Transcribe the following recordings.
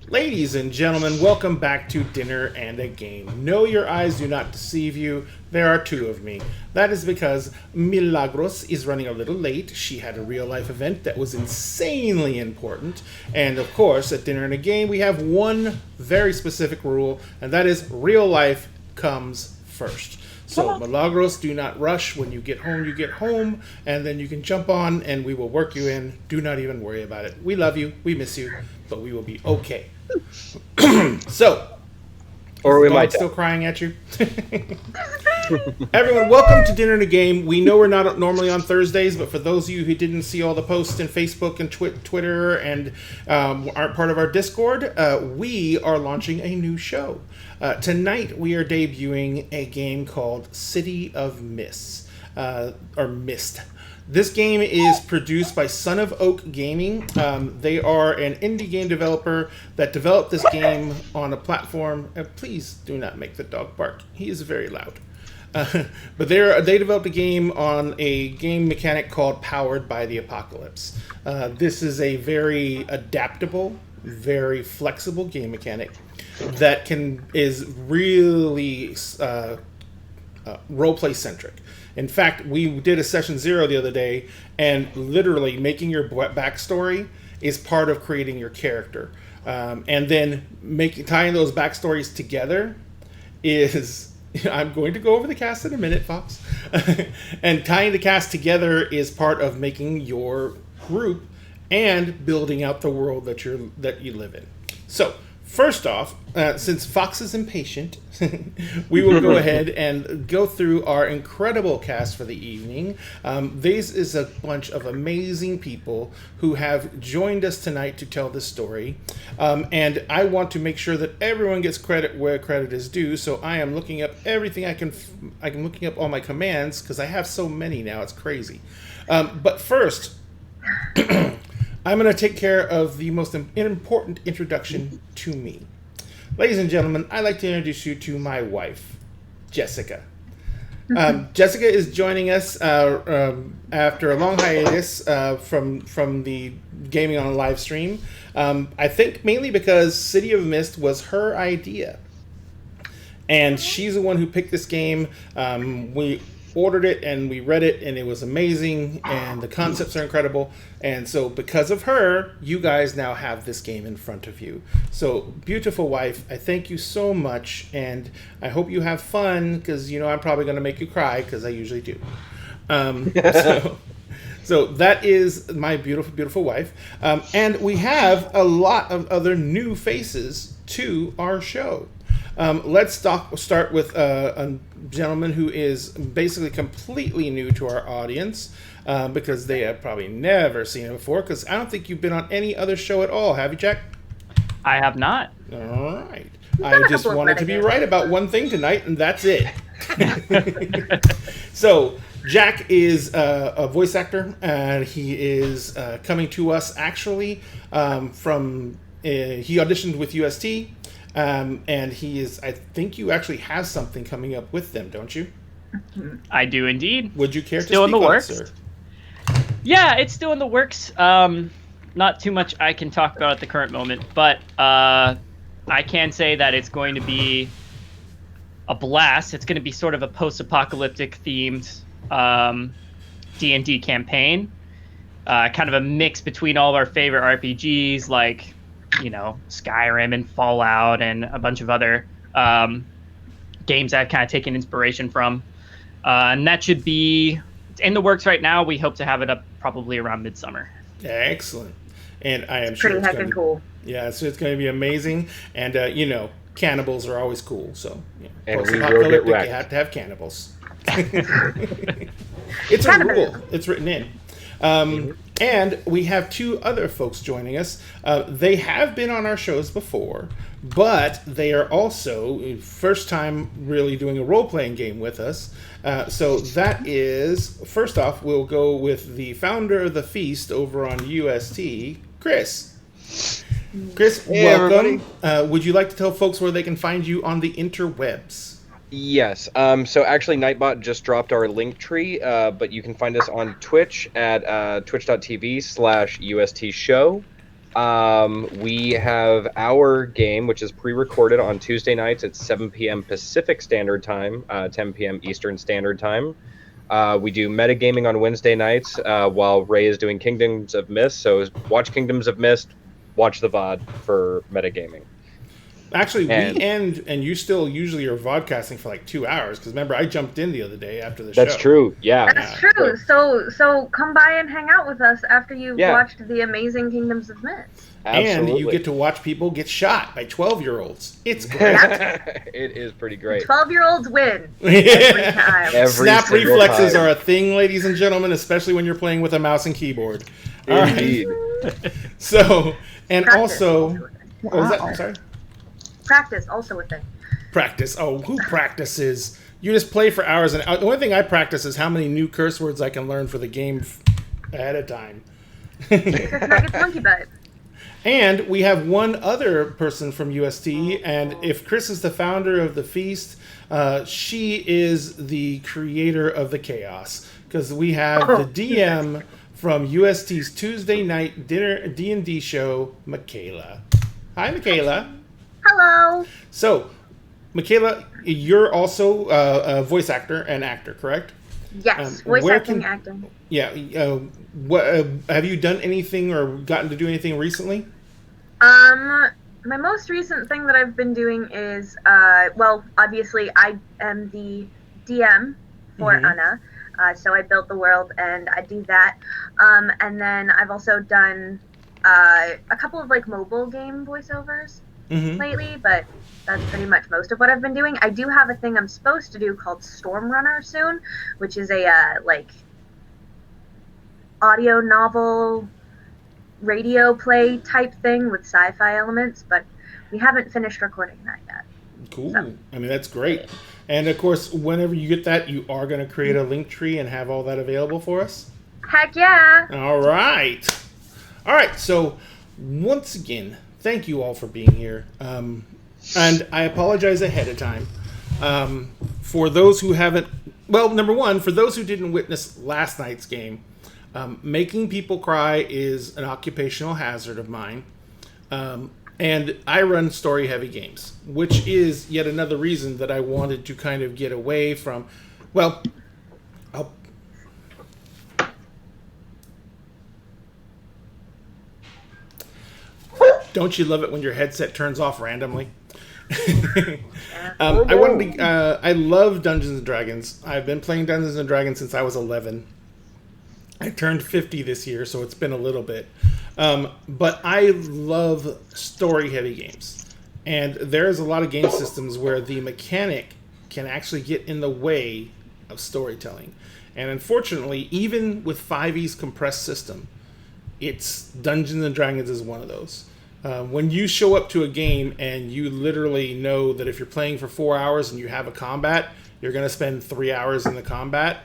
Ladies and gentlemen, welcome back to Dinner and a Game. No, your eyes do not deceive you. There are two of me. That is because Milagros is running a little late. She had a real life event that was insanely important. And of course, at Dinner and a Game, we have one very specific rule, and that is real life comes first. So, Milagros, do not rush. When you get home, and then you can jump on and we will work you in. Do not even worry about it. We love you, we miss you, but we will be okay. So, or we might still crying at you. Everyone, welcome to Dinner and a Game. We know we're not normally on Thursdays, but for those of you who didn't see all the posts in Facebook and Twitter and aren't part of our Discord, we are launching a new show. Tonight we are debuting a game called City of Mist, or Mist. This game is produced by Son of Oak Gaming. They are an indie game developer that developed this game on a platform. Please do not make the dog bark. He is very loud. But they developed a game on a game mechanic called Powered by the Apocalypse. This is a very adaptable, very flexible game mechanic that is really roleplay centric. In fact, we did a session 0 the other day, and literally making your backstory is part of creating your character. And then tying those backstories together is... I'm going to go over the cast in a minute, Fox. And tying the cast together is part of making your group and building out the world that you live in. So, first off, since Fox is impatient, we will go ahead and go through our incredible cast for the evening. This is a bunch of amazing people who have joined us tonight to tell this story. And I want to make sure that everyone gets credit where credit is due, so I am looking up everything I can. I'm looking up all my commands, because I have so many now, it's crazy. But first... I'm going to take care of the most important introduction to me. Ladies and gentlemen, I'd like to introduce you to my wife, Jessica. Jessica is joining us after a long hiatus from the gaming on a live stream. I think mainly because City of Mist was her idea. And she's the one who picked this game. We ordered it and we read it and it was amazing and the concepts are incredible, and so because of her you guys now have this game in front of you. So beautiful wife, I thank you so much, and I hope you have fun, because I'm probably going to make you cry, because I usually do. So that is my beautiful wife, and we have a lot of other new faces to our show. Let's start with a gentleman who is basically completely new to our audience, because they have probably never seen him before, because I don't think you've been on any other show at all, have you, Jack? I have not. All right. I just wanted to be right about one thing tonight, and that's it. So, Jack is a voice actor, and he is coming to us actually from... he auditioned with UST. And he is, I think you actually have something coming up with them, don't you? I do indeed. Would you care to speak in the on works? It, sir? Yeah, it's still in the works. Not too much I can talk about at the current moment, but I can say that it's going to be a blast. It's going to be sort of a post-apocalyptic themed D&D campaign. Kind of a mix between all of our favorite RPGs, like... Skyrim and Fallout and a bunch of other games that I've kind of taken inspiration from. And that should be in the works right now. We hope to have it up probably around midsummer. Excellent. And I am sure it's going to be cool. Yeah, so it's going to be amazing. And, cannibals are always cool. So, and we will get wrecked. You have to have cannibals. It's a rule. It's written in. And we have two other folks joining us. They have been on our shows before, but they are also first time really doing a role-playing game with us. So that is, first off, we'll go with the founder of the Feast over on UST, Chris. Chris, hey, welcome. Would you like to tell folks where they can find you on the interwebs? Yes. So actually, Nightbot just dropped our link tree, but you can find us on Twitch at twitch.tv/UST show. We have our game, which is pre-recorded on Tuesday nights at 7 p.m. Pacific Standard Time, 10 p.m. Eastern Standard Time. We do metagaming on Wednesday nights while Ray is doing Kingdoms of Mist. So watch Kingdoms of Mist, watch the VOD for metagaming. Actually, we end, and you still usually are vodcasting for like 2 hours. Because remember, I jumped in the other day after the show. That's true. Yeah. That's true. So come by and hang out with us after you've watched the amazing Kingdoms of Mist. Absolutely. And you get to watch people get shot by 12-year-olds. It's great. It is pretty great. 12-year-olds win every time. Snap reflexes are a thing, ladies and gentlemen, especially when you're playing with a mouse and keyboard. Indeed. Right. So, and Practice also, what was that? I'm sorry? Practice, also a thing. Practice. Oh, who practices? You just play for hours. And the only thing I practice is how many new curse words I can learn for the game ahead of time. Nuggets monkey butt. And we have one other person from UST, and if Chris is the founder of the Feast, she is the creator of the chaos. Because we have the DM from UST's Tuesday night dinner D&D show, Michaela. Hi, Michaela. Hello. So, Michaela, you're also a voice actor and actor, correct? Yes, voice acting, acting. Yeah. What have you done anything or gotten to do anything recently? My most recent thing that I've been doing is, well, obviously I am the DM for Anna, so I built the world and I do that. And then I've also done a couple of like mobile game voiceovers lately, but that's pretty much most of what I've been doing. I do have a thing I'm supposed to do called Storm Runner soon, which is a like audio novel radio play type thing with sci-fi elements, but we haven't finished recording that yet. Cool. So. I mean, that's great. And of course, whenever you get that, you are going to create a link tree and have all that available for us? Heck yeah. All right. So once again, thank you all for being here. And I apologize ahead of time. For those who haven't, well, number one, for those who didn't witness last night's game, making people cry is an occupational hazard of mine. And I run story-heavy games, which is yet another reason that I wanted to kind of get away from, well, don't you love it when your headset turns off randomly? I love Dungeons & Dragons. I've been playing Dungeons & Dragons since I was 11. I turned 50 this year, so it's been a little bit. But I love story-heavy games. And there's a lot of game systems where the mechanic can actually get in the way of storytelling. And unfortunately, even with 5e's compressed system, it's Dungeons & Dragons is one of those. When you show up to a game and you literally know that if you're playing for 4 hours and you have a combat, you're going to spend 3 hours in the combat.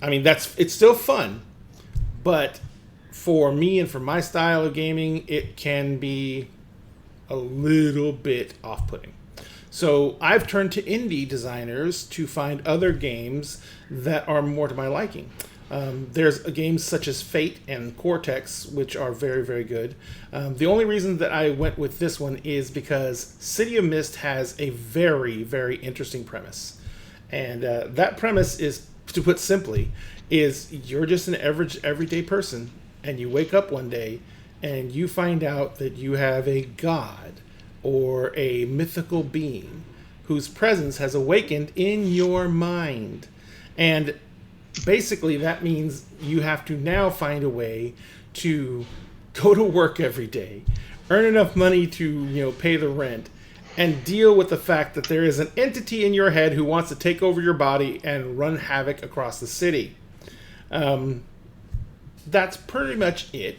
I mean, it's still fun, but for me and for my style of gaming, it can be a little bit off-putting. So I've turned to indie designers to find other games that are more to my liking. There's games such as Fate and Cortex, which are very, very good. The only reason that I went with this one is because City of Mist has a very, very interesting premise. And that premise is, to put simply, is you're just an average, everyday person, and you wake up one day and you find out that you have a god or a mythical being whose presence has awakened in your mind. And basically that means you have to now find a way to go to work every day, earn enough money to, pay the rent, and deal with the fact that there is an entity in your head who wants to take over your body and run havoc across the city. That's pretty much it.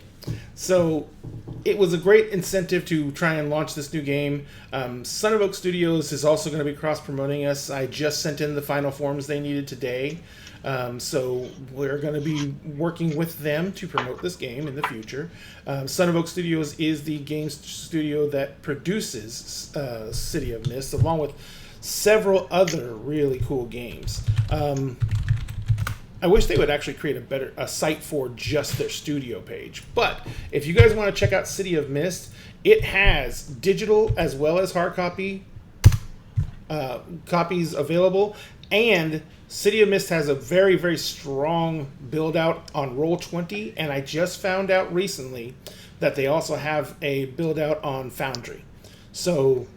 So it was a great incentive to try and launch this new game. Son of Oak Studios is also going to be cross-promoting us. I just sent in the final forms they needed today. So we're going to be working with them to promote this game in the future. Son of Oak Studios is the game studio that produces City of Mist, along with several other really cool games. I wish they would actually create a site for just their studio page. But if you guys want to check out City of Mist, it has digital as well as hard copies available, and City of Mist has a very, very strong build out on Roll20, and I just found out recently that they also have a build out on Foundry. So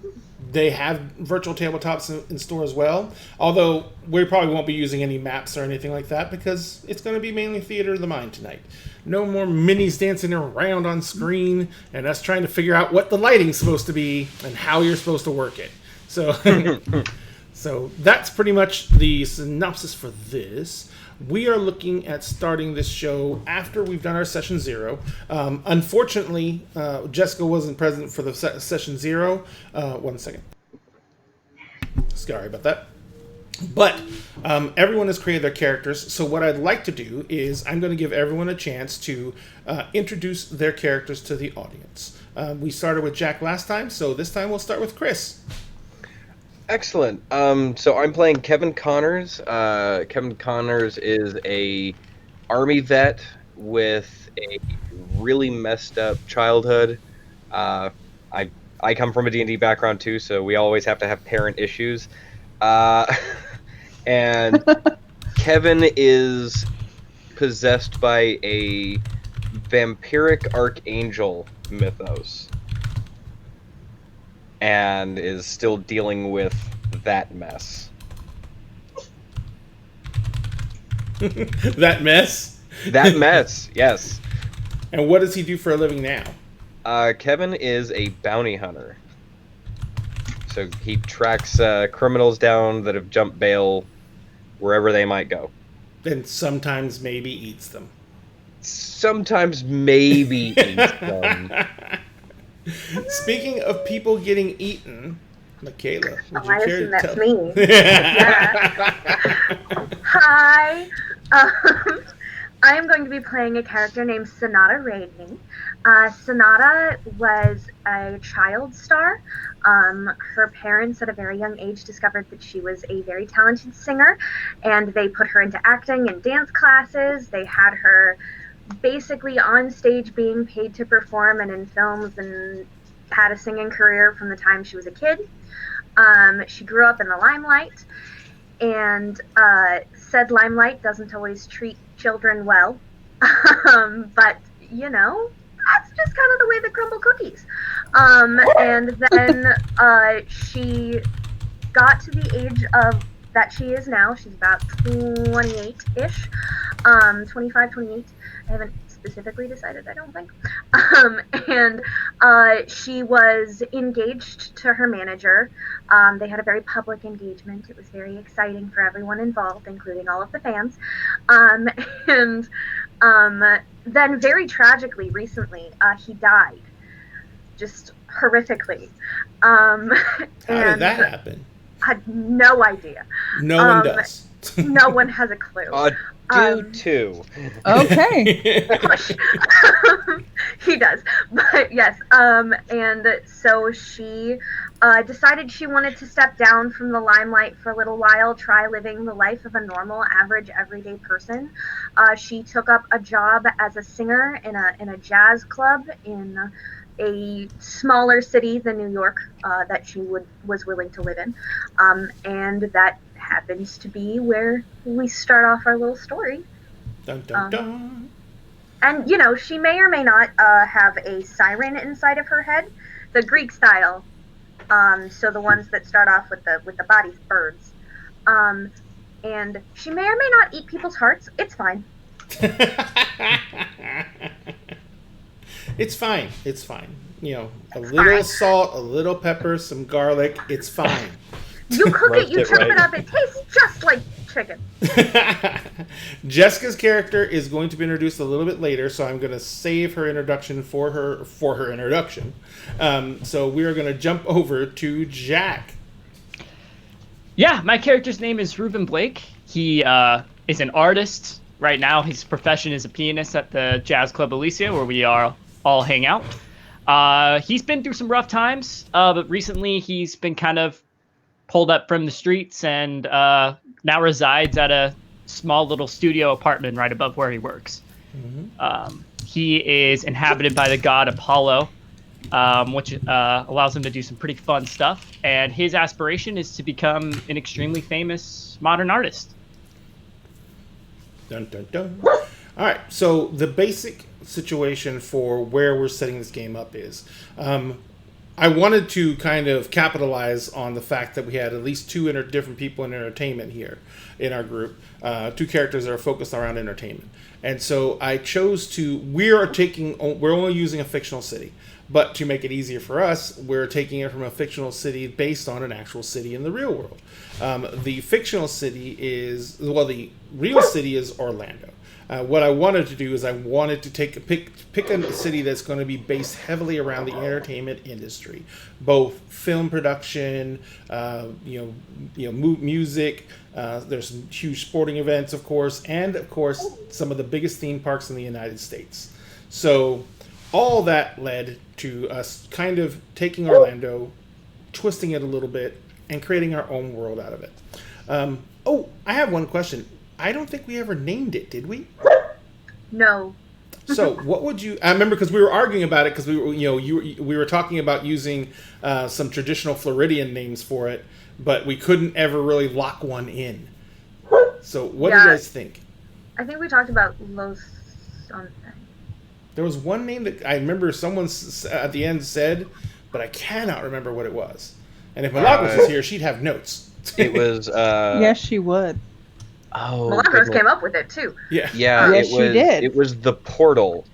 they have virtual tabletops in store as well, although we probably won't be using any maps or anything like that because it's going to be mainly Theater of the Mind tonight. No more minis dancing around on screen and us trying to figure out what the lighting's supposed to be and how you're supposed to work it. So, so that's pretty much the synopsis for this. We are looking at starting this show after we've done our session 0. Unfortunately, Jessica wasn't present for the session 0. 1 second. Sorry about that. But everyone has created their characters, so what I'd like to do is I'm going to give everyone a chance to introduce their characters to the audience. We started with Jack last time, so this time we'll start with Chris. Excellent. So I'm playing Kevin Connors. Kevin Connors is a Army vet with a really messed up childhood. I come from a D&D background too, so we always have to have parent issues. And Kevin is possessed by a vampiric archangel mythos, and is still dealing with that mess. That mess? That mess, yes. And what does he do for a living now? Kevin is a bounty hunter. So he tracks criminals down that have jumped bail wherever they might go. And sometimes maybe eats them. Sometimes maybe eats them. Speaking of people getting eaten, Michaela, would you I care assume to that's tell? me. Yeah. Hi. I am going to be playing a character named Sonata Rainey. Sonata was a child star. Her parents at a very young age discovered that she was a very talented singer, and they put her into acting and dance classes. They had her basically on stage being paid to perform and in films, and had a singing career from the time she was a kid. She grew up in the limelight, and said limelight doesn't always treat children well. But, you know, that's just kind of the way they crumble cookies. And then she got to the age of that she is now. She's about 28-ish, 25, 28. I haven't specifically decided, I don't think. And she was engaged to her manager. They had a very public engagement. It was very exciting for everyone involved, including all of the fans. And then very tragically, recently, he died. Just horrifically. How did that happen? I had no idea. No one does. No one has a clue. Do too. Okay. He does. But yes, and so she decided she wanted to step down from the limelight for a little while, try living the life of a normal, average, everyday person. She took up a job as a singer in a jazz club in a smaller city than New York that she was willing to live in, and that happens to be where we start off our little story. Dun, dun, dun. And you know, she may or may not have a siren inside of her head, the Greek style. So the ones that start off with the bodies, birds. And she may or may not eat people's hearts. It's fine. It's fine. It's fine. You know, It's little fine. salt, a little pepper, some garlic. It's fine. You cook it, Roast you it chop right. it up, it tastes just like chicken. Jessica's character is going to be introduced a little bit later, so I'm going to save her introduction for her introduction. So we are going to jump over to Jack. Yeah, my character's name is Reuben Blake. He is an artist. Right now, his profession is a pianist at the Jazz Club Alicia, where we all hang out. He's been through some rough times, but recently he's been kind of pulled up from the streets and now resides at a small little studio apartment right above where he works. He is inhabited by the god Apollo, which allows him to do some pretty fun stuff. And his aspiration is to become an extremely famous modern artist. Dun, dun, dun. All right, so the basic situation for where we're setting this game up is I wanted to kind of capitalize on the fact that we had at least two different people in entertainment here in our group, two characters that are focused around entertainment. And so I chose to, we're only using a fictional city, but to make it easier for us, we're taking it from a fictional city based on an actual city in the real world. The fictional city the real city is Orlando. What I wanted to do is I wanted to pick a city that's going to be based heavily around the entertainment industry, both film production, music. There's some huge sporting events, of course, and of course some of the biggest theme parks in the United States. So all that led to us kind of taking Orlando, twisting it a little bit, and creating our own world out of it. I have one question. I don't think we ever named it, did we? No. So, what would you? I remember because we were arguing about it because we were talking about using some traditional Floridian names for it, but we couldn't ever really lock one in. So, what do you guys think? I think we talked about Los something. There was one name that I remember someone at the end said, but I cannot remember what it was. And if Milagros was here, she'd have notes. It was. Yes, she would. Oh, Milagros came up with it too. Yeah. Yes, she did. It was the portal.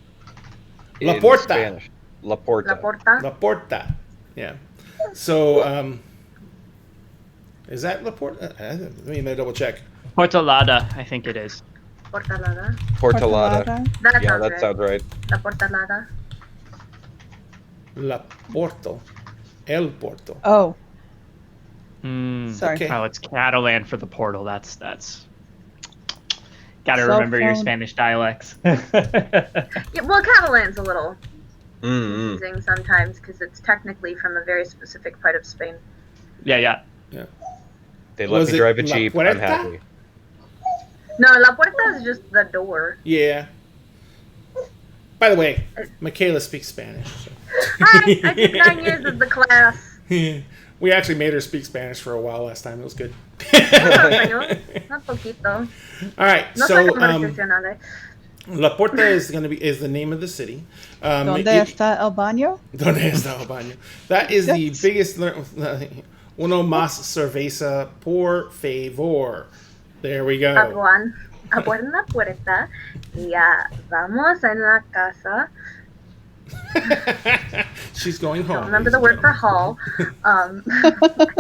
La in Porta. Spanish. La Porta. La Porta. La Porta. Yeah. So, is that La Porta? Let me double check. Portalada, I think it is. Portalada. Portalada. That Yeah, sounds that right. sounds right. La Portalada. La Porto. El Porto. Oh, Mm. sorry. Okay. Oh, it's Catalan for the portal. That's. Gotta Cell remember your phone. Spanish dialects. Yeah, well, Catalan's a little Mm-hmm. confusing sometimes because it's technically from a very specific part of Spain. yeah. They let Was me it drive a La Jeep. Puerta? I'm happy. No, La Puerta is just the door. Yeah. By the way, Michaela speaks Spanish. So. Hi, I took 9 years of the class. We actually made her speak Spanish for a while last time. It was good. Not poquito. All right, No so soy profesional. La Porta is the name of the city. ¿Dónde está el baño? ¿Dónde está el baño? That is the Yes. biggest. Uno más cerveza, por favor. There we go. Abran la puerta. Ya vamos en la casa. She's going home. Don't remember the word for hall. I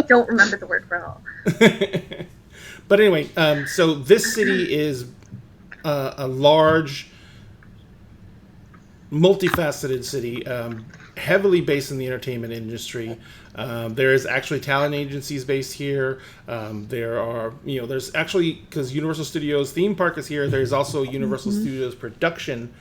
don't remember the word for hall. But anyway, so this city is a large, multifaceted city, heavily based in the entertainment industry. There is actually talent agencies based here. There's actually, because Universal Studios theme park is here, there's also Universal Studios production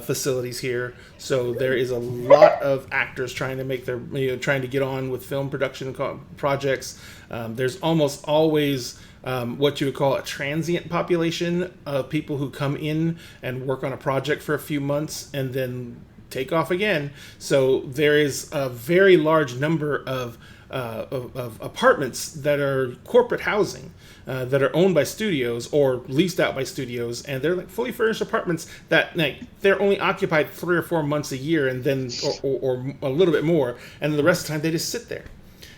facilities here. So there is a lot of actors trying to trying to get on with film production projects. There's almost always what you would call a transient population of people who come in and work on a project for a few months and then take off again. So there is a very large number of apartments that are corporate housing that are owned by studios or leased out by studios, and they're like fully furnished apartments that they're only occupied 3 or 4 months a year, and then or a little bit more, and the rest of the time they just sit there.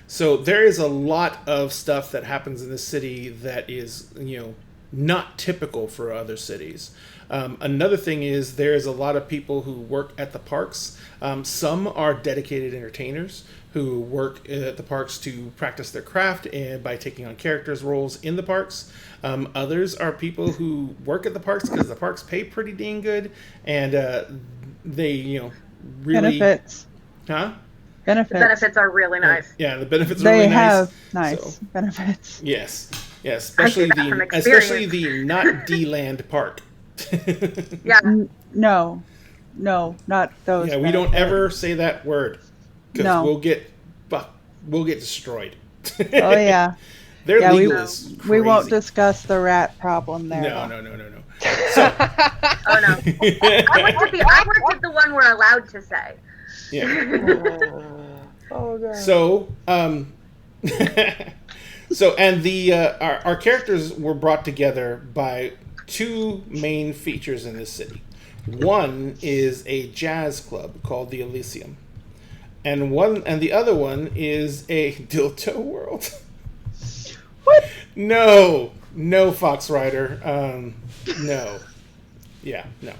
So there is a lot of stuff that happens in the city that is not typical for other cities. Another thing is there's a lot of people who work at the parks. Some are dedicated entertainers who work at the parks to practice their craft and by taking on characters' roles in the parks. Others are people who work at the parks because the parks pay pretty dang good, and they really Benefits. huh. The Benefits. benefits are really nice. Yeah, the benefits are They really nice. have nice So, benefits. yes, I say that from especially experience. the not D-Land park. Yeah. No, not those. Yeah, we don't benefits. ever say that word because No. we'll get destroyed. Oh yeah. Their Yeah, legal is crazy. We won't discuss the rat problem there. No. Oh no. I worked at the one we're allowed to say. Yeah. Oh god. So, and the our characters were brought together by two main features in this city. One is a jazz club called the Elysium, and the other one is a dildo world. What? No, Fox Rider. No. Yeah, no.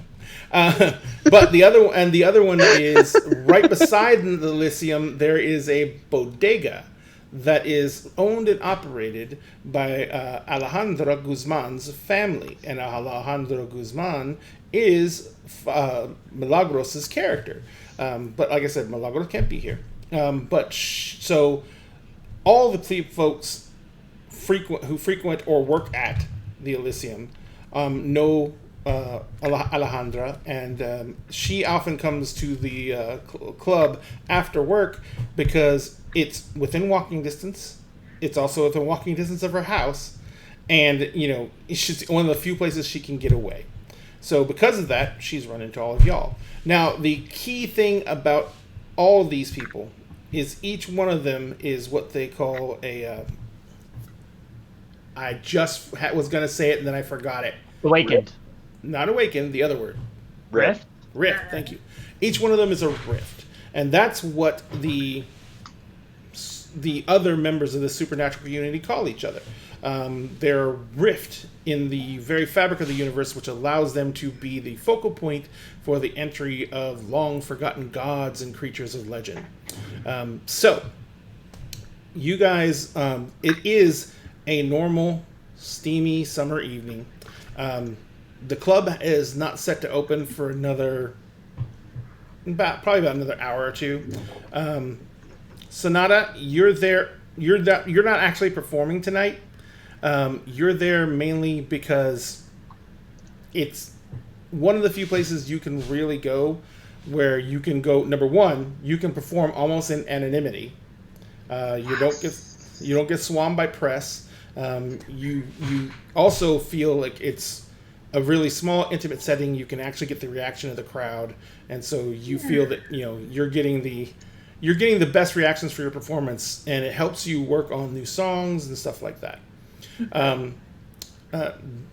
But the other one is right beside the Elysium. There is a bodega that is owned and operated by Alejandra Guzman's family, and Alejandra Guzman is Milagros' character. But like I said, Milagros can't be here. So all the folks who frequent or work at the Elysium know Alejandra, and she often comes to the club after work because it's within walking distance. It's also within walking distance of her house, and it's just one of the few places she can get away. So because of that, she's run into all of y'all. Now, the key thing about all of these people is each one of them is what they call a I just was going to say it and then I forgot it. Awakened. Not awakened, the other word. Rift? Rift, thank you. Each one of them is a rift. And that's what the other members of the supernatural community call each other. They're a rift in the very fabric of the universe, which allows them to be the focal point for the entry of long-forgotten gods and creatures of legend. So, you guys, it is a normal, steamy summer evening. The club is not set to open for probably about another hour or two. Sonata, you're there. You're not actually performing tonight. You're there mainly because it's one of the few places you can really go where you can go. Number one, you can perform almost in anonymity. You don't get swarmed by press. You also feel like it's a really small, intimate setting. You can actually get the reaction of the crowd, and so you feel that you're getting the best reactions for your performance, and it helps you work on new songs and stuff like that.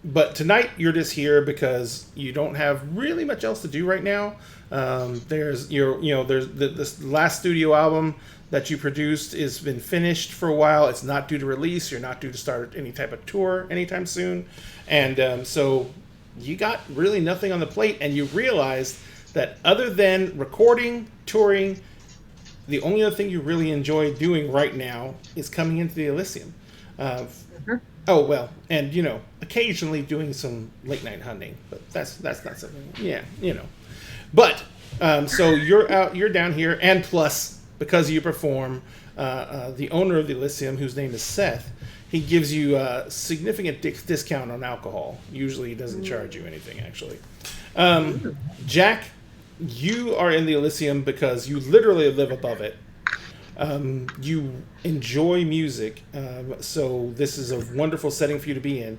But tonight you're just here because you don't have really much else to do right now. There's this last studio album that you produced has been finished for a while. It's not due to release. You're not due to start any type of tour anytime soon, and so you got really nothing on the plate. And you realize that other than recording, touring, the only other thing you really enjoy doing right now is coming into the Elysium. Oh, well, and, occasionally doing some late night hunting, but that's not something, But, so you're down here, and plus, because you perform, the owner of the Elysium, whose name is Seth, he gives you a significant discount on alcohol. Usually he doesn't charge you anything, actually. Jack, you are in the Elysium because you literally live above it. You enjoy music, so this is a wonderful setting for you to be in.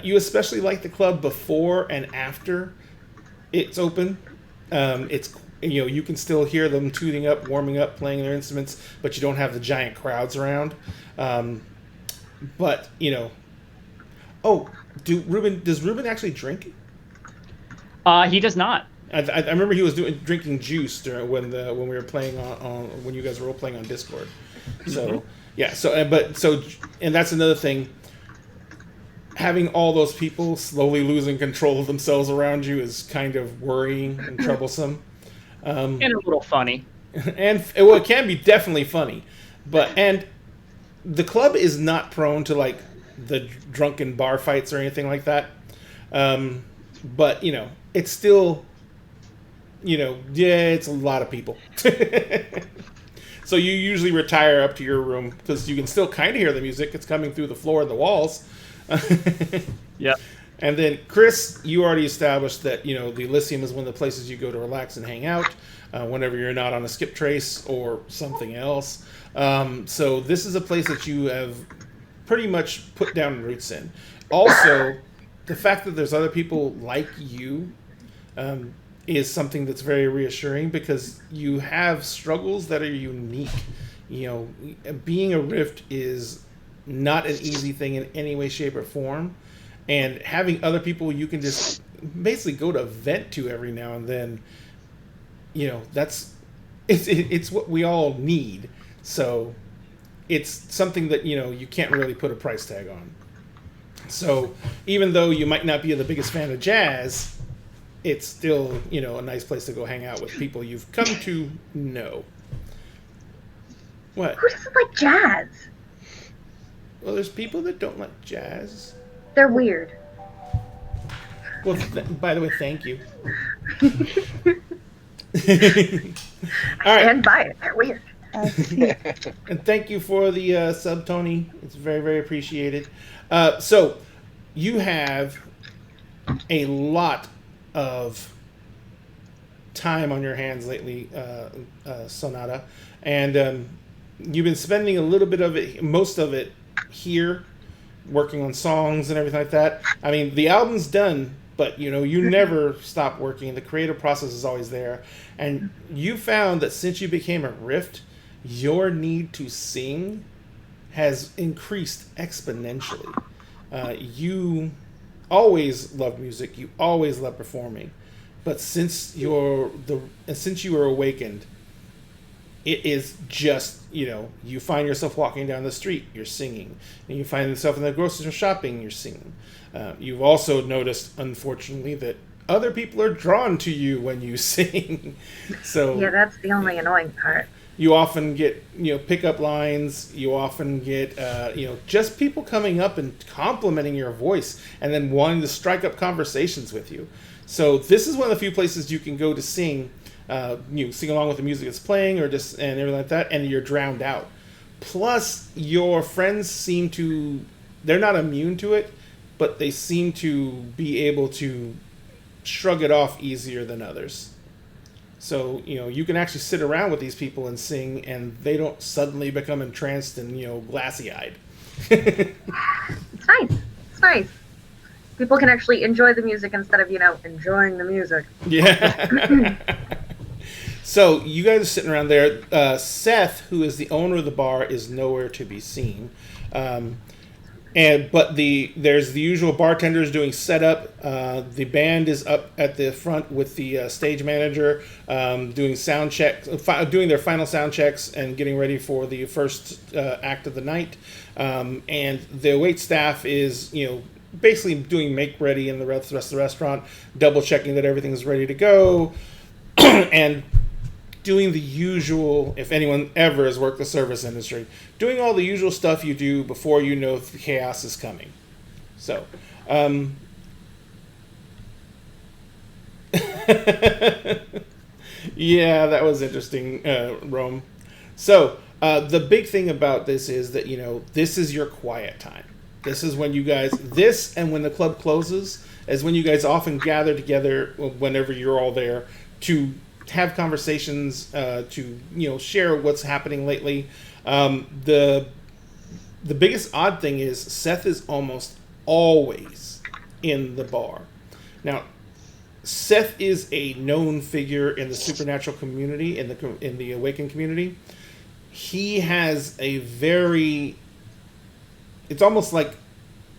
You especially like the club before and after it's open. It's you can still hear them tuning up, warming up, playing their instruments, but you don't have the giant crowds around. But does Ruben actually drink? He does not. I remember he was drinking juice when we were playing when you guys were all playing on Discord. So yeah, and that's another thing. Having all those people slowly losing control of themselves around you is kind of worrying and troublesome, and a little funny. And it can be definitely funny, and the club is not prone to like the drunken bar fights or anything like that. But it's still. It's a lot of people. So you usually retire up to your room because you can still kind of hear the music. It's coming through the floor and the walls. Yeah. And then, Chris, you already established that, the Elysium is one of the places you go to relax and hang out whenever you're not on a skip trace or something else. So this is a place that you have pretty much put down roots in. Also, the fact that there's other people like you is something that's very reassuring, because you have struggles that are unique. Being a Rift is not an easy thing in any way, shape, or form. And having other people you can just basically go to vent to every now and then, it's what we all need. So it's something that, you can't really put a price tag on. So even though you might not be the biggest fan of jazz, it's still, a nice place to go hang out with people you've come to know. What? Who doesn't like jazz? Well, there's people that don't like jazz. They're weird. Well, by the way, thank you. All right. Stand by it. They're weird. And thank you for the sub, Tony. It's very, very appreciated. So you have a lot of time on your hands lately, Sonata, and you've been spending a little bit of it, most of it, here, working on songs and everything like that. I mean, the album's done, but you never stop working. The creative process is always there, and you found that since you became a Rift, your need to sing has increased exponentially. You always loved music. You always loved performing, but since you were awakened, it is just, you find yourself walking down the street, you're singing, and you find yourself in the grocery store shopping, you're singing. You've also noticed, unfortunately, that other people are drawn to you when you sing. So yeah, that's the only annoying part. You often get, pickup lines. You often get, just people coming up and complimenting your voice and then wanting to strike up conversations with you. So this is one of the few places you can go to sing. Sing along with the music that's playing, and everything like that, and you're drowned out. Plus, your friends they're not immune to it, but they seem to be able to shrug it off easier than others. So, you can actually sit around with these people and sing, and they don't suddenly become entranced and, glassy-eyed. It's nice. It's nice. People can actually enjoy the music instead of, enjoying the music. Yeah. So you guys are sitting around there. Seth, who is the owner of the bar, is nowhere to be seen. But there's the usual bartenders doing setup. The band is up at the front with the stage manager doing sound checks, doing their final sound checks and getting ready for the first act of the night. And the wait staff is basically doing make ready in the rest of the restaurant, double checking that everything's ready to go, and doing the usual, if anyone ever has worked the service industry, doing all the usual stuff you do before you know the chaos is coming. So, yeah, that was interesting, Rome. So, the big thing about this is that, this is your quiet time. This is when you guys, and when the club closes, is when you guys often gather together whenever you're all there to have conversations, to share what's happening lately. The biggest odd thing is Seth is almost always in the bar. Now, Seth is a known figure in the supernatural community, in the awakened community. He has it's almost like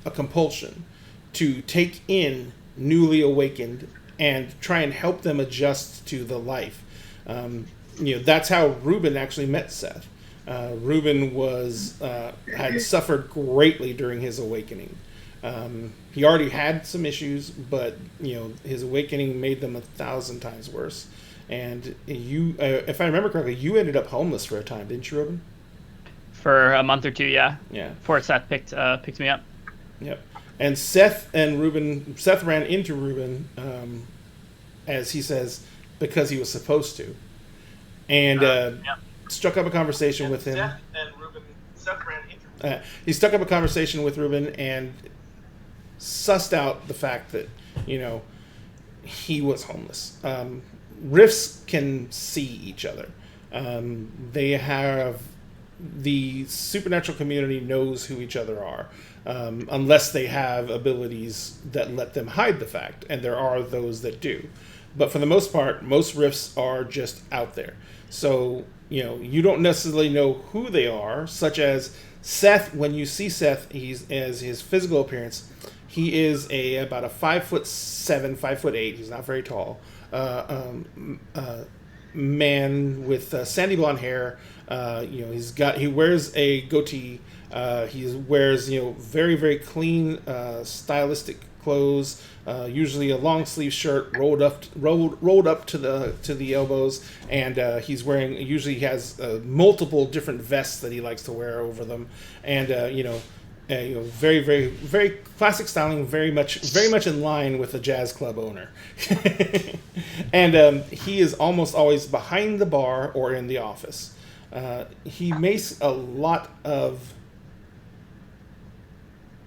a compulsion to take in newly awakened and try and help them adjust to the life. That's how Ruben actually met Seth. Ruben had suffered greatly during his awakening. He already had some issues, but his awakening made them 1,000 times worse. And you, if I remember correctly, you ended up homeless for a time, didn't you, Ruben? For a month or two, yeah. Yeah. Before Seth picked me up. Yep. And Seth ran into Ruben, as he says, because he was supposed to, and struck up a conversation with him. He struck up a conversation with Ruben and sussed out the fact that he was homeless. Rifts can see each other. They have the supernatural community knows who each other are, unless they have abilities that let them hide the fact, and there are those that do. But for the most part, most rifts are just out there. So, you don't necessarily know who they are, such as Seth. When you see Seth, he's as his physical appearance, he is about a 5'7", 5'8". He's not very tall. Man with sandy blonde hair. He wears a goatee. He wears very, very clean, stylistic clothes. Usually a long sleeve shirt rolled up to the elbows, and he has multiple different vests that he likes to wear over them, and very, very, very classic styling, very much in line with a jazz club owner. And he is almost always behind the bar or in the office. He makes a lot of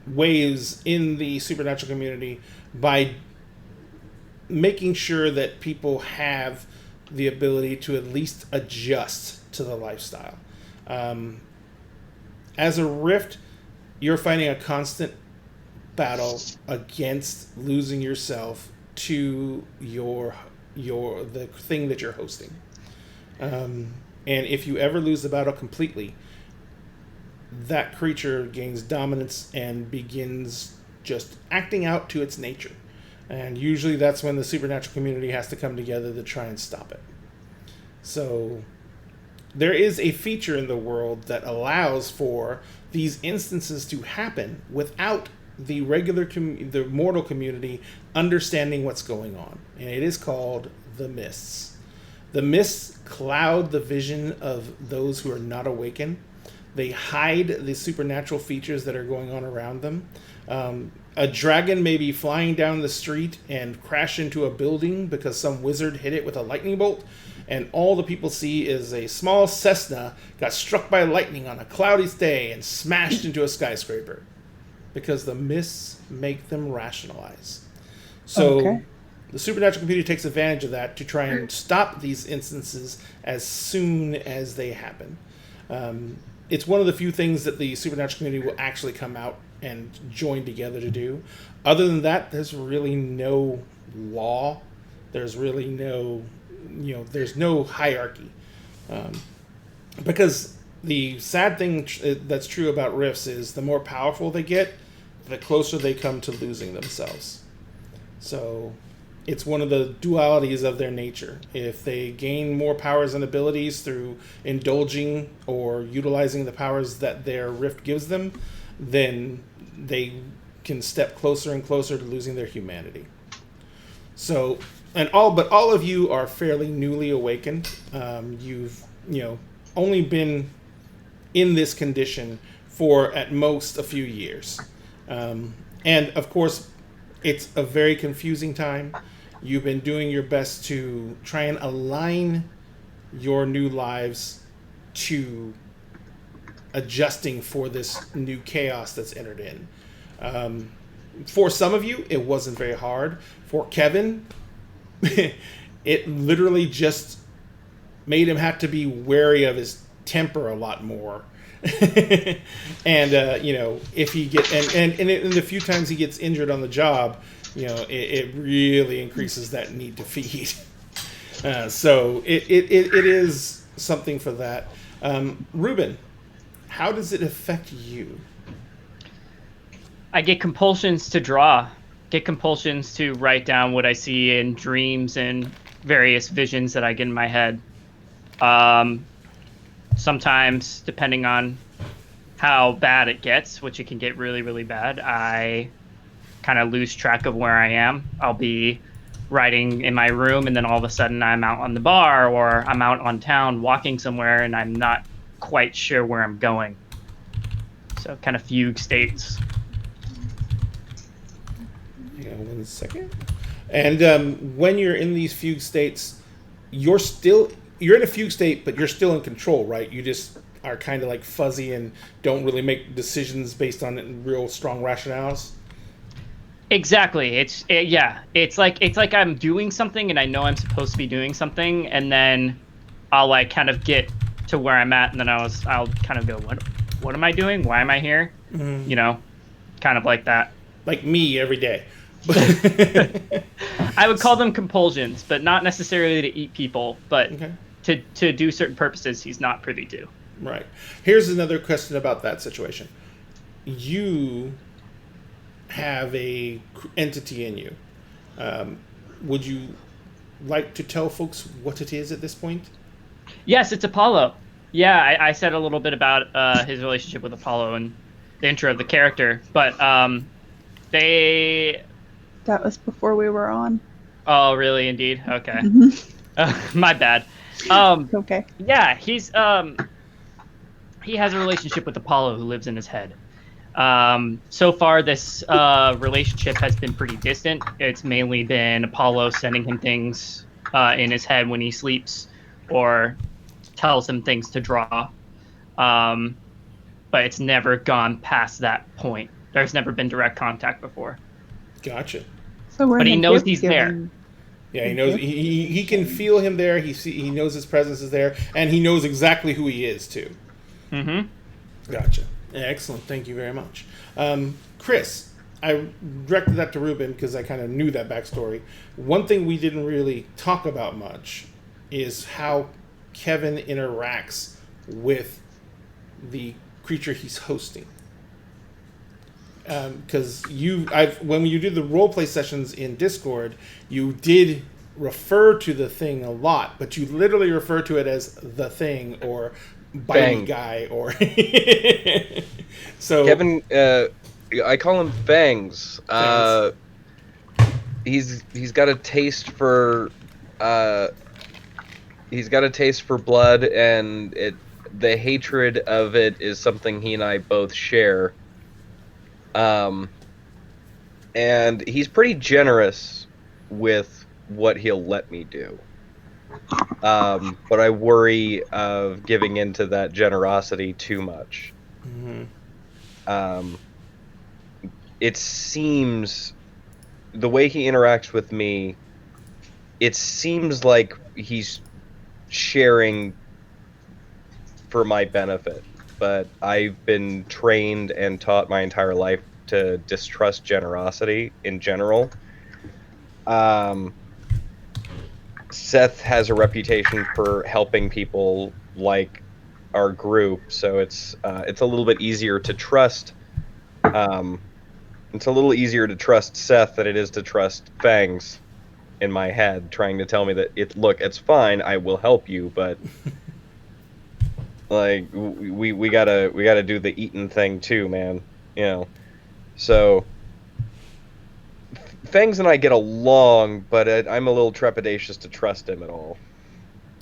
waves in the supernatural community by making sure that people have the ability to at least adjust to the lifestyle. As a rift, you're fighting a constant battle against losing yourself to the thing that you're hosting. And if you ever lose the battle completely, that creature gains dominance and begins just acting out to its nature. And usually that's when the supernatural community has to come together to try and stop it. So there is a feature in the world that allows for these instances to happen without the the mortal community understanding what's going on. And it is called the mists. The mists cloud the vision of those who are not awakened. They hide the supernatural features that are going on around them. A dragon may be flying down the street and crash into a building because some wizard hit it with a lightning bolt, and all the people see is a small Cessna got struck by lightning on a cloudy day and smashed into a skyscraper, because the mists make them rationalize. So the supernatural community takes advantage of that to try and stop these instances as soon as they happen. It's one of the few things that the supernatural community will actually come out and join together to do. Other than that, there's really no law. There's really no, there's no hierarchy. Because the sad thing that's true about rifts is the more powerful they get, the closer they come to losing themselves. So it's one of the dualities of their nature. If they gain more powers and abilities through indulging or utilizing the powers that their rift gives them, then they can step closer and closer to losing their humanity. So, but all of you are fairly newly awakened. You've, only been in this condition for at most a few years. And of course, it's a very confusing time. You've been doing your best to try and align your new lives to adjusting for this new chaos that's entered in. For some of you, it wasn't very hard. For Kevin, it literally just made him have to be wary of his temper a lot more. And if he and the few times he gets injured on the job, it really increases that need to feed. So it is something for that. Ruben, how does it affect you? I get compulsions to draw, get compulsions to write down what I see in dreams and various visions that I get in my head. Sometimes, depending on how bad it gets, which it can get really, really bad, I kind of lose track of where I am. I'll be writing in my room, and then all of a sudden I'm out on the bar, or I'm out on town walking somewhere, and I'm not quite sure where I'm going. So kind of fugue states. Hang on 1 second. And when you're in these fugue states, you're in a fugue state, but you're still in control, right? You just are kind of like fuzzy and don't really make decisions based on real strong rationales. Exactly. It's like I'm doing something and I know I'm supposed to be doing something, and then I'll like kind of get to where I'm at, and then I'll kind of go, what am I doing? Why am I here? Mm-hmm. You know, kind of like that. Like me every day. I would call them compulsions, but not necessarily to eat people, but Okay. to do certain purposes he's not privy to. Right. Here's another question about that situation. You have a entity in you. Would you like to tell folks what it is at this point? Yes, it's Apollo. Yeah, I said a little bit about his relationship with Apollo and the intro of the character, but they... That was before we were on. Oh, really? Indeed? Okay. My bad. Okay. Yeah, he has a relationship with Apollo who lives in his head. So far, this relationship has been pretty distant. It's mainly been Apollo sending him things in his head when he sleeps, or tells him things to draw. But it's never gone past that point. There's never been direct contact before. Gotcha. So we're But in he a knows he's there. gift-giving. Yeah, he knows. He can feel him there. He knows his presence is there, and he knows exactly who he is too. Mm-hmm. Gotcha. Excellent. Thank you very much, Chris. I directed that to Ruben because I kind of knew that backstory. One thing we didn't really talk about much is how Kevin interacts with the creature he's hosting. Because when you do the roleplay sessions in Discord, you did refer to the thing a lot, but you literally refer to it as the thing or bitey Bang. guy or so. Kevin, I call him Fangs. He's got a taste for blood, and the hatred of it is something he and I both share. And he's pretty generous with what he'll let me do. But I worry of giving into that generosity too much. Mm-hmm. It seems, the way he interacts with me, it seems like he's sharing for my benefit. But I've been trained and taught my entire life to distrust generosity in general. Seth has a reputation for helping people like our group, so it's a little bit easier to trust. It's a little easier to trust Seth than it is to trust Fangs in my head, trying to tell me that it's fine, I will help you, but like we gotta do the eating thing too, man. You know. So Fangs and I get along, but I'm a little trepidatious to trust him at all.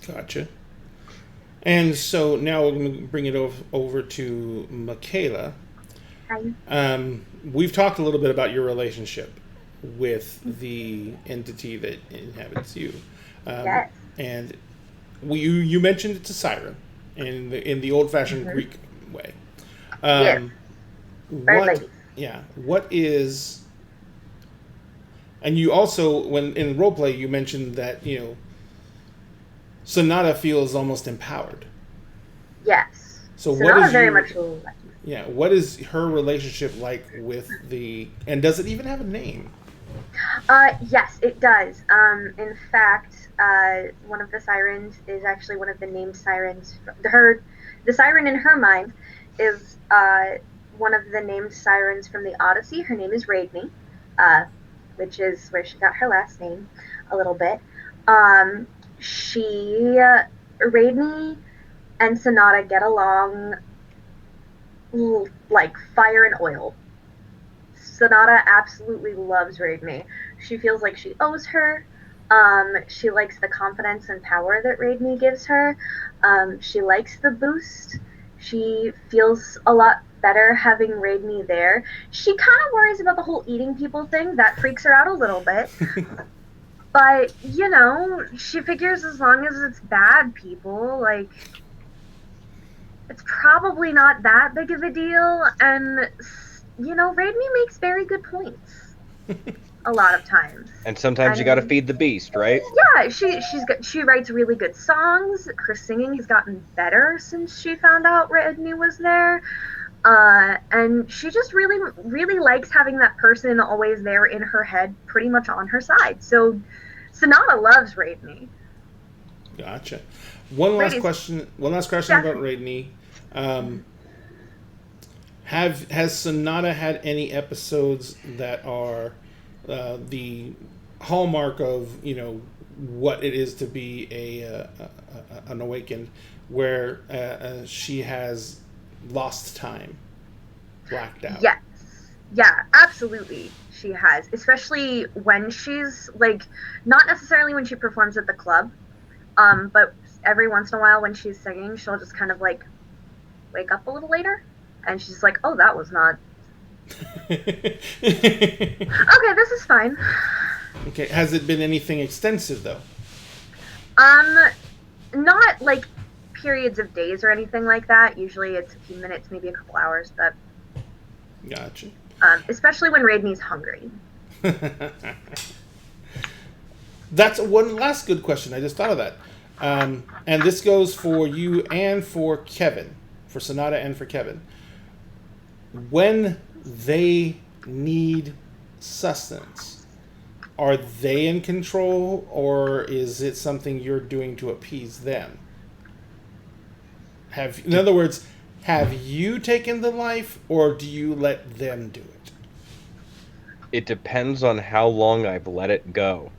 Gotcha. And so now we're going to bring it over to Michaela. Hi. We've talked a little bit about your relationship with the entity that inhabits you. Yes. And you mentioned it's a siren in the old-fashioned Mm-hmm. Greek way. Yes. Bird lady. Yeah. What is... And you also, when in roleplay, you mentioned that, Sonata feels almost empowered. Yes. So what Sonata is very your... much like. Yeah, what is her relationship like with the... And does it even have a name? Yes, it does. In fact, one of the sirens is actually one of the named sirens. The siren in her mind is one of the named sirens from the Odyssey. Her name is Raidme, which is where she got her last name a little bit. Raidme and Sonata get along like fire and oil. Sonata absolutely loves Raidme. She feels like she owes her. She likes the confidence and power that Raidme gives her. She likes the boost. She feels a lot better having Raidme there. She kind of worries about the whole eating people thing. That freaks her out a little bit. But, she figures as long as it's bad people, like, it's probably not that big of a deal. And, Raidme makes very good points. a lot of times. And sometimes you got to feed the beast, right? Yeah, she writes really good songs. Her singing has gotten better since she found out Redney was there. And she just really likes having that person always there in her head, pretty much on her side. So Sonata loves Redney. Gotcha. One last question about Redney. Has Sonata had any episodes that are the hallmark of, you know, what it is to be an awakened, where she has lost time, blacked out? Yes. Yeah, absolutely. She has, especially when she's like, not necessarily when she performs at the club, but every once in a while when she's singing, she'll just kind of like wake up a little later, and she's like, oh, that was not okay, this is fine. Okay, has it been anything extensive though? Not like periods of days or anything like that. Usually it's a few minutes, maybe a couple hours, but Gotcha. Especially when Raidney's hungry. That's one last good question. I just thought of that. And this goes for you and for Kevin, for Sonata and for Kevin. When they need sustenance, are they in control, or is it something you're doing to appease them? In other words, have you taken the life, or do you let them do it? It depends on how long I've let it go.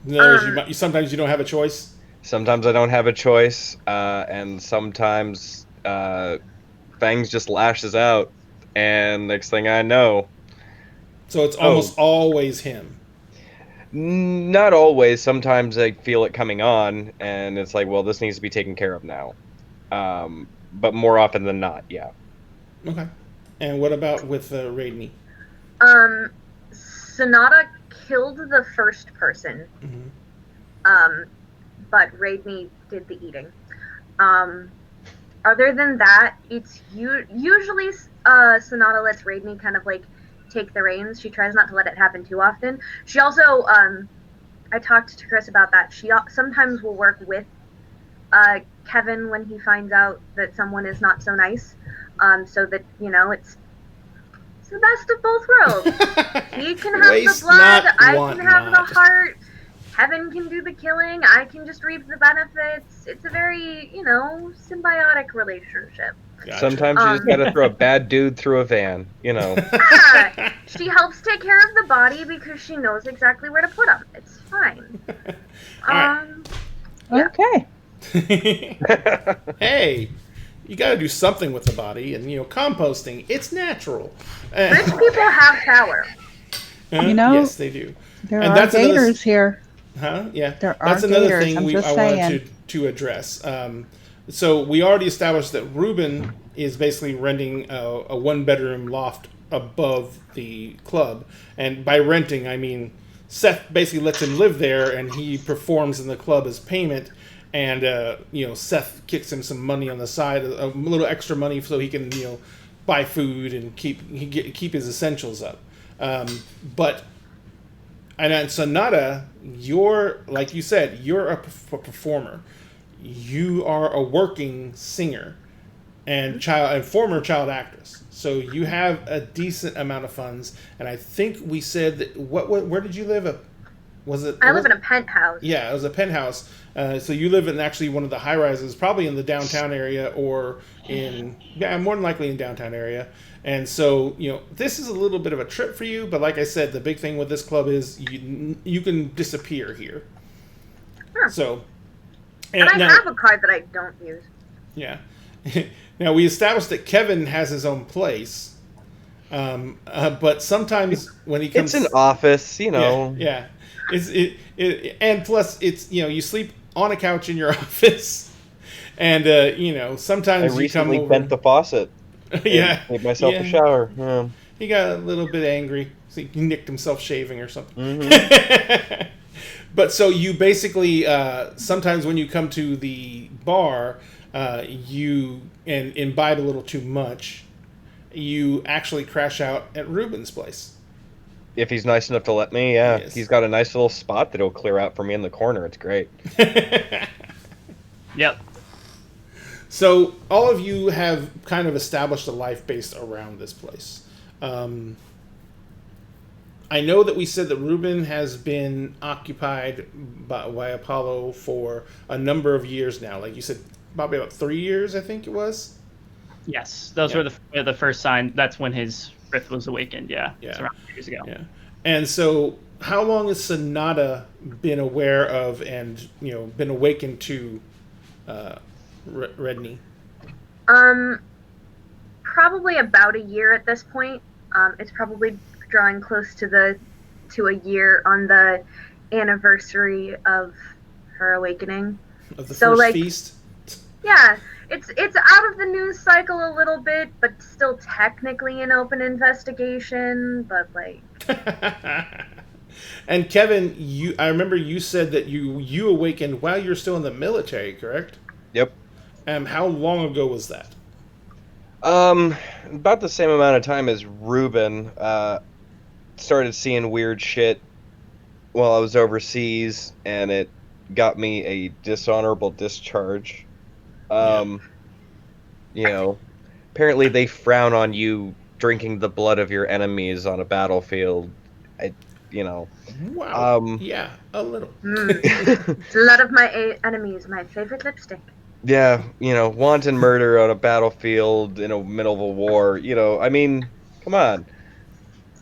In other words, sometimes you don't have a choice? Sometimes I don't have a choice, and sometimes Fangs just lashes out, and next thing I know... So it's almost always him? Not always. Sometimes I feel it coming on, and it's like, well, this needs to be taken care of now. But more often than not, yeah. Okay. And what about with Raidney? Sonata killed the first person. Mm-hmm. But Raidney did the eating. Other than that, it's usually Sonata lets Raidney kind of like take the reins. She tries not to let it happen too often. She also, I talked to Chris about that. She sometimes will work with Kevin when he finds out that someone is not so nice, so that, you know, it's the best of both worlds. He can have the blood, I can have the heart, Kevin can do the killing, I can just reap the benefits. It's a very, you know, symbiotic relationship. Gotcha. Sometimes you just gotta throw a bad dude through a van, you know. Yeah, she helps take care of the body because she knows exactly where to put him. It's fine. Okay. Hey, you got to do something with the body, and, you know, composting, it's natural. Rich people have power. You know, yes, they do. There are gators here. Huh? Yeah. There that's are another gators, thing I wanted to address. So we already established that Ruben is basically renting a one-bedroom loft above the club, and by renting, I mean Seth basically lets him live there, and he performs in the club as payment. And you know, Seth kicks him some money on the side, a little extra money, so he can, you know, buy food and keep his essentials up. But Sonata, you're, like you said, you're a performer. You are a working singer and former child actress. So you have a decent amount of funds. And I think we said that where did you live? I live in a penthouse. Yeah, it was a penthouse. So you live in actually one of the high rises, probably in the downtown area, or more than likely in downtown area. And so, you know, this is a little bit of a trip for you, but like I said, the big thing with this club is you can disappear here. Sure. So, and I have a card that I don't use. Yeah. Now, we established that Kevin has his own place, but sometimes when he comes... It's an office, you know. Yeah. And plus, it's, you know, you sleep on a couch in your office, and you know, sometimes I recently bent the faucet. Yeah, made myself a shower. Yeah. He got a little bit angry. So he nicked himself shaving or something. Mm-hmm. But so you basically sometimes when you come to the bar, you imbibe a little too much. You actually crash out at Ruben's place. If he's nice enough to let me, yeah. Yes. He's got a nice little spot that he'll clear out for me in the corner. It's great. Yep. So all of you have kind of established a life based around this place. I know that we said that Reuben has been occupied by Apollo for a number of years now. Like you said, probably about 3 years, I think it was. Yes, those were the first sign. That's when his wrath was awakened. Yeah, Yeah. it's around 3 years ago. Yeah. And so, how long has Sonata been aware of and been awakened to Redney? Probably about a year at this point. It's probably drawing close to a year on the anniversary of her awakening. Of the first feast? Yeah, it's out of the news cycle a little bit, but still technically an open investigation. But like. And Kevin, I remember you said that you awakened while you're still in the military, correct? Yep. How long ago was that? About the same amount of time as Reuben. Started seeing weird shit while I was overseas, and it got me a dishonorable discharge. Apparently they frown on you drinking the blood of your enemies on a battlefield. Wow. Yeah, a little. Blood of my enemies, my favorite lipstick. Yeah, wanton murder on a battlefield in the middle of a war. Come on.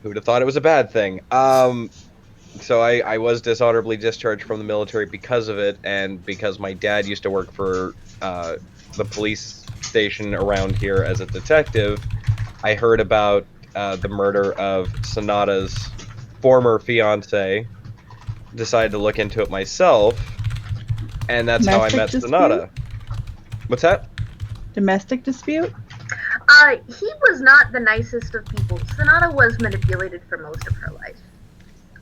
Who would have thought it was a bad thing? So I was dishonorably discharged from the military because of it, and because my dad used to work for the police station around here as a detective. I heard about the murder of Sonata's former fiance, decided to look into it myself, and that's how I met Sonata. What's that? Domestic dispute? He was not the nicest of people. Sonata was manipulated for most of her life.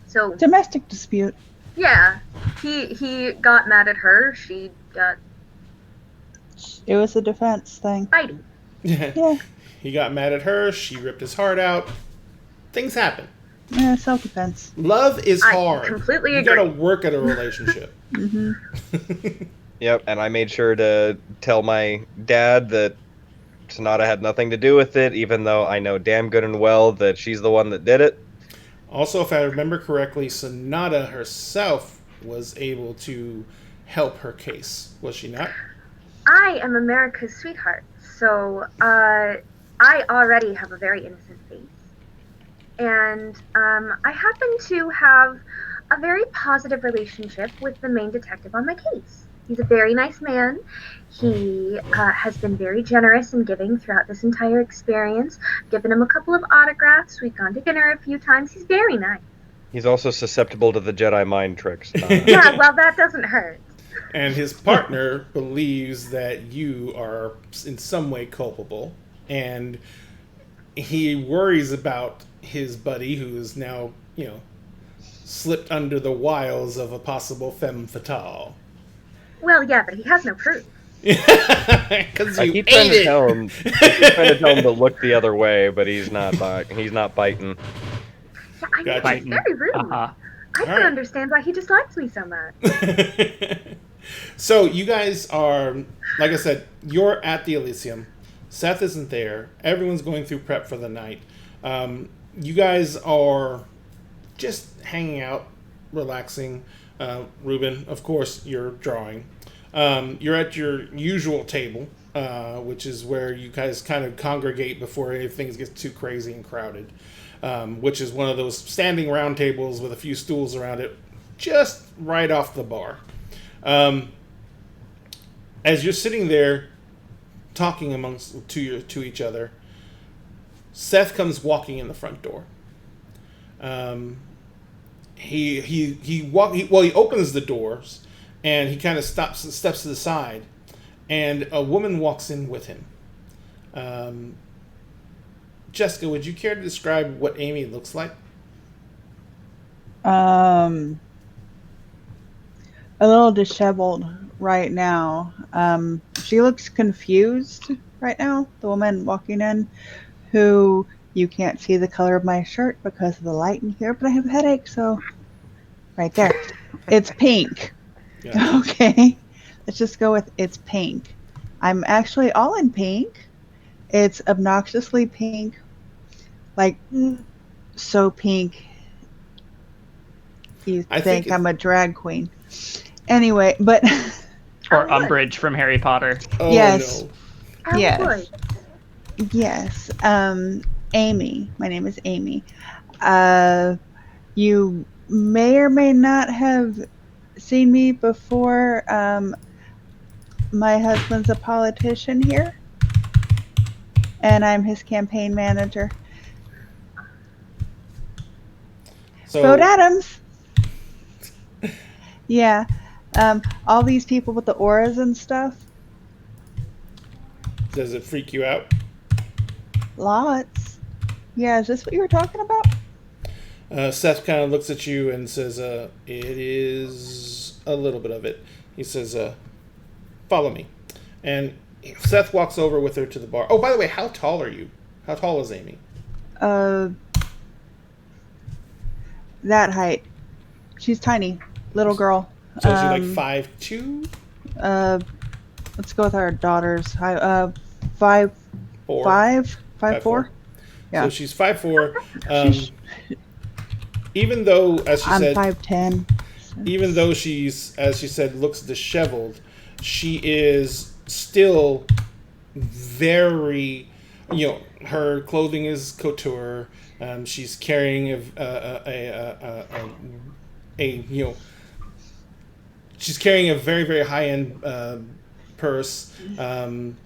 So domestic dispute. Yeah, he got mad at her. She got. It was a defense thing. Fighting. Yeah. He got mad at her. She ripped his heart out. Things happen. Yeah, self-defense. Love is hard. I completely agree. You gotta work at a relationship. Yep, and I made sure to tell my dad that Sonata had nothing to do with it, even though I know damn good and well that she's the one that did it. Also, if I remember correctly, Sonata herself was able to help her case, was she not? I am America's sweetheart, so I already have a very innocent face. And I happen to have a very positive relationship with the main detective on my case. He's a very nice man. He has been very generous and giving throughout this entire experience. I've given him a couple of autographs. We've gone to dinner a few times. He's very nice. He's also susceptible to the Jedi mind tricks. Yeah, well, that doesn't hurt. And his partner believes that you are in some way culpable. And he worries about his buddy, who is now, slipped under the wiles of a possible femme fatale. Well, yeah, but he has no proof. Because I keep trying to tell him to look the other way, but he's not biting. Yeah, I know, it's very rude. I don't understand why he dislikes me so much. So you guys are, like I said, you're at the Elysium. Seth isn't there. Everyone's going through prep for the night. You guys are just hanging out, relaxing. Reuben, of course, you're drawing. You're at your usual table, which is where you guys kind of congregate before anything gets too crazy and crowded, which is one of those standing round tables with a few stools around it, just right off the bar. As you're sitting there talking to each other, Seth comes walking in the front door. He opens the doors, and he kind of steps to the side, and a woman walks in with him. Jessica, would you care to describe what Amy looks like? A little disheveled right now. She looks confused right now, the woman walking in, who You can't see the color of my shirt because of the light in here, but I have a headache, so right there. It's pink. Gotcha. Okay. Let's just go with it's pink. I'm actually all in pink. It's obnoxiously pink. Like so pink. You I think think I'm a drag queen. Anyway, but Or I would. Umbridge from Harry Potter. oh yes. no. I Yes. would. Yes. Amy. My name is Amy. You may or may not have seen me before. My husband's a politician here, and I'm his campaign manager. So Vote Adams. Yeah. All these people with the auras and stuff. does it freak you out? Lots. Yeah, is this what you were talking about? Seth kind of looks at you and says, "It is a little bit of it." He says, "Follow me," and Seth walks over with her to the bar. Oh, by the way, how tall are you? How tall is Amy? That height. She's tiny. Little girl. So is she like 5'2"? Let's go with our daughter's height. 5'4". 5'4". Yeah. So she's 5'4". She's- Even though, as she I'm said, 5'10". even though she's, as she said, looks disheveled, she is still very, her clothing is couture. She's carrying she's carrying a very, very high end purse.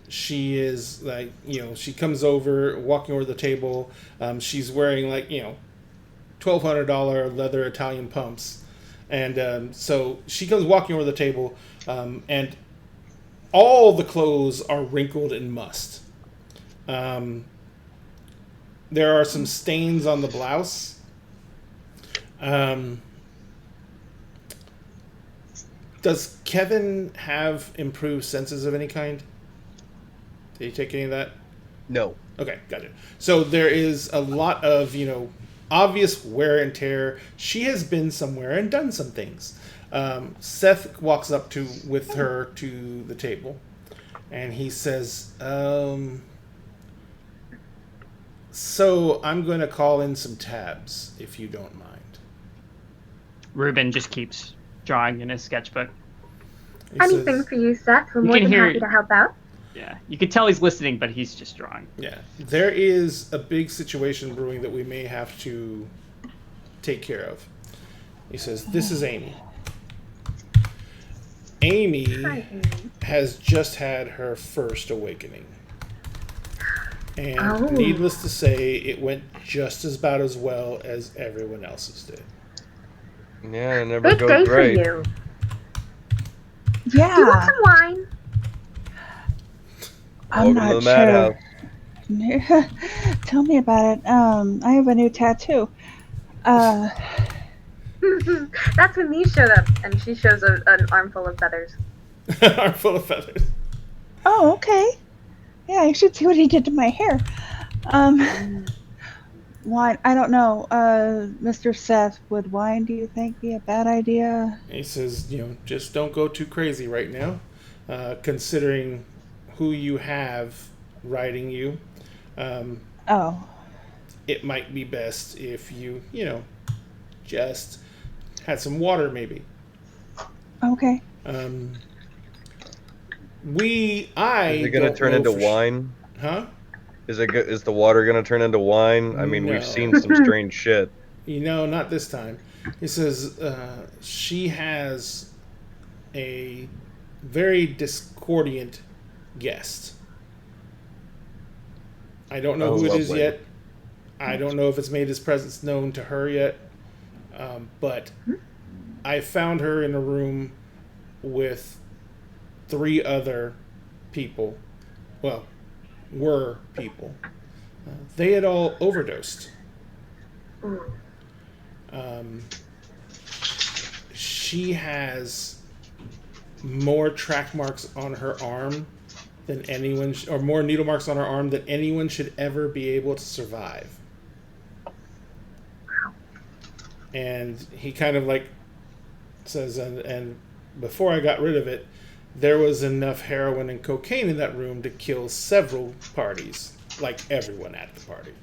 She is like, she comes over, walking over the table. She's wearing like, $1,200 leather Italian pumps. And so she comes walking over the table, and all the clothes are wrinkled and must. There are some stains on the blouse. Does Kevin have improved senses of any kind? Did he take any of that? No. Okay, gotcha. So there is a lot of, obvious wear and tear. She has been somewhere and done some things. Seth walks up with her to the table, and he says, so I'm going to call in some tabs, if you don't mind. Ruben just keeps drawing in his sketchbook. He Anything says, for you, Seth. We're You more can than hear- happy to help out. Yeah, you can tell he's listening, but he's just drawing. yeah, there is a big situation brewing that we may have to take care of. He says, this is Amy. Amy Hi, Amy. has just had her first awakening. And Oh. needless to say, it went just as about as well as everyone else's did. Yeah, it never Big day goes for right. you. Do you want Yeah. some wine? I'm Welcome to not the madhouse. sure. Tell me about it. I have a new tattoo. That's when these showed up, and she shows an armful of feathers. Armful of feathers. Oh, okay. Yeah, you should see what he did to my hair. Wine, I don't know. Mr. Seth, would wine, do you think, be a bad idea? He says, just don't go too crazy right now, considering who you have riding you. Oh, It might be best if you, just had some water, maybe. okay. Is it gonna don't turn know into for wine? Huh? Is the water gonna turn into wine? I mean, No. we've seen some strange shit. Not this time. He says she has a very discordant guest. I don't know Oh, who it is lovely. yet. I don't know if it's made his presence known to her yet. But I found her in a room with 3 other people. Well, were people. They had all overdosed. Ooh. She has more track marks on her arm than anyone, or more needle marks on her arm than anyone should ever be able to survive. And he kind of like says, and before I got rid of it, there was enough heroin and cocaine in that room to kill several parties, like everyone at the party.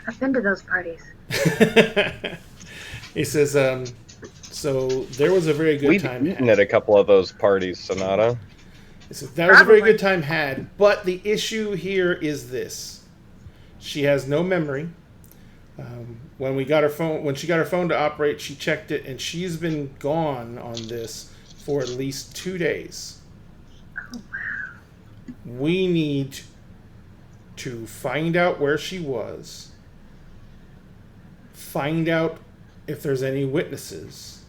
I've been to those parties. He says, so there was a very good time We've eaten at a couple of those parties, Sonata. He says, that was a very good time had, but the issue here is this. She has no memory. When she got her phone to operate, she checked it, and she's been gone on this for at least 2 days. Oh, wow. We need to find out where she was, find out if there's any witnesses,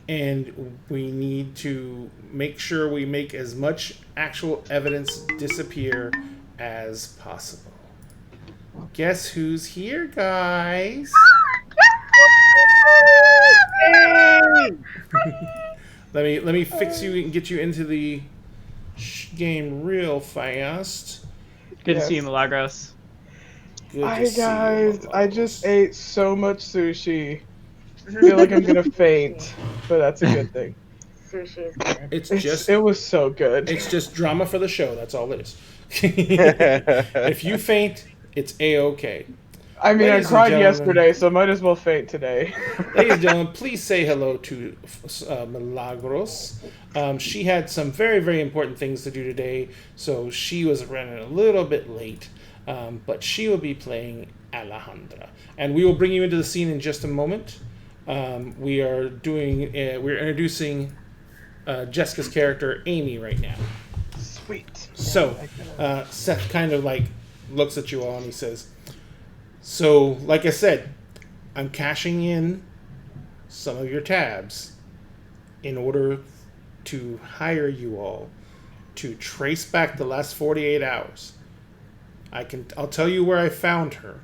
and we need to make sure we make as much actual evidence disappear as possible. Guess who's here, guys? Let me fix you and get you into the game real fast. Good to see you, Milagros. Good to Hi see you, guys, I Milagros. just ate so much sushi. I feel like I'm gonna faint, but that's a good thing. Sushi is good. It was so good. It's just drama for the show. That's all it is. If you faint, it's A-okay. I mean, Ladies and I cried gentlemen. yesterday, so might as well faint today. Ladies and gentlemen, please say hello to Milagros. She had some very, very important things to do today, so she was running a little bit late. But she will be playing Alejandra. And we will bring you into the scene in just a moment. We're introducing Jessica's character, Amy, right now. Sweet. So, Seth kind of like looks at you all and he says, so, like I said, I'm cashing in some of your tabs in order to hire you all to trace back the last 48 hours. I'll tell you where I found her.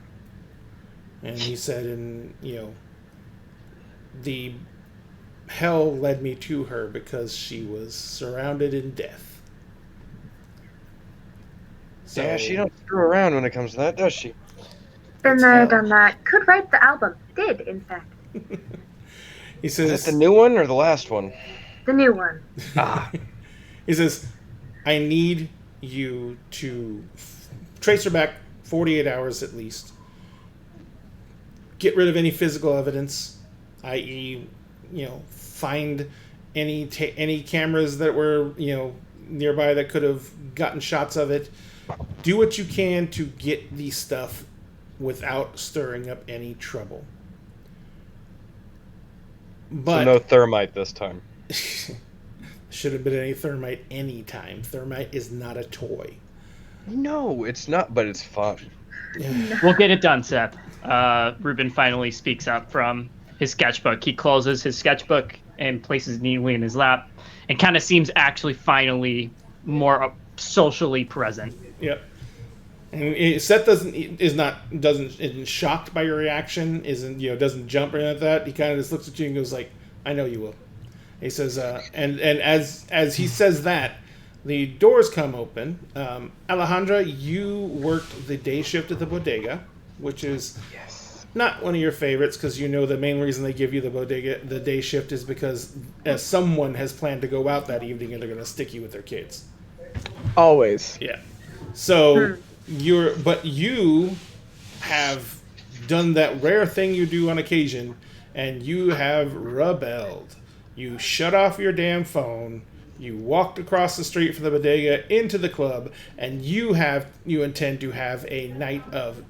And he said, and the hell led me to her because she was surrounded in death. So, Yeah, she don't screw around when it comes to that, does she? Been there, done that. Could write the album. Did, in fact. He Is says, that the new one or the last one? The new one. he says, I need you to trace her back 48 hours at least. Get rid of any physical evidence, i.e., find any cameras that were, nearby that could have gotten shots of it. Do what you can to get the stuff without stirring up any trouble. But So no thermite this time. should have been any thermite any time. Thermite is not a toy. No, it's not, but it's fun. We'll get it done, Seth. Ruben finally speaks up from his sketchbook. He closes his sketchbook and places it neatly in his lap and kind of seems actually finally more socially present. Yep. And Seth isn't shocked by your reaction, doesn't jump or anything like that. He kind of just looks at you and goes like, I know you will. He says, and as he says that, the doors come open. Alejandra, you worked the day shift at the bodega, which is not one of your favorites because the main reason they give you the day shift is because someone has planned to go out that evening and they're going to stick you with their kids. Always. Yeah. So you have done that rare thing you do on occasion, and you have rebelled. You shut off your damn phone. You walked across the street from the bodega into the club, and you intend to have a night of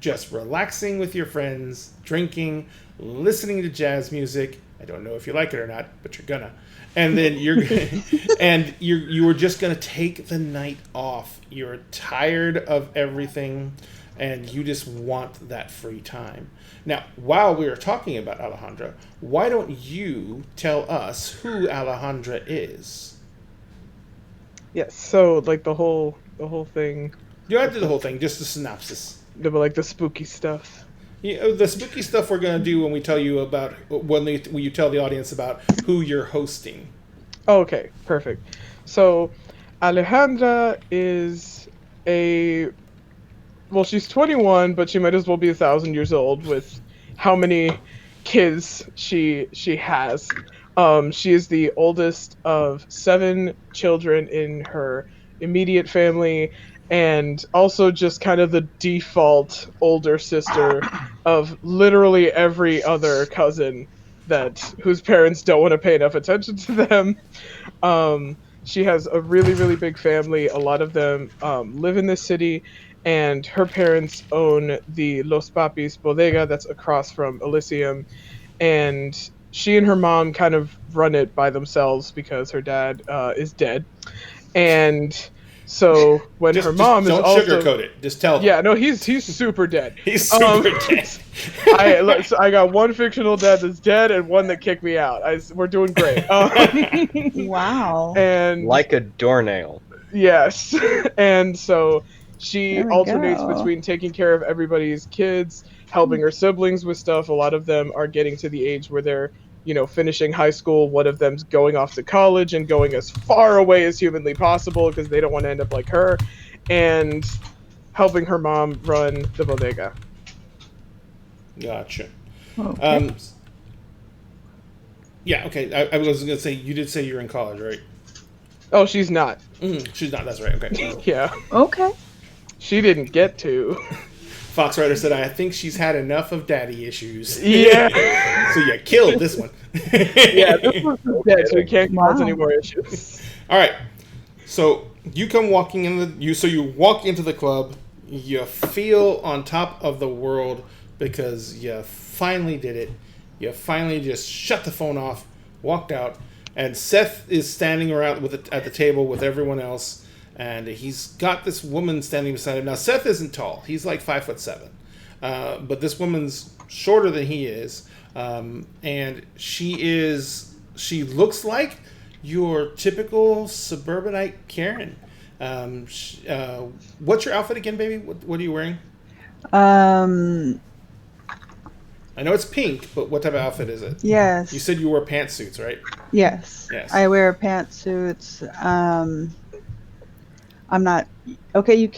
just relaxing with your friends, drinking, listening to jazz music. I don't know if you like it or not, but you're gonna. And then you were just gonna take the night off. You're tired of everything, and you just want that free time. Now, while we are talking about Alejandra, why don't you tell us who Alejandra is? Yes. So like the whole thing, You don't have to do the whole thing, just the synopsis. like the spooky stuff. The spooky stuff we're gonna do when we tell you about when you tell the audience about who you're hosting. Okay, perfect. So Alejandra is she's 21, but she might as well be 1,000 years old with how many kids she has. She is the oldest of 7 children in her immediate family, and also just kind of the default older sister of literally every other cousin that whose parents don't want to pay enough attention to them. She has a really, really big family. A lot of them live in this city, and her parents own the Los Papis bodega that's across from Elysium. And she and her mom kind of run it by themselves because her dad is dead. And so when her mom is don't also sugarcoat it. Just tell them. yeah, no, he's super dead. He's super dead. I got one fictional dad that's dead and one that kicked me out. We're doing great. Wow. And Like a doornail. yes, and so she There we alternates go. between taking care of everybody's kids, helping her siblings with stuff. A lot of them are getting to the age where they're, finishing high school. One of them's going off to college and going as far away as humanly possible because they don't want to end up like her, and helping her mom run the bodega. Gotcha. Okay. Yeah, okay. I was going to say, you did say you're in college, right? Oh, she's not. She's not. That's right. Okay. Yeah, Okay. she didn't get to. Foxrider said, I think she's had enough of daddy issues. Yeah. So you killed this one. Yeah, this one's dead, so we can't cause Wow. any more issues. All right. So you come walking in you walk into the club. You feel on top of the world because you finally did it. You finally just shut the phone off, walked out, and Seth is standing around at the table with everyone else, and he's got this woman standing beside him. Now Seth isn't tall; he's like 5'7", but this woman's shorter than he is, and she looks like your typical suburbanite Karen. What's your outfit again, baby? What are you wearing? I know it's pink, but what type of outfit is it? Yes. You said you wore pantsuits, right? Yes. Yes. I wear pantsuits. I'm not okay. You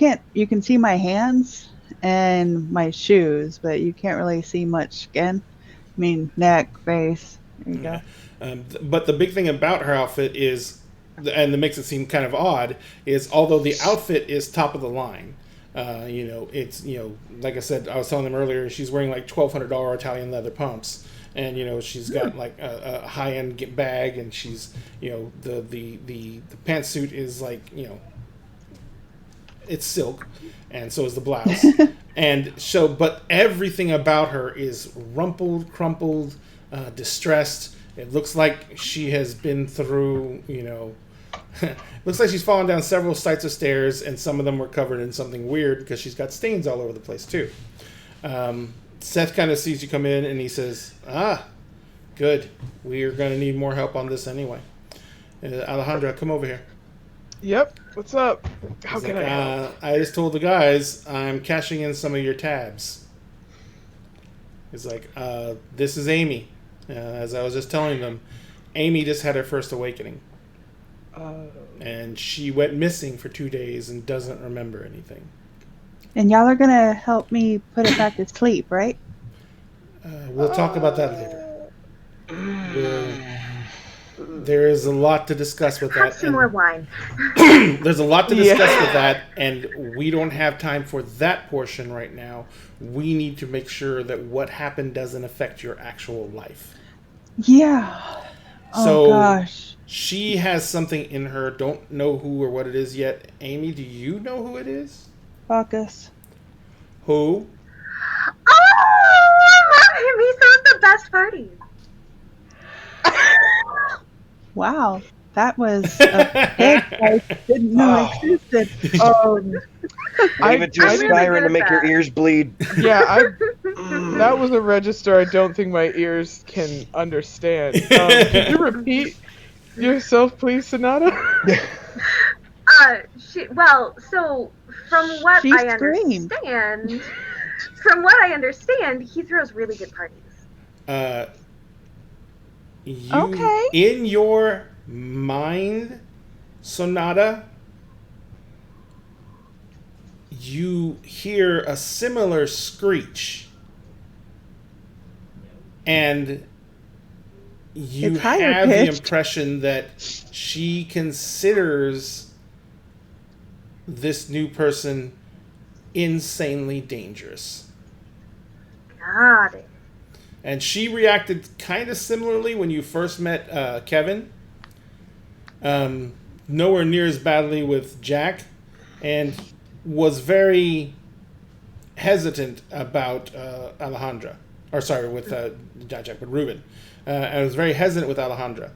can see my hands and my shoes, but you can't really see much skin. I mean, neck, face. There you go. But the big thing about her outfit is, and that makes it seem kind of odd, is although the outfit is top of the line, it's, like I said, I was telling them earlier, she's wearing like $1,200 Italian leather pumps, and she's got like a high end bag, and she's, the pantsuit is like, it's silk, and so is the blouse, and so, but everything about her is rumpled, crumpled, distressed. It looks like she has been through, looks like she's fallen down several flights of stairs, and some of them were covered in something weird because she's got stains all over the place too. Seth kind of sees you come in, and he says, good. We are going to need more help on this anyway. Alejandra, come over here. Yep. What's up? How He's can like, I help? I just told the guys I'm cashing in some of your tabs. He's like, this is Amy. As I was just telling them, Amy just had her first awakening. And she went missing for 2 days and doesn't remember anything. And y'all are gonna help me put it back to sleep, right? We'll talk about that later. There is a lot to discuss with Have that. some more wine. There's a lot to discuss with that, and we don't have time for that portion right now. We need to make sure that what happened doesn't affect your actual life. Yeah. Oh So gosh. she has something in her. Don't know who or what it is yet. Amy, do you know who it is? Focus. Who? Oh, he throws the best parties. Wow. That was a pick I didn't know existed. Leave it to I a really siren to good make at your that. ears bleed. Yeah, that was a register I don't think my ears can understand. Could you repeat yourself, please, Sonata? So from what She I screamed. understand, he throws really good parties. You, Okay. in your Mind Sonata, you hear a similar screech, and you It's higher have the pitched. impression that she considers this new person insanely dangerous. Got it. And she reacted kind of similarly when you first met Kevin. Nowhere near as badly with Jack, and was very hesitant about Alejandra. Or sorry, with not Jack, but Ruben. I was very hesitant with Alejandra.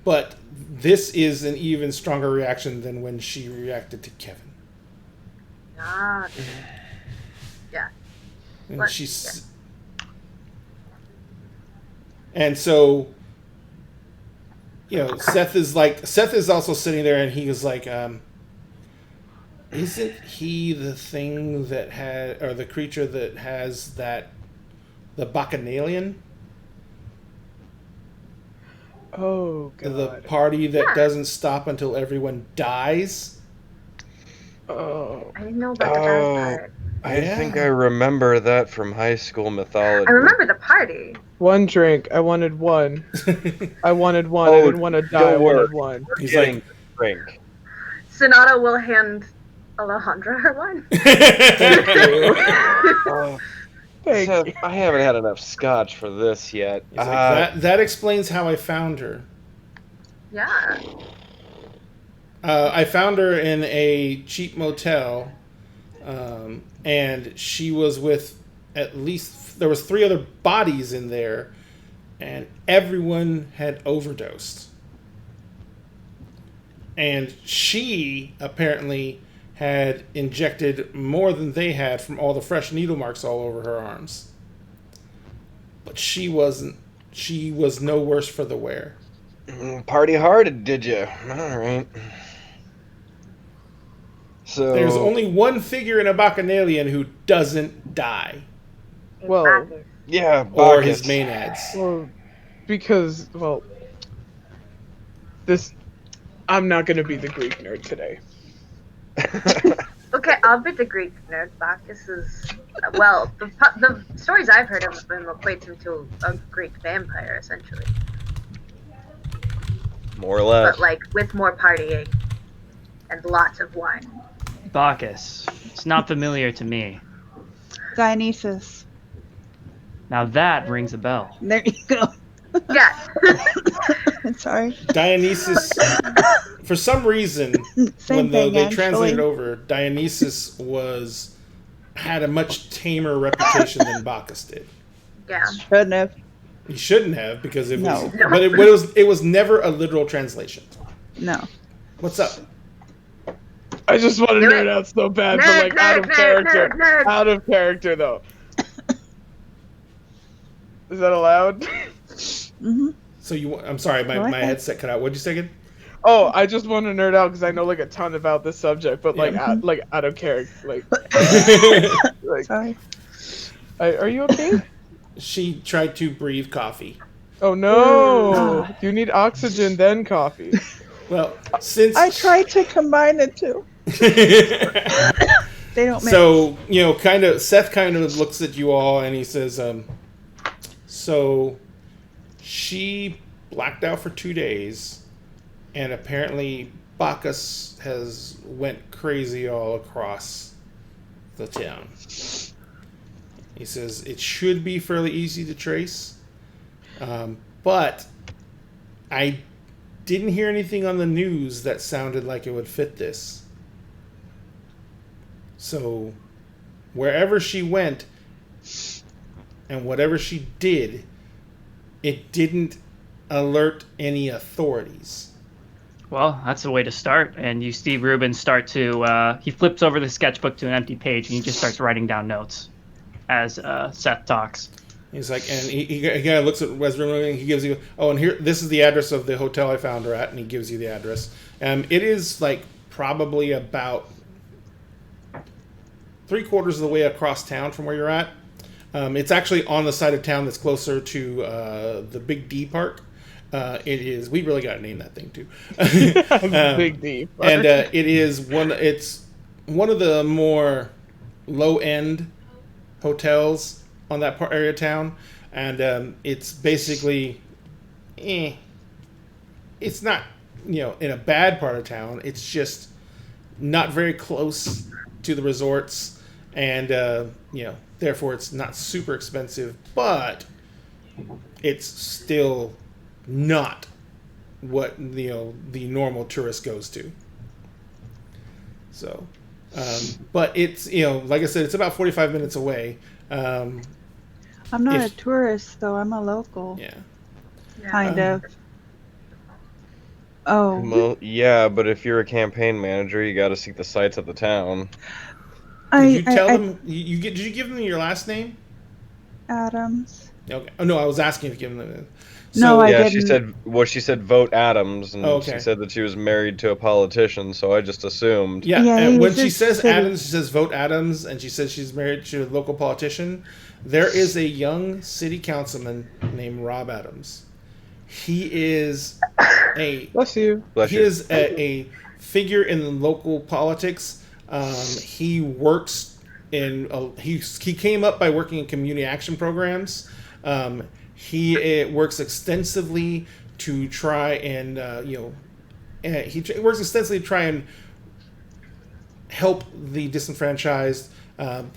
But this is an even stronger reaction than when she reacted to Kevin. Got it. Yeah. And But- she's... And so, you know, Seth is also sitting there, and he was like, isn't he the thing that had, or the creature that has the Bacchanalian? Oh god. The party that Yeah. doesn't stop until everyone dies? Oh. I didn't know about the Oh. bad part. I Yeah. think I remember that from high school mythology. I remember the party. One drink. I wanted one. I wanted one. I Oh, didn't want to die. don't I worry. wanted one. We're He's getting like- the drink. Sonata will hand Alejandra her one. Oh, Thank Seth, you. I haven't had enough scotch for this yet. He's like, that explains how I found her. Yeah. I found her in a cheap motel, and she was with at least, there was 3 other bodies in there, and everyone had overdosed. And she apparently had injected more than they had from all the fresh needle marks all over her arms. But she was no worse for the wear. Party hard, did you? All right. So There's only one figure in a Bacchanalian who doesn't die, Well, Bacchus. yeah, or Bacchus. his maenads. well, because this. I'm not gonna be the Greek nerd today. Okay, I'll be the Greek nerd. Bacchus is, well, the stories I've heard of him equate him to a Greek vampire, essentially. More or less. But, like, with more partying and lots of wine. Bacchus. It's not familiar to me. Dionysus. Now that rings a bell. There you go. Yeah. Sorry. Dionysus, for some reason, Same they thing, translated actually. over, Dionysus had a much tamer reputation than Bacchus did. Yeah. Shouldn't have. He shouldn't have, because it was, No. but it was never a literal translation. No. What's up? I just want to Do nerd it. out so bad, but Nerd, like out of nerd, character. nerd, nerd. Out of character though. Is that allowed? Hmm. So I'm sorry, Go my ahead. headset cut out. What'd you say again? Oh, I just want to nerd out because I know like a ton about this subject, but like Yeah. out of character, like Sorry. are you okay? She tried to breathe coffee. Oh no! Ah. You need oxygen then coffee. Well, since I tried to combine the two. They don't make So, Seth kind of looks at you all and he says, so she blacked out for 2 days, and apparently Bacchus has went crazy all across the town. He says it should be fairly easy to trace, but I didn't hear anything on the news that sounded like it would fit this. So, wherever she went and whatever she did, it didn't alert any authorities. Well, that's the way to start. And you see Ruben start to, he flips over the sketchbook to an empty page and he just starts writing down notes as Seth talks. He's like, and he kind of looks at Wes Room and he gives you, and here, this is the address of the hotel I found her at, and he gives you the address. It is like probably about 3/4 of the way across town from where you're at. It's actually on the side of town that's closer to the Big D Park. It is. We really got to name that thing too. Big D. And it is one. It's one of the more low end hotels on that area of town, and it's basically, it's not in a bad part of town. It's just not very close to the resorts, and therefore it's not super expensive, but it's still not what the normal tourist goes to. So, but it's like I said, it's about 45 minutes away. I'm not a tourist though. I'm a local. Yeah. Kind of. Oh. Well, yeah, but if you're a campaign manager, you got to seek the sights of the town. Did you tell them? Did you give them your last name? Adams. Okay. Oh no, I was asking if you give them. No, I didn't. She said vote Adams, and okay. She said that she was married to a politician, so I just assumed. Yeah, and when she says Adams, she says vote Adams, and she says she's married to a local politician. There is a young city councilman named Rob Adams. He is a Bless you. He is a figure in local politics. He works in he came up by working in community action programs. He works extensively to try and he works extensively to try and help the disenfranchised,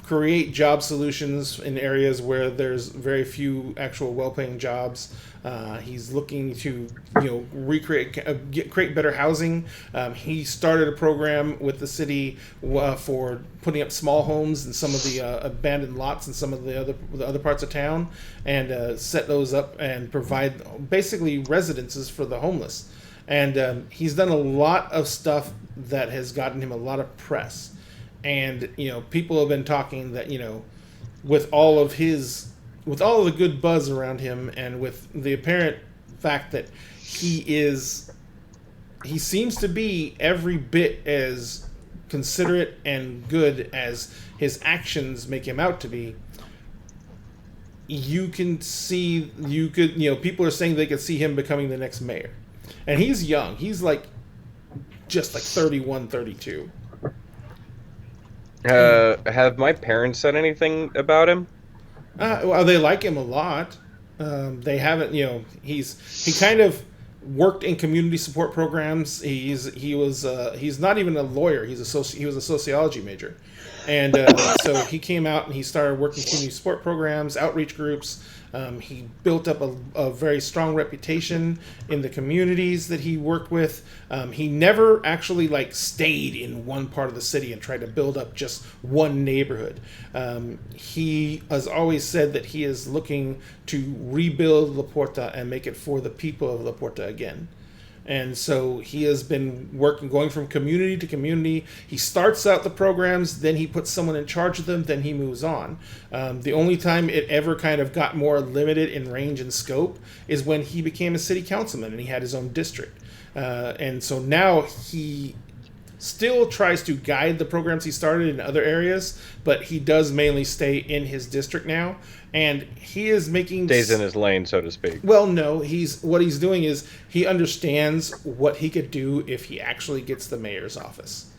create job solutions in areas where there's very few actual well-paying jobs. He's looking to create better housing. He started a program with the city for putting up small homes in some of the abandoned lots in some of the other parts of town, and set those up and provide basically residences for the homeless. And he's done a lot of stuff that has gotten him a lot of press. And people have been talking that with all of the good buzz around him, and with the apparent fact that he seems to be every bit as considerate and good as his actions make him out to be. People are saying they could see him becoming the next mayor. And he's young. He's just 31, 32. Have my parents said anything about him? Well, they like him a lot. They haven't, he kind of worked in community support programs. He's not even a lawyer. He was a sociology major. And so he came out and he started working community support programs, outreach groups. He built up a very strong reputation in the communities that he worked with. He never actually stayed in one part of the city and tried to build up just one neighborhood. He has always said that he is looking to rebuild La Porta and make it for the people of La Porta again. And so he has been going from community to community. He starts out the programs, then he puts someone in charge of them, then he moves on. The only time it ever kind of got more limited in range and scope is when he became a city councilman and he had his own district. And so now he still tries to guide the programs he started in other areas, but he does mainly stay in his district now. And he is making... Stays in his lane, so to speak. Well, no. What he's doing is he understands what he could do if he actually gets the mayor's office.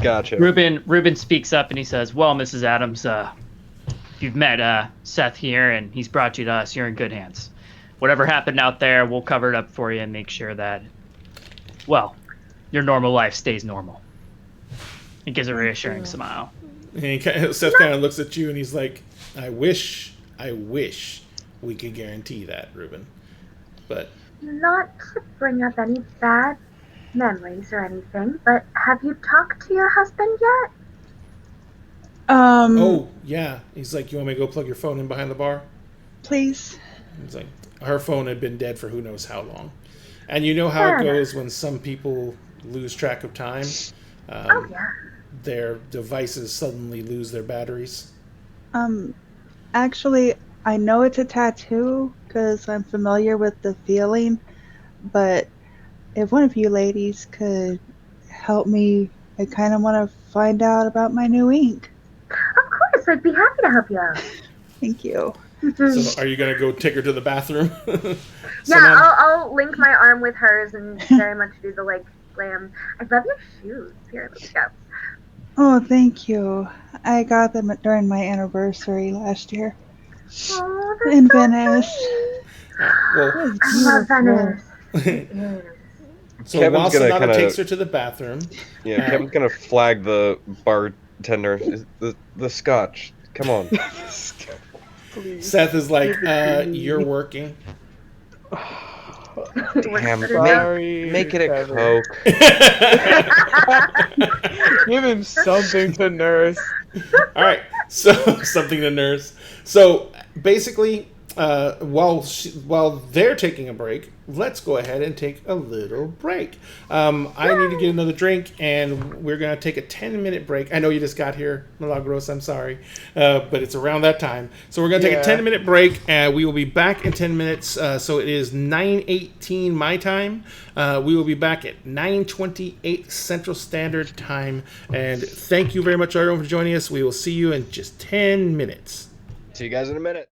Gotcha. Ruben speaks up and he says, well, Mrs. Adams, you've met Seth here and he's brought you to us. You're in good hands. Whatever happened out there, we'll cover it up for you and make sure that, well, your normal life stays normal. He gives a reassuring smile. And Seth kind of looks at you and he's like, I wish we could guarantee that, Ruben. But not to bring up any bad memories or anything, but have you talked to your husband yet? Oh, yeah. He's like, you want me to go plug your phone in behind the bar? Please. He's like, her phone had been dead for who knows how long. And you know how it goes when some people lose track of time? Oh, yeah. Their devices suddenly lose their batteries. Actually, I know it's a tattoo because I'm familiar with the feeling, but if one of you ladies could help me, I kind of want to find out about my new ink. Of course, I'd be happy to help you out. Thank you. So are you gonna go take her to the bathroom? So Yeah, now- I'll link my arm with hers and very much do the like glam. I love your shoes. Here, let's go. Oh, thank you. I got them during my anniversary last year Oh, that's in so Venice. sweet. well, It was I love beautiful. Venice. It is. so Kevin's while gonna Sonata kinda- takes her to the bathroom, Yeah, Kevin's gonna flag the bartender. The scotch. Come on. Please. Seth is like, Give it to me. "You're working." Damn, Sorry, make it a Kevin. Coke. Give him something to nurse. All right, so something to nurse. So basically, while they're taking a break, let's go ahead and take a little break. I need to get another drink, and we're gonna take a 10-minute break. I know you just got here, Milagros. I'm sorry, but it's around that time. So we're gonna take a Yeah. 10-minute break, and we will be back in 10 minutes. So it is 9:18 my time. We will be back at 9:28 Central Standard Time. And thank you very much, everyone, for joining us. We will see you in just 10 minutes. See you guys in a minute.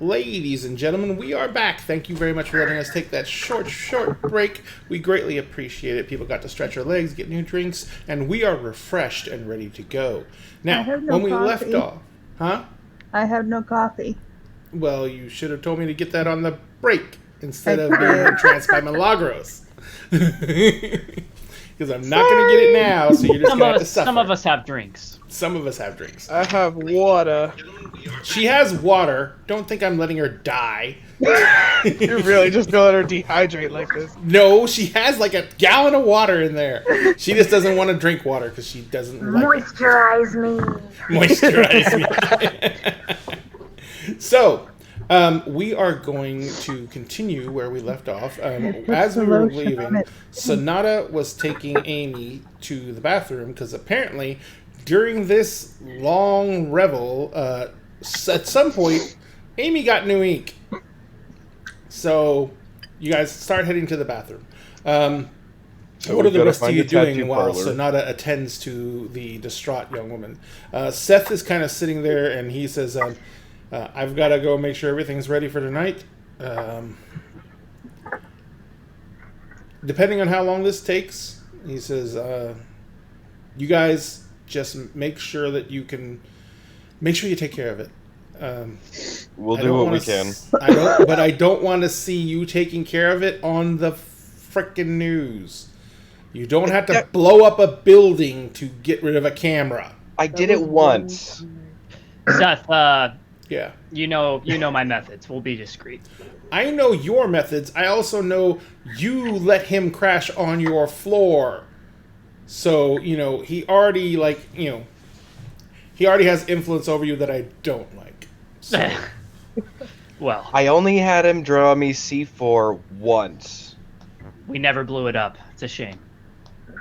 Ladies and gentlemen, we are back. Thank you very much for letting us take that short break. We greatly appreciate it. People got to stretch their legs, get new drinks, and we are refreshed and ready to go. Now, I have no when we coffee. left off, huh? I have no coffee. Well, you should have told me to get that on the break instead of being entranced by Milagros. Because I'm not going to get it now, so you're just going to have to suffer. Some of us have drinks. Some of us have drinks. I have water. She has water. Don't think I'm letting her die. You're really just gonna let her dehydrate like this. No, she has like a gallon of water in there. She just doesn't want to drink water because she doesn't like Moisturize me. Moisturize me. So, we are going to continue where we left off. As we were leaving, Sonata was taking Amy to the bathroom because apparently during this long revel, at some point, Amy got new ink. So, you guys start heading to the bathroom. What are the rest of you doing while Sonata attends to the distraught young woman? Seth is kind of sitting there and he says, I've got to go make sure everything's ready for tonight. Depending on how long this takes, he says, you guys just make sure that you can... Make sure you take care of it. We'll do what we can. But I don't want to see you taking care of it on the frickin' news. You don't have to blow up a building to get rid of a camera. I did it once. Seth, Yeah. you know my methods. We'll be discreet. I know your methods. I also know you let him crash on your floor. So, he already, he already has influence over you that I don't like. So. Well, I only had him draw me C4 once. we never blew it up. It's a shame.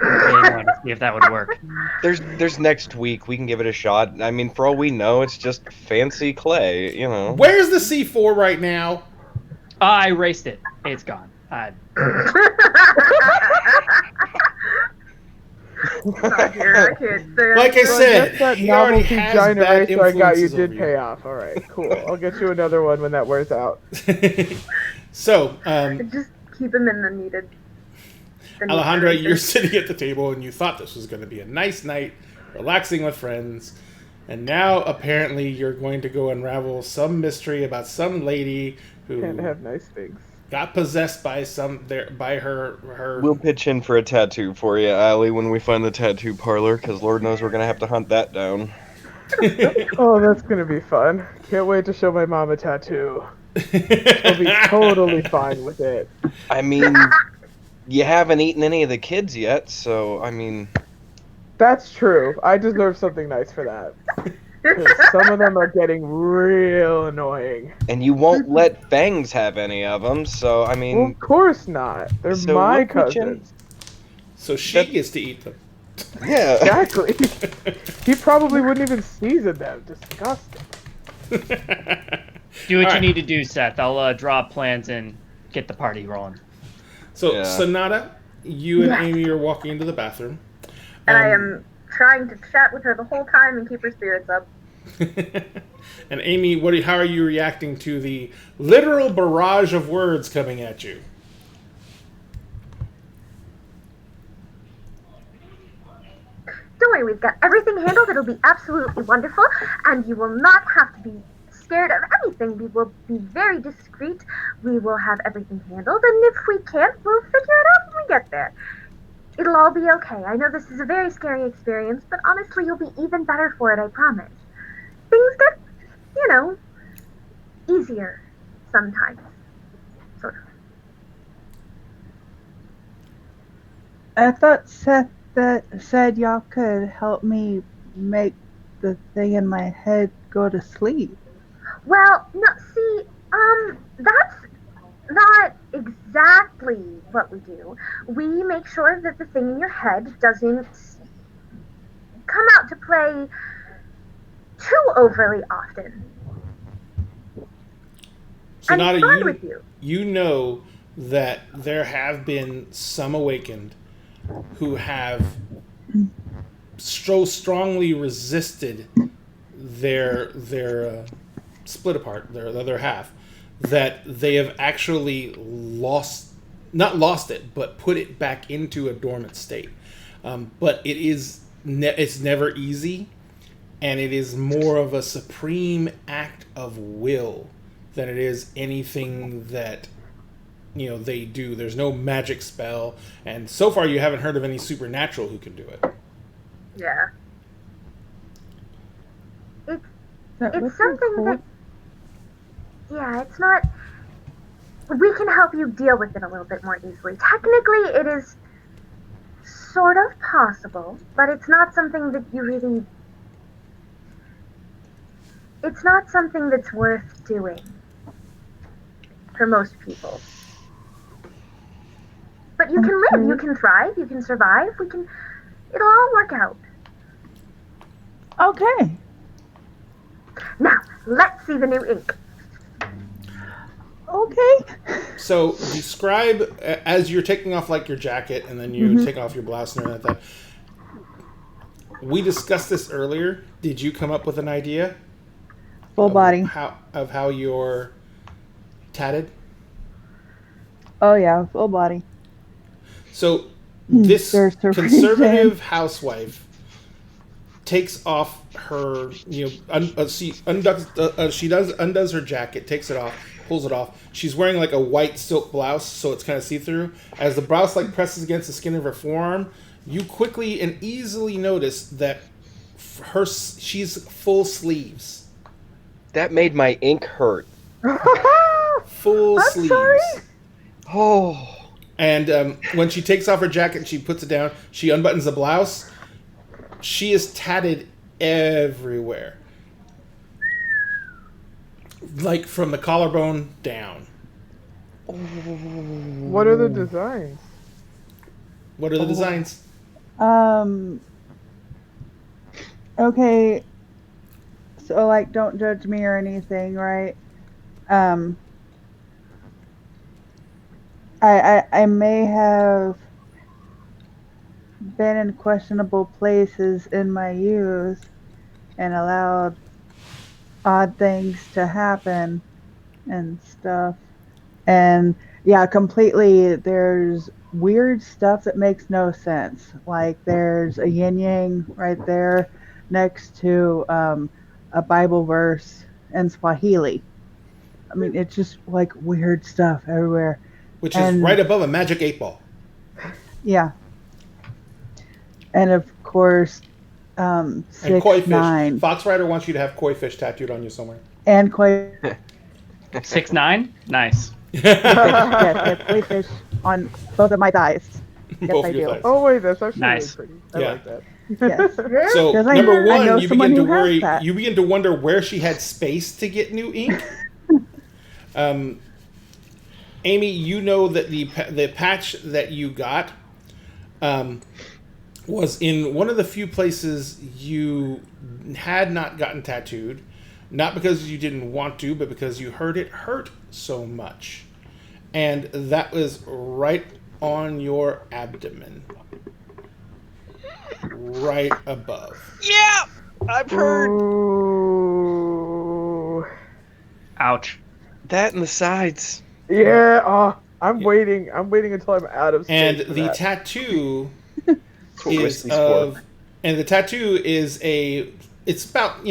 I really wanted to see if that would work. There's next week. We can give it a shot. I mean, for all we know, it's just fancy clay, Where's the C4 right now? I erased it. It's gone. Like I said, that he already novelty has giant bad eraser I got you influences over did pay off. All right, cool. I'll get you another one when that wears out. So, Just keep him in the needed. Alejandra, you're sitting at the table and you thought this was going to be a nice night, relaxing with friends, and now apparently you're going to go unravel some mystery about some lady who Can't have nice things. got possessed by her. We'll pitch in for a tattoo for you, Allie, when we find the tattoo parlor, because Lord knows we're going to have to hunt that down. Oh, that's gonna be fun. Can't wait to show my mom a tattoo. She'll be totally fine with it. I mean, you haven't eaten any of the kids yet, so, I mean... That's true. I deserve something nice for that. 'Cause some of them are getting real annoying. And you won't let Fangs have any of them, so, I mean... Well, of course not. They're So my we'll pitch in. cousins. So she gets to eat them. Yeah. Exactly. He probably wouldn't even season them. Disgusting. Do what All you right. need to do, Seth. I'll draw up plans and get the party rolling. So, Yeah. Sonata, you and Amy are walking into the bathroom. And I am trying to chat with her the whole time and keep her spirits up. And Amy, how are you reacting to the literal barrage of words coming at you? Don't worry, we've got everything handled. It'll be absolutely wonderful, and you will not have to be scared of anything. We will be very discreet. We will have everything handled, and if we can't, we'll figure it out when we get there. It'll all be okay. I know this is a very scary experience, but honestly, you'll be even better for it, I promise. Things get, easier sometimes. Sort of. I thought Seth said y'all could help me make the thing in my head go to sleep. Well, no, see, that's not exactly what we do. We make sure that the thing in your head doesn't come out to play too overly often. Sonata, and fun with you. You know that there have been some awakened who have so strongly resisted their split apart, the other half, that they have actually not lost it, but put it back into a dormant state. But it is it's never easy, and it is more of a supreme act of will than it is anything that they do. There's no magic spell, and so far you haven't heard of any supernatural who can do it. Yeah. That would be It's something cool. that, yeah, it's not, we can help you deal with it a little bit more easily. Technically, it is sort of possible, but it's not something that you really, it's not something that's worth doing for most people. But you can live, you can thrive, you can survive, it'll all work out. Okay. Now, let's see the new ink. Okay. So describe, as you're taking off like your jacket and then you take off your blouse and everything like that. We discussed this earlier. Did you come up with an idea? Full body. How you're tatted? Oh yeah, full body. So this There's a conservative reason. housewife takes off her, she undoes her jacket, takes it off, pulls it off. She's wearing like a white silk blouse, so it's kind of see-through. As the blouse like presses against the skin of her forearm, you quickly and easily notice that she's full sleeves. That made my ink hurt. Full I'm sleeves. sorry? Oh. And when she takes off her jacket and she puts it down, she unbuttons the blouse. She is tatted everywhere. Like from the collarbone down. What are the designs? What are the designs? Okay. So like, don't judge me or anything, right? I may have been in questionable places in my youth and allowed odd things to happen and stuff. And yeah, completely, there's weird stuff that makes no sense. Like there's a yin yang right there next to a Bible verse in Swahili. I mean, it's just like weird stuff everywhere. Which is right above a magic 8-ball. Yeah. And of course, And koi fish. 6'9". Fox Rider wants you to have koi fish tattooed on you somewhere. And koi. 6'9"? Nice. Yes, koi fish on both of my thighs. Yes, Both I of your do. thighs. Oh wait, that's actually Nice. really pretty. I Yeah. like that. Yes. So Because I number know one, you someone begin to who has worry. that. You begin to wonder where she had space to get new ink. Amy, you know that the patch that you got was in one of the few places you had not gotten tattooed, not because you didn't want to, but because you heard it hurt so much, and that was right on your abdomen, right above. Yeah, I've heard Ooh. Ouch. that in the sides. Yeah. Oh, I'm waiting. I'm waiting until I'm out of space. And for the that. tattoo That's what is whiskey's of, for. and the tattoo is it's about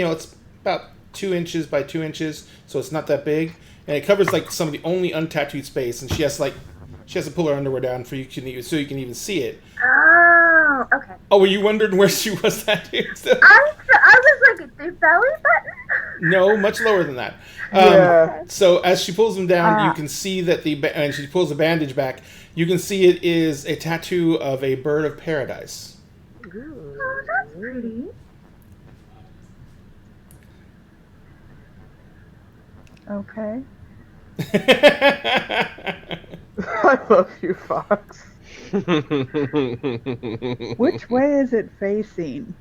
2 inches by 2 inches, so it's not that big, and it covers like some of the only untattooed space, and she has to pull her underwear down so you can even see it. Oh, okay. Oh, were you wondering where she was tattooed? I was like, the belly button? No, much lower than that. Yeah. So as she pulls them down, you can see that and she pulls the bandage back. You can see it is a tattoo of a bird of paradise. Oh, that's pretty. Okay. I love you, Fox. Which way is it facing?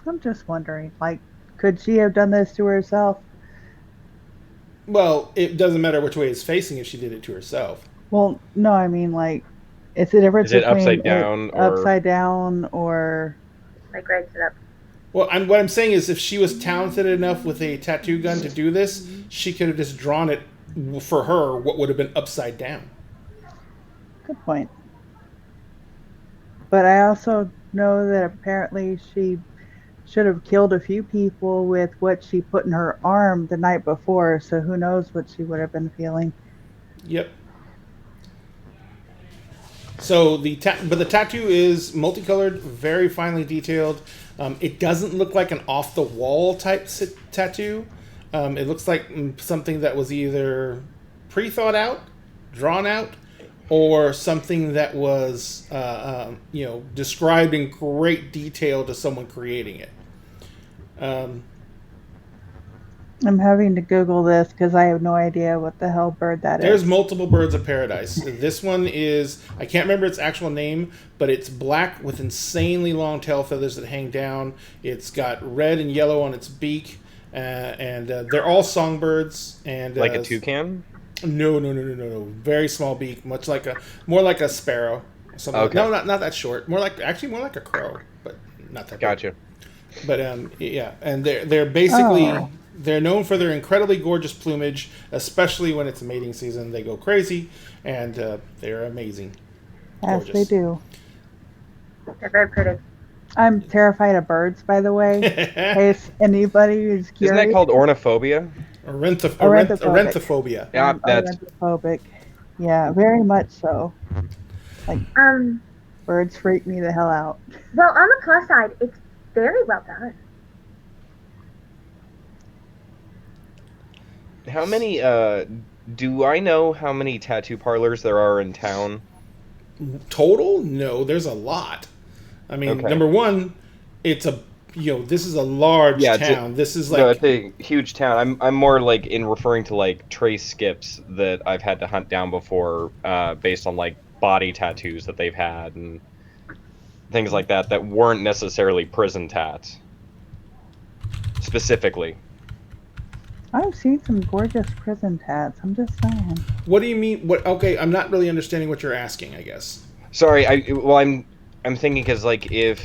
I'm just wondering. Like, could she have done this to herself? Well, it doesn't matter which way it's facing if she did it to herself. Well, no, I mean, like, it's the difference Is it between upside down or- upside down or Like right it up. Well, what I'm saying is, if she was talented enough with a tattoo gun to do this, she could have just drawn it for her. What would have been upside down? Good point. But I also know that apparently she should have killed a few people with what she put in her arm the night before, so who knows what she would have been feeling. Yep. So the tattoo is multicolored, very finely detailed. It doesn't look like an off the wall type tattoo. It looks like something that was either pre-thought out, drawn out, or something that was described in great detail to someone creating it. I'm having to Google this because I have no idea what the hell bird that is. There's multiple birds of paradise. This one is, I can't remember its actual name, but it's black with insanely long tail feathers that hang down. It's got red and yellow on its beak, and they're all songbirds. And like a toucan? No. Very small beak, more like a sparrow. Something Okay. No, not that short. More like a crow, but not that. Gotcha. Big. But yeah, and they're basically. Oh. They're known for their incredibly gorgeous plumage, especially when it's mating season. They go crazy, and they're amazing. Yes, Gorgeous. they do. They're very pretty. I'm terrified of birds, by the way. In case anybody is curious. Isn't that called ornithophobia? Ornithophobia. Yeah, that's Ornithophobic. Yeah, very much so. Like, birds freak me the hell out. Well, on the plus side, it's very well done. How many, do I know how many tattoo parlors there are in town? Total? No, there's a lot. I mean, Okay. number one, this is a large town. This is like... No, it's a huge town. I'm more like in referring to like trace skips that I've had to hunt down before, based on like body tattoos that they've had and things like that weren't necessarily prison tats. Specifically. I've seen some gorgeous prison tats. I'm just saying. What do you mean? Okay, I'm not really understanding what you're asking, I guess. Sorry, I'm thinking because like if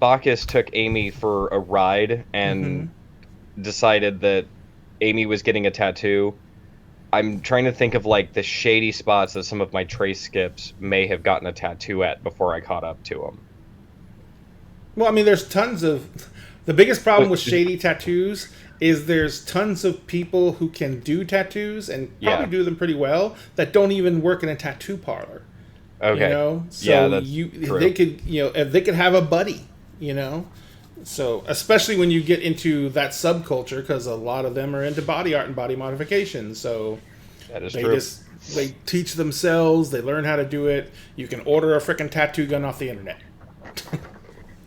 Bacchus took Amy for a ride and decided that Amy was getting a tattoo, I'm trying to think of like the shady spots that some of my trace skips may have gotten a tattoo at before I caught up to them. Well, I mean, there's tons of... The biggest problem with shady tattoos is there's tons of people who can do tattoos and probably do them pretty well that don't even work in a tattoo parlor. Okay. You know? So yeah, that's true. they could, if they could have a buddy, So, especially when you get into that subculture, because a lot of them are into body art and body modification. So that is they true. they teach themselves, they learn how to do it. You can order a freaking tattoo gun off the internet.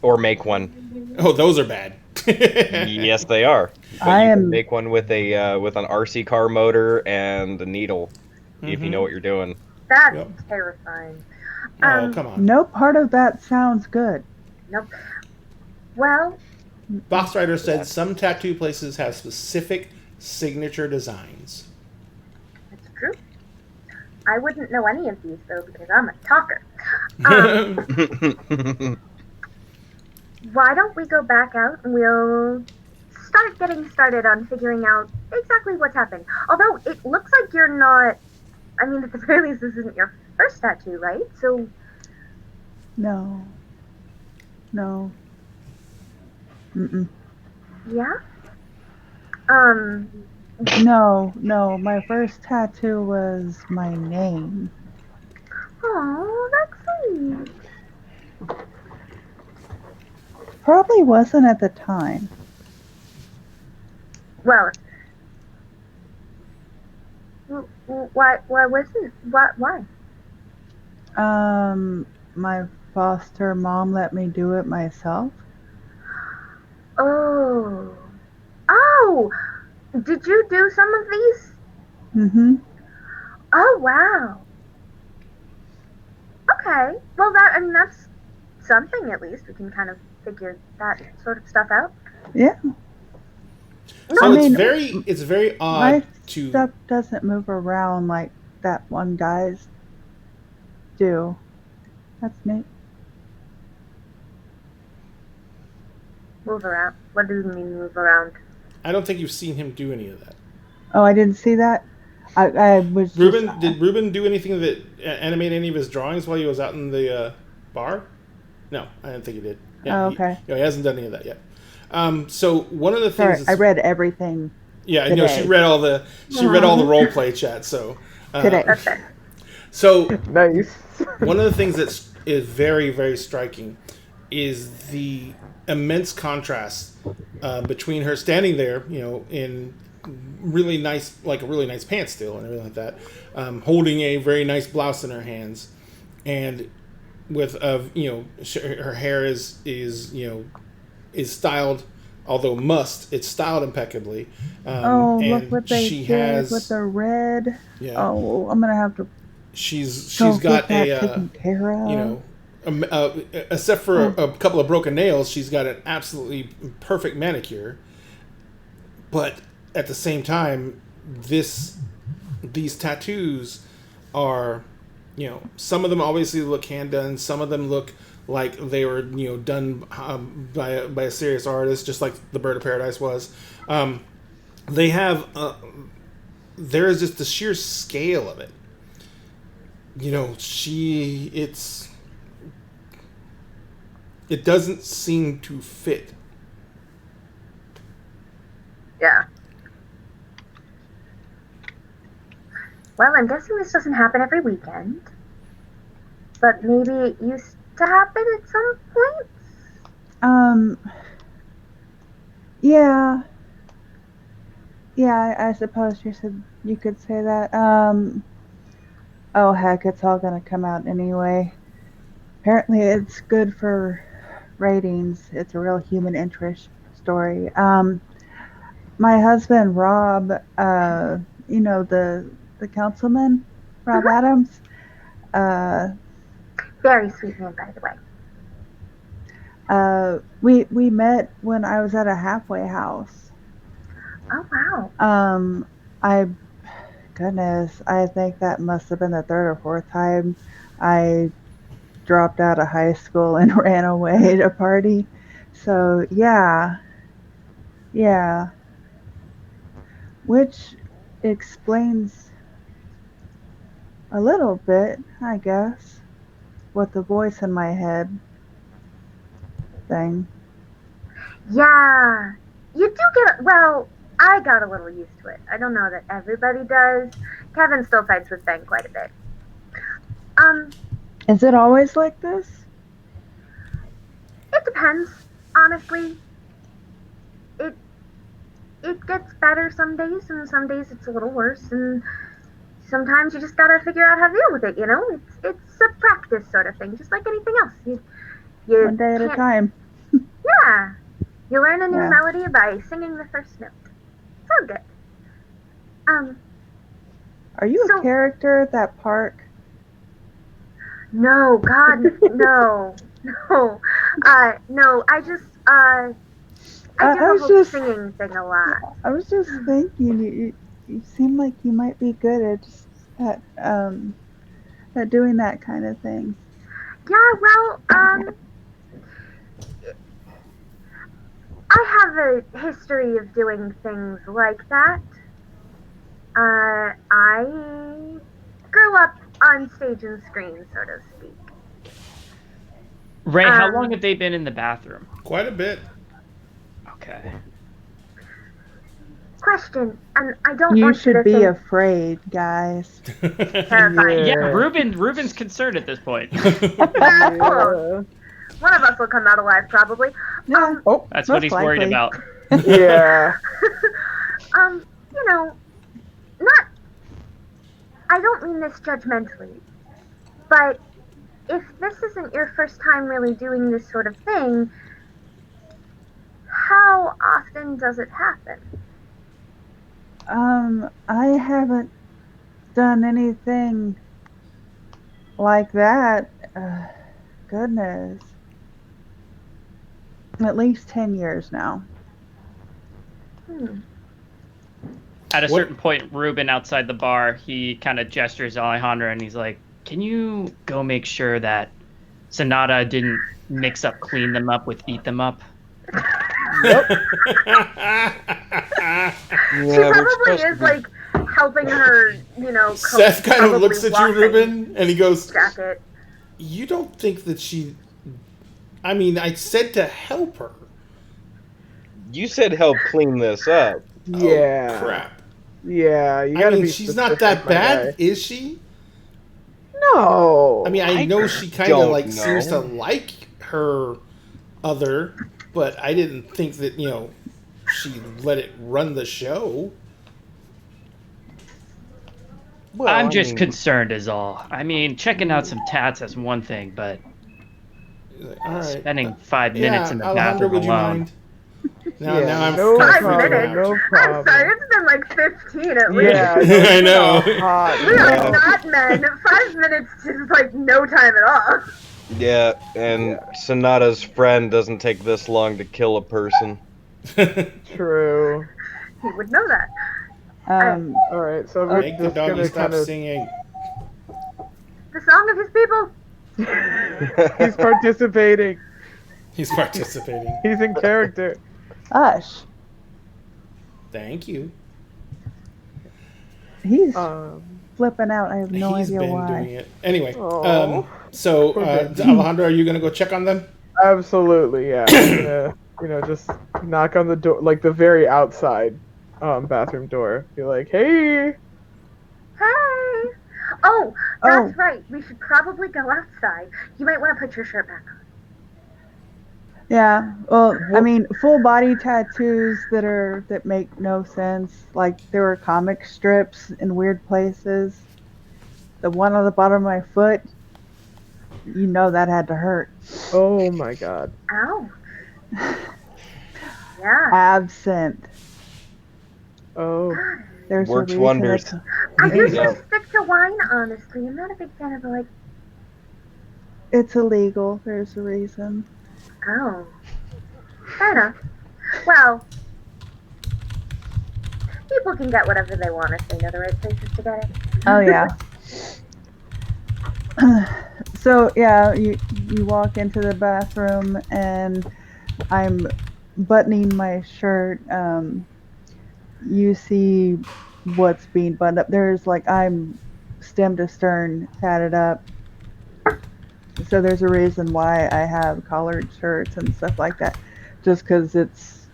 Or make one. Oh, those are bad. Yes, they are. But you can make one with with an RC car motor and a needle, if you know what you're doing. That's terrifying. Oh, come on. No part of that sounds good. Nope. Well, Box Rider said some tattoo places have specific signature designs. that's true. I wouldn't know any of these, though, because I'm a talker. Why don't we go back out and we'll start getting started on figuring out exactly what's happened. Although it looks like you're not... I mean, at the very least, this isn't your first tattoo, right? So... No. Mm-mm. Yeah? No. My first tattoo was my name. Oh, that's sweet. Probably wasn't at the time. Well, why wasn't? Why? My foster mom let me do it myself. Oh, did you do some of these? Mm-hmm. Oh, wow. Okay, well that's something at least. We can kind of figure that sort of stuff out. Yeah. So it's very odd my stuff doesn't move around like that one guy's do. That's neat. Move around. What do you mean move around? I don't think you've seen him do any of that. Oh, I didn't see that. I was Ruben, just. did Ruben do anything that animate any of his drawings while he was out in the bar? No, I didn't think he did. Yeah, Oh, okay. He hasn't done any of that yet. So one of the Sorry, things I read everything. Yeah, today. no, she read all the role play chat. So Today. Okay. So Nice. one of the things that is very, very striking is the immense contrast between her standing there, in really nice, like a really nice pants still and everything like that, holding a very nice blouse in her hands, and with her hair is styled, although it's styled impeccably. Oh, and look what they she did has with the red. Yeah. Oh, I'm gonna have to. She's go got get that a taken care of. except for a couple of broken nails, she's got an absolutely perfect manicure. But at the same time, these tattoos are, some of them obviously look hand done. Some of them look like they were, done by a serious artist, just like the Bird of Paradise was. They have, there is just the sheer scale of it. It doesn't seem to fit. Yeah. Well, I'm guessing this doesn't happen every weekend. But maybe it used to happen at some point? Yeah. Yeah, I suppose you could say that. Oh heck, it's all gonna come out anyway. Apparently it's good for ratings. It's a real human interest story. My husband Rob, the councilman, Rob Adams. Very sweet name, by the way. We met when I was at a halfway house. Oh wow. I think that must have been the third or fourth time I dropped out of high school and ran away to party. So yeah. Which explains a little bit, I guess, with the voice in my head thing. Yeah. You do get, well, I got a little used to it. I don't know that everybody does. Kevin still fights with Ben quite a bit. Is it always like this? It depends, honestly. It gets better some days, and some days it's a little worse, and sometimes you just gotta figure out how to deal with it, It's a practice sort of thing, just like anything else. You One day at a time. Yeah. You learn a new Yeah. melody by singing the first note. It's all good. Are you a character at that park? No, God, no. No. No, I just, I do the whole singing thing a lot. I was just thinking, you seem like you might be good at doing that kind of thing. Yeah, well, I have a history of doing things like that. I grew up on stage and screen, so to speak. Ray, how long have they been in the bathroom? Quite a bit. Okay. Question, and I don't You want you to should be think afraid, guys. terrifying. Yeah, Ruben's concerned at this point. One of us will come out alive, probably. Yeah. That's what he's worried likely. about. Yeah. I don't mean this judgmentally, but if this isn't your first time really doing this sort of thing, how often does it happen? I haven't done anything like that. Goodness. At least 10 years now. At a certain point, Ruben outside the bar, he kind of gestures to Alejandra and he's like, "Can you go make sure that Sonata didn't clean them up with eat them up?" She probably is like helping her, Seth kind of looks at you, washing Ruben, and he goes, jacket. "You don't think that she? I mean, I said to help her." You said help clean this up. Yeah. Oh, crap. Yeah, you I gotta mean, be she's not specific, that my bad, guy. is she? No. I mean, I know she kind of don't like know. seems to like her other, but I didn't think that she let it run the show. Well, I'm I just mean, concerned is all. I mean, checking out some tats is one thing, but All right, spending 5 minutes in the Alejandro, bathroom would you alone. mind? Now I'm no kind of 5 freaking problem, out. minutes. no I'm problem. sorry, it's been like 15 at least. Yeah, I know. We are not men. 5 minutes is like no time at all. yeah, and Sonata's friend doesn't take this long to kill a person. True. He would know that. All right, so we're Make the just doggy gonna stop kind of. singing. The song of his people. He's participating. He's participating. He's in character. Gosh, Thank you. he's Um, flipping out. I have no He's idea been why. doing it. Anyway, Aw. so Okay. Alejandro, are you gonna go check on them? absolutely, yeah. I'm gonna, just knock on the door, like the very outside, bathroom door. Be like, hey. Hey. Oh, that's Oh. right. We should probably go outside. You might want to put your shirt back on. Yeah, well, I mean, full body tattoos that make no sense. Like there were comic strips in weird places. The one on the bottom of my foot, that had to hurt. Oh my god. Ouch. Yeah. Absent. Oh. There's a Works reason wonders. it's- I usually Yeah. stick to wine, honestly. I'm not a big fan of like, It's illegal. There's a reason. oh. Fair enough. Well, people can get whatever they want if they know the right places to get it. Oh yeah. So yeah, you walk into the bathroom and I'm buttoning my shirt. You see what's being buttoned up. There's I'm stem to stern tatted up. So there's a reason why I have collared shirts and stuff like that. Just because it's...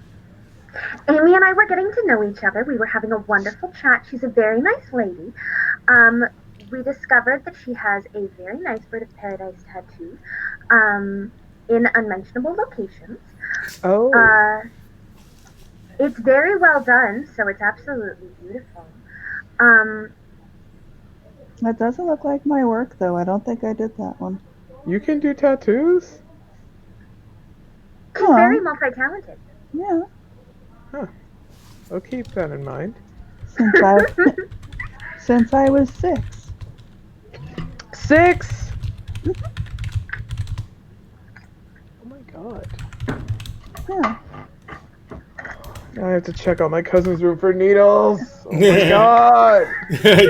Amy and I were getting to know each other. We were having a wonderful chat. She's a very nice lady. We discovered that she has a very nice Bird of Paradise tattoo in unmentionable locations. Oh. It's very well done, so it's absolutely beautiful. That doesn't look like my work, though. I don't think I did that one. You can do tattoos? She's very multi-talented. Yeah. I'll keep that in mind. Since I was 6. 6? Oh my god. Yeah. I have to check out my cousin's room for needles. Oh my god.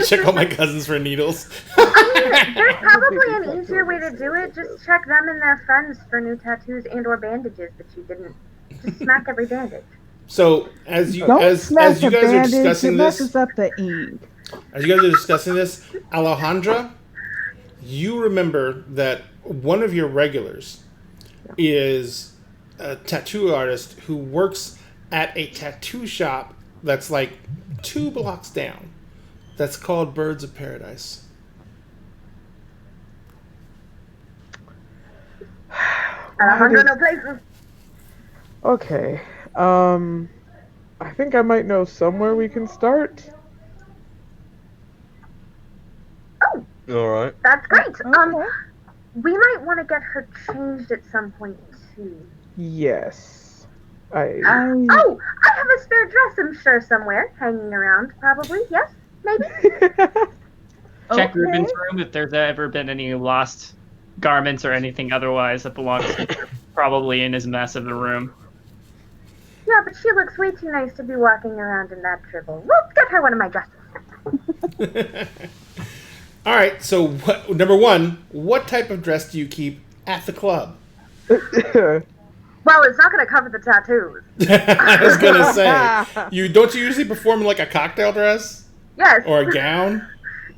Check out my cousins for needles. There's probably an easier way to do it. Just check them and their friends for new tattoos and or bandages that you didn't. Just smack every bandage. So as you Don't as smash you a guys are bandage. discussing It this, messes up the ink. as you guys are discussing this, Alejandra, you remember that one of your regulars is a tattoo artist who works at a tattoo shop that's 2 blocks down. That's called Birds of Paradise. Alejandro, no places. Okay. I think I might know somewhere we can start. Oh, All right. that's great. Okay. We might want to get her changed at some point too. Yes. Oh, I have a spare dress, I'm sure, somewhere hanging around. Probably, yes, maybe. Check Okay. Ruben's room if there's ever been any lost garments or anything otherwise that belongs to him. Probably in his mess of the room. Yeah, but she looks way too nice to be walking around in that dribble. We'll get her one of my dresses. All right. So number one, what type of dress do you keep at the club? Well, it's not going to cover the tattoos. I was gonna say, you usually perform in like a cocktail dress Yes. or a gown?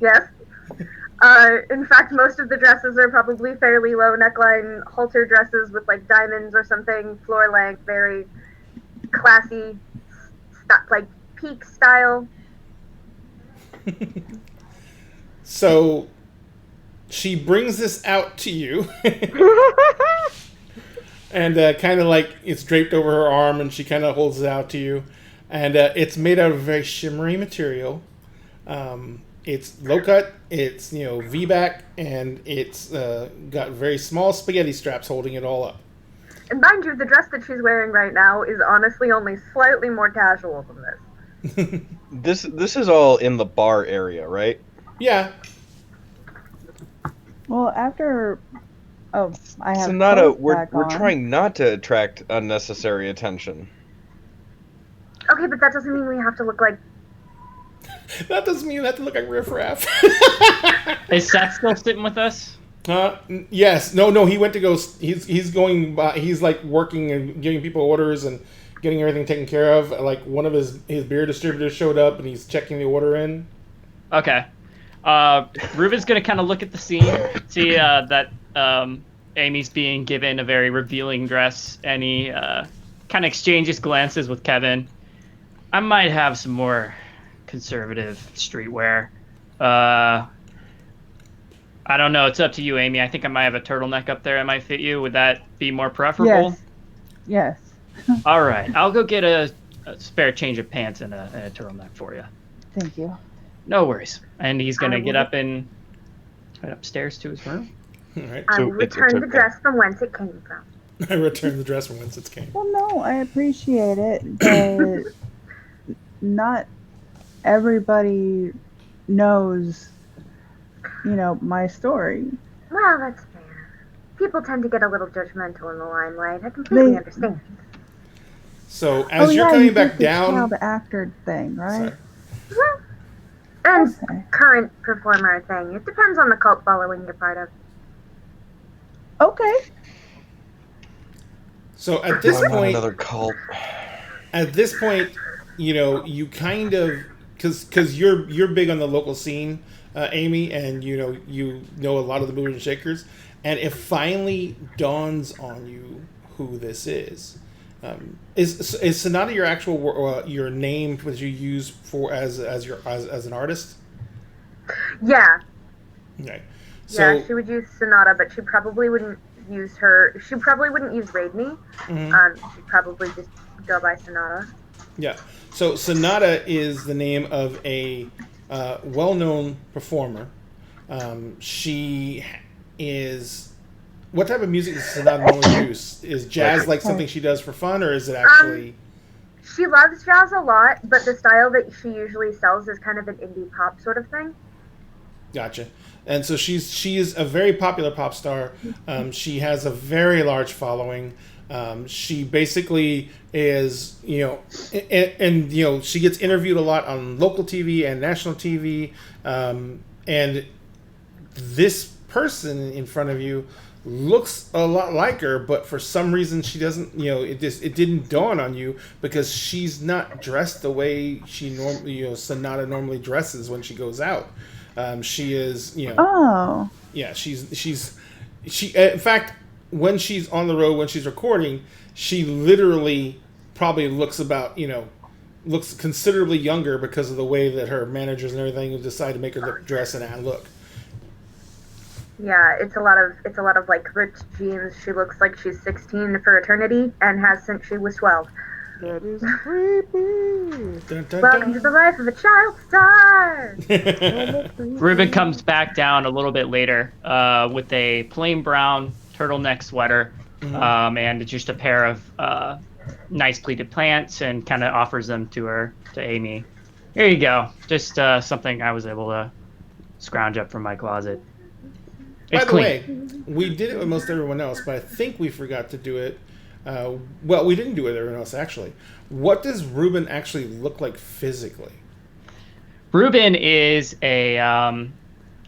Yes. In fact, most of the dresses are probably fairly low neckline halter dresses with like diamonds or something, floor length, very classy, like peak style. So she brings this out to you. And kind of like it's draped over her arm, and she kind of holds it out to you. And it's made out of a very shimmery material. It's low cut, it's V-back, and it's got very small spaghetti straps holding it all up. And mind you, the dress that she's wearing right now is honestly only slightly more casual than this. This is all in the bar area, right? Yeah. Well, after... Oh, I have Sonata, clothes we're back on. trying not to attract unnecessary attention. Okay, but that doesn't mean we have to look like... That doesn't mean you have to look like riffraff. Is Seth still sitting with us? Yes. No, he went to go... He's going by... He's like working and giving people orders and getting everything taken care of. Like one of his beer distributors showed up and he's checking the order in. Okay. Ruben's gonna kind of look at the scene, see that Amy's being given a very revealing dress, and he kind of exchanges glances with Kevin. I might have some more conservative streetwear. I don't know. It's up to you, Amy. I think I might have a turtleneck up there that might fit you. Would that be more preferable? Yes. All right. I'll go get a spare change of pants and a turtleneck for you. Thank you. No worries. And he's going to get up and head upstairs to his room. All right. I So will it's return the okay. dress from whence it came from. I returned the dress from whence it came. Well, no, I appreciate it, but not everybody knows, my story. Well, that's fair. People tend to get a little judgmental in the limelight. I completely They- understand. So as you're you coming did back the down... child actor thing, right? Sorry. And Okay. current performer thing. It depends on the cult following you're part of. Okay. So at this I'm not point... another cult. At this point, you kind of... Because you're big on the local scene, Amy, and you know a lot of the movers and shakers, and it finally dawns on you who this is. Is Sonata your actual your name that you use for as an artist? Yeah. Okay. So Yeah, she would use Sonata, but she probably wouldn't use her. She probably wouldn't use Raid Me. She'd probably just go by Sonata. yeah. So Sonata is the name of a well-known performer. She is. What type of music does Sonata normally use? Is jazz like something she does for fun, or is it actually? She loves jazz a lot, but the style that she usually sells is kind of an indie pop sort of thing. Gotcha. And so she is a very popular pop star. She has a very large following. She basically is, and she gets interviewed a lot on local TV and national TV. And this person in front of you looks a lot like her, but for some reason she doesn't. It didn't dawn on you because she's not dressed the way she Sonata normally dresses when she goes out. She is, Oh. yeah, she in fact, when she's on the road, when she's recording, she literally probably looks looks considerably younger because of the way that her managers and everything decide to make her dress and look. Yeah, it's a lot of like ripped jeans. She looks like she's 16 for eternity and has since she was 12. That is creepy. Dun, dun, Welcome to dun. the life of a child star. Ruben comes back down a little bit later with a plain brown turtleneck sweater and just a pair of nice pleated pants, and kind of offers them to Amy. Here you go. Just something I was able to scrounge up from my closet. It's By the clean. way, we did it with most everyone else, but I think we forgot to do it. Well, we didn't do it with everyone else, actually. What does Ruben actually look like physically? Ruben is a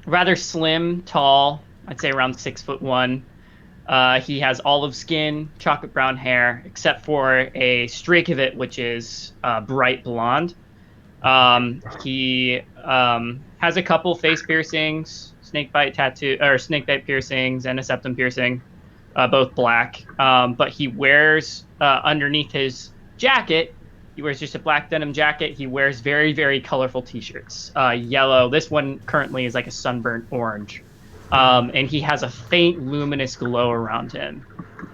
rather slim, tall, I'd say around 6'1", He has olive skin, chocolate brown hair, except for a streak of it, which is bright blonde. He has a couple face piercings, snakebite piercings, and a septum piercing, both black. But he wears underneath his jacket, he wears just a black denim jacket. He wears very, very colorful T-shirts, yellow. This one currently is like a sunburnt orange, and he has a faint luminous glow around him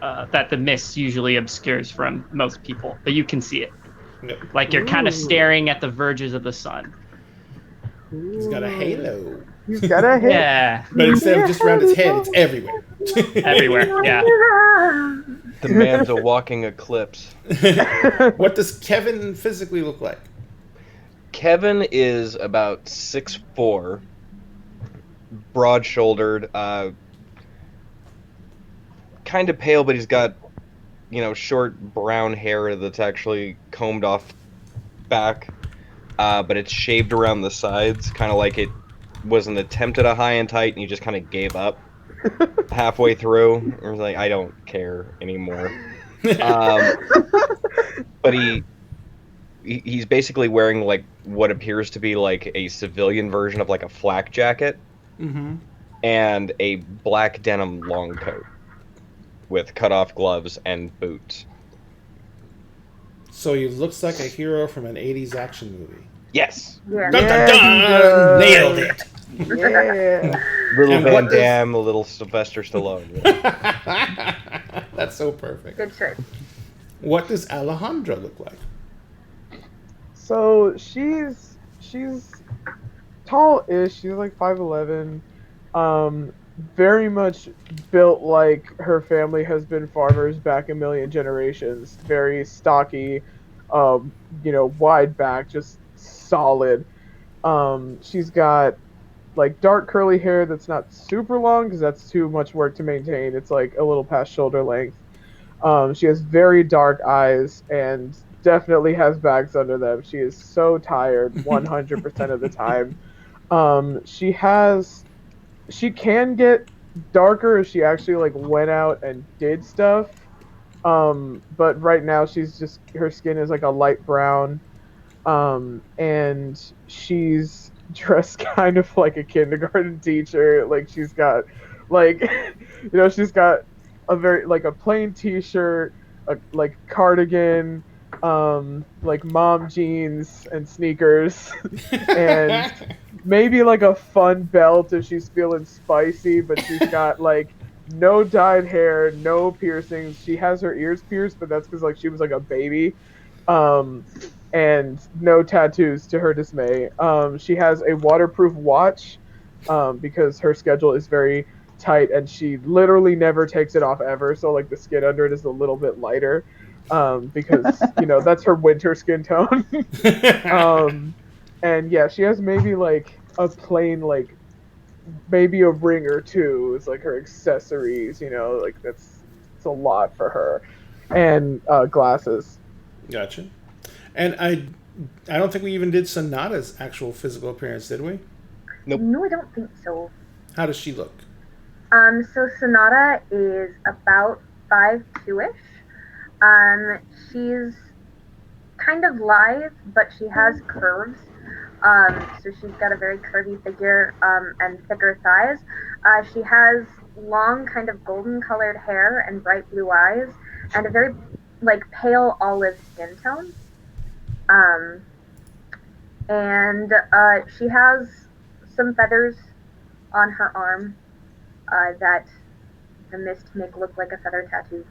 that the mist usually obscures from most people, but you can see it. Yep. Like you're kind of staring at the verges of the sun. He's got a halo. He's got a halo. Yeah, But instead of just around his head, it's everywhere. everywhere. Yeah. The man's a walking eclipse. What does Kevin physically look like? Kevin is about 6'4", broad-shouldered, kind of pale, but he's got, short brown hair that's actually combed off back, but it's shaved around the sides, kind of like it was an attempt at a high and tight, and he just kind of gave up halfway through. He was like, I don't care anymore. But he's basically wearing like what appears to be like a civilian version of like a flak jacket, and a black denim long coat with cut-off gloves and boots. So he looks like a hero from an 80s action movie. Yes. Yeah. Dun, dun, dun! Nailed it. Yeah. Little And Van what does- Damme, a little Sylvester Stallone. That's so perfect. Good choice. What does Alejandra look like? So she's tall-ish. She's like 5'11". Very much built like her family has been farmers back a million generations. Very stocky, wide back, just solid. She's got like dark curly hair that's not super long because that's too much work to maintain. It's like a little past shoulder length. She has very dark eyes and definitely has bags under them. She is so tired 100% of the time. She can get darker if she actually like went out and did stuff. But right now her skin is like a light brown. And she's dressed kind of like a kindergarten teacher. Like she's got she's got a very like a plain t-shirt, a like cardigan, like mom jeans and sneakers, and maybe like a fun belt if she's feeling spicy, but she's got like no dyed hair, no piercings. She has her ears pierced, but that's because like she was like a baby. And no tattoos to her dismay. She has a waterproof watch because her schedule is very tight and she literally never takes it off ever. So like the skin under it is a little bit lighter because that's her winter skin tone. And yeah, she has maybe like a plain like maybe a ring or two is like her accessories. Like it's a lot for her, and glasses. Gotcha. And I don't think we even did Sonata's actual physical appearance, did we? Nope. No, I don't think so. How does she look? So Sonata is about 5'2"-ish. She's kind of lithe, but she has curves. So she's got a very curvy figure and thicker thighs. She has long, kind of golden-colored hair and bright blue eyes, and a very like pale olive skin tone. And she has some feathers on her arm that the mist make look like a feather tattoo.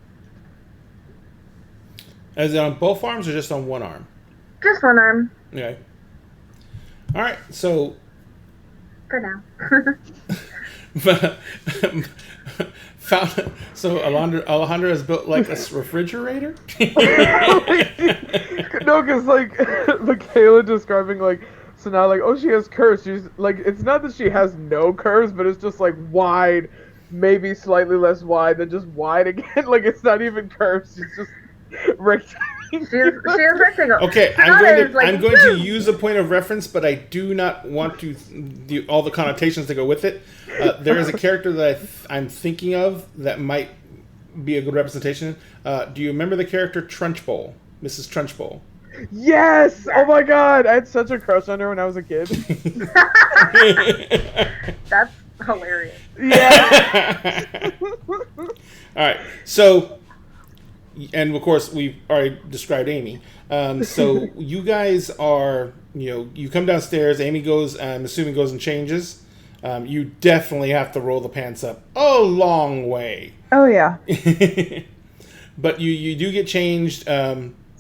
Is it on both arms or just on one arm? Just one arm. Okay. All right. So. For now. So Alejandra is built like a refrigerator? No, because like Michaela describing like Sonata, like, oh, she has curves. She's like, it's not that she has no curves, but it's just like wide, maybe slightly less wide than just wide again. Like it's not even curves. She's just rectangular. She is rectangle. Okay, Sonata I'm going to use a point of reference, but I do not want to do all the connotations that go with it. There is a character that I'm thinking of that might be a good representation. Do you remember the character Trunchbull, Mrs. Trunchbull? Yes! Oh my god! I had such a crush on her when I was a kid. That's hilarious. Yeah. All right. So, and of course, we've already described Amy. So you guys are, you come downstairs. Amy goes, I'm assuming, goes and changes. You definitely have to roll the pants up a long way. Oh yeah. But you do get changed.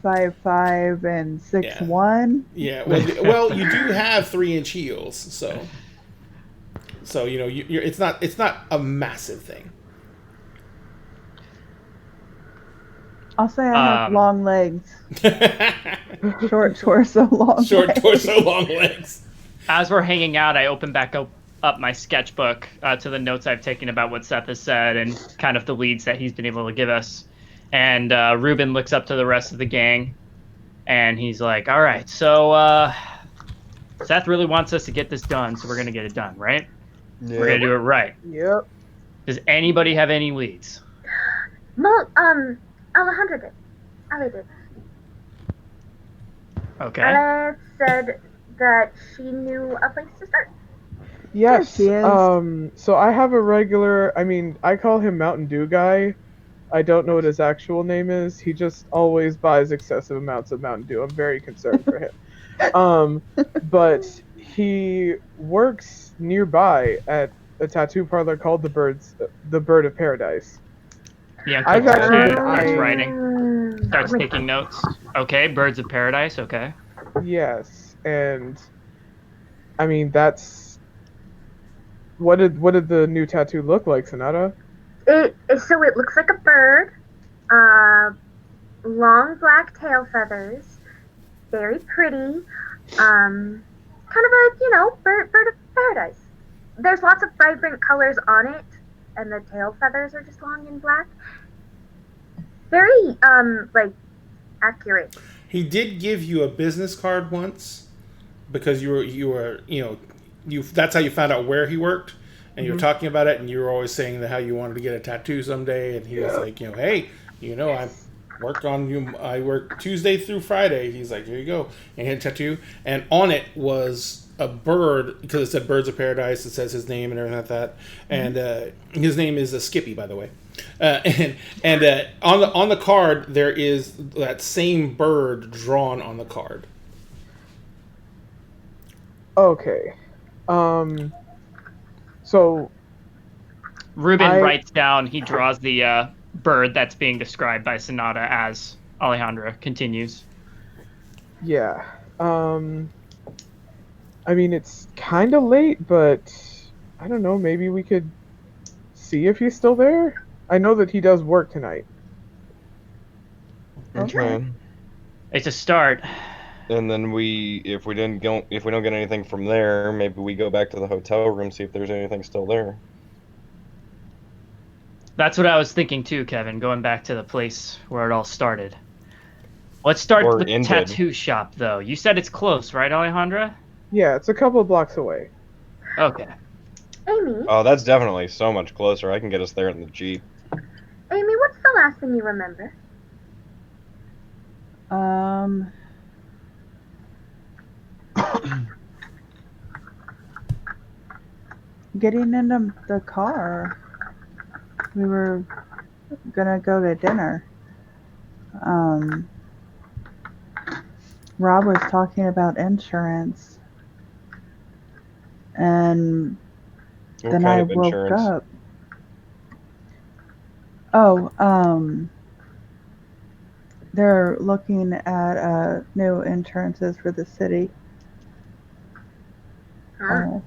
5'5" and 6'1". Yeah. Well, you do have 3-inch heels, so you're, it's not a massive thing. I'll say I have long legs. Short torso, long Short legs. torso, long legs. As we're hanging out, I open back up my sketchbook to the notes I've taken about what Seth has said and kind of the leads that he's been able to give us. And Ruben looks up to the rest of the gang, and he's like, all right, so Seth really wants us to get this done, so we're going to get it done, right? Yeah. We're going to do it right. Yep. Does anybody have any leads? Alejandra did. Ali did. Okay. Alex said that she knew a place to start. Yes. There she is. So I have a regular. I call him Mountain Dew guy. I don't know what his actual name is. He just always buys excessive amounts of Mountain Dew. I'm very concerned for him. But he works nearby at a tattoo parlor called the Bird of Paradise. Yeah, I've actually starts been writing, starts taking notes. Okay, Birds of Paradise, okay. Yes, and that's what did the new tattoo look like, Sonata? So it looks like a bird, long black tail feathers, very pretty, kind of a bird of paradise. There's lots of vibrant colors on it, and the tail feathers are just long and black. Very accurate. He did give you a business card once because you were that's how you found out where he worked. And you were talking about it, and you were always saying that how you wanted to get a tattoo someday. And he was like, hey, I work Tuesday through Friday. He's like, here you go. And he had a tattoo. And on it was a bird, because it said Birds of Paradise. It says his name and everything like that. And his name is Skippy, by the way. And on the card, there is that same bird drawn on the card. Okay. So Ruben writes down, he draws the bird that's being described by Sonata as Alejandra continues. Yeah. It's kind of late, but I don't know, maybe we could see if he's still there? I know that he does work tonight. Okay. It's a start. And then if we don't get anything from there, maybe we go back to the hotel room, see if there's anything still there. That's what I was thinking too, Kevin, going back to the place where it all started. Let's start Or with the ended. tattoo shop, though. You said it's close, right, Alejandra? Yeah, it's a couple of blocks away. Okay. Amy, Oh, that's definitely so much closer. I can get us there in the Jeep. Amy, what's the last thing you remember? Getting into the car. We were gonna go to dinner. Rob was talking about insurance, and What then kind I of woke insurance? up. Oh, they're looking at new insurances for the city. Huh?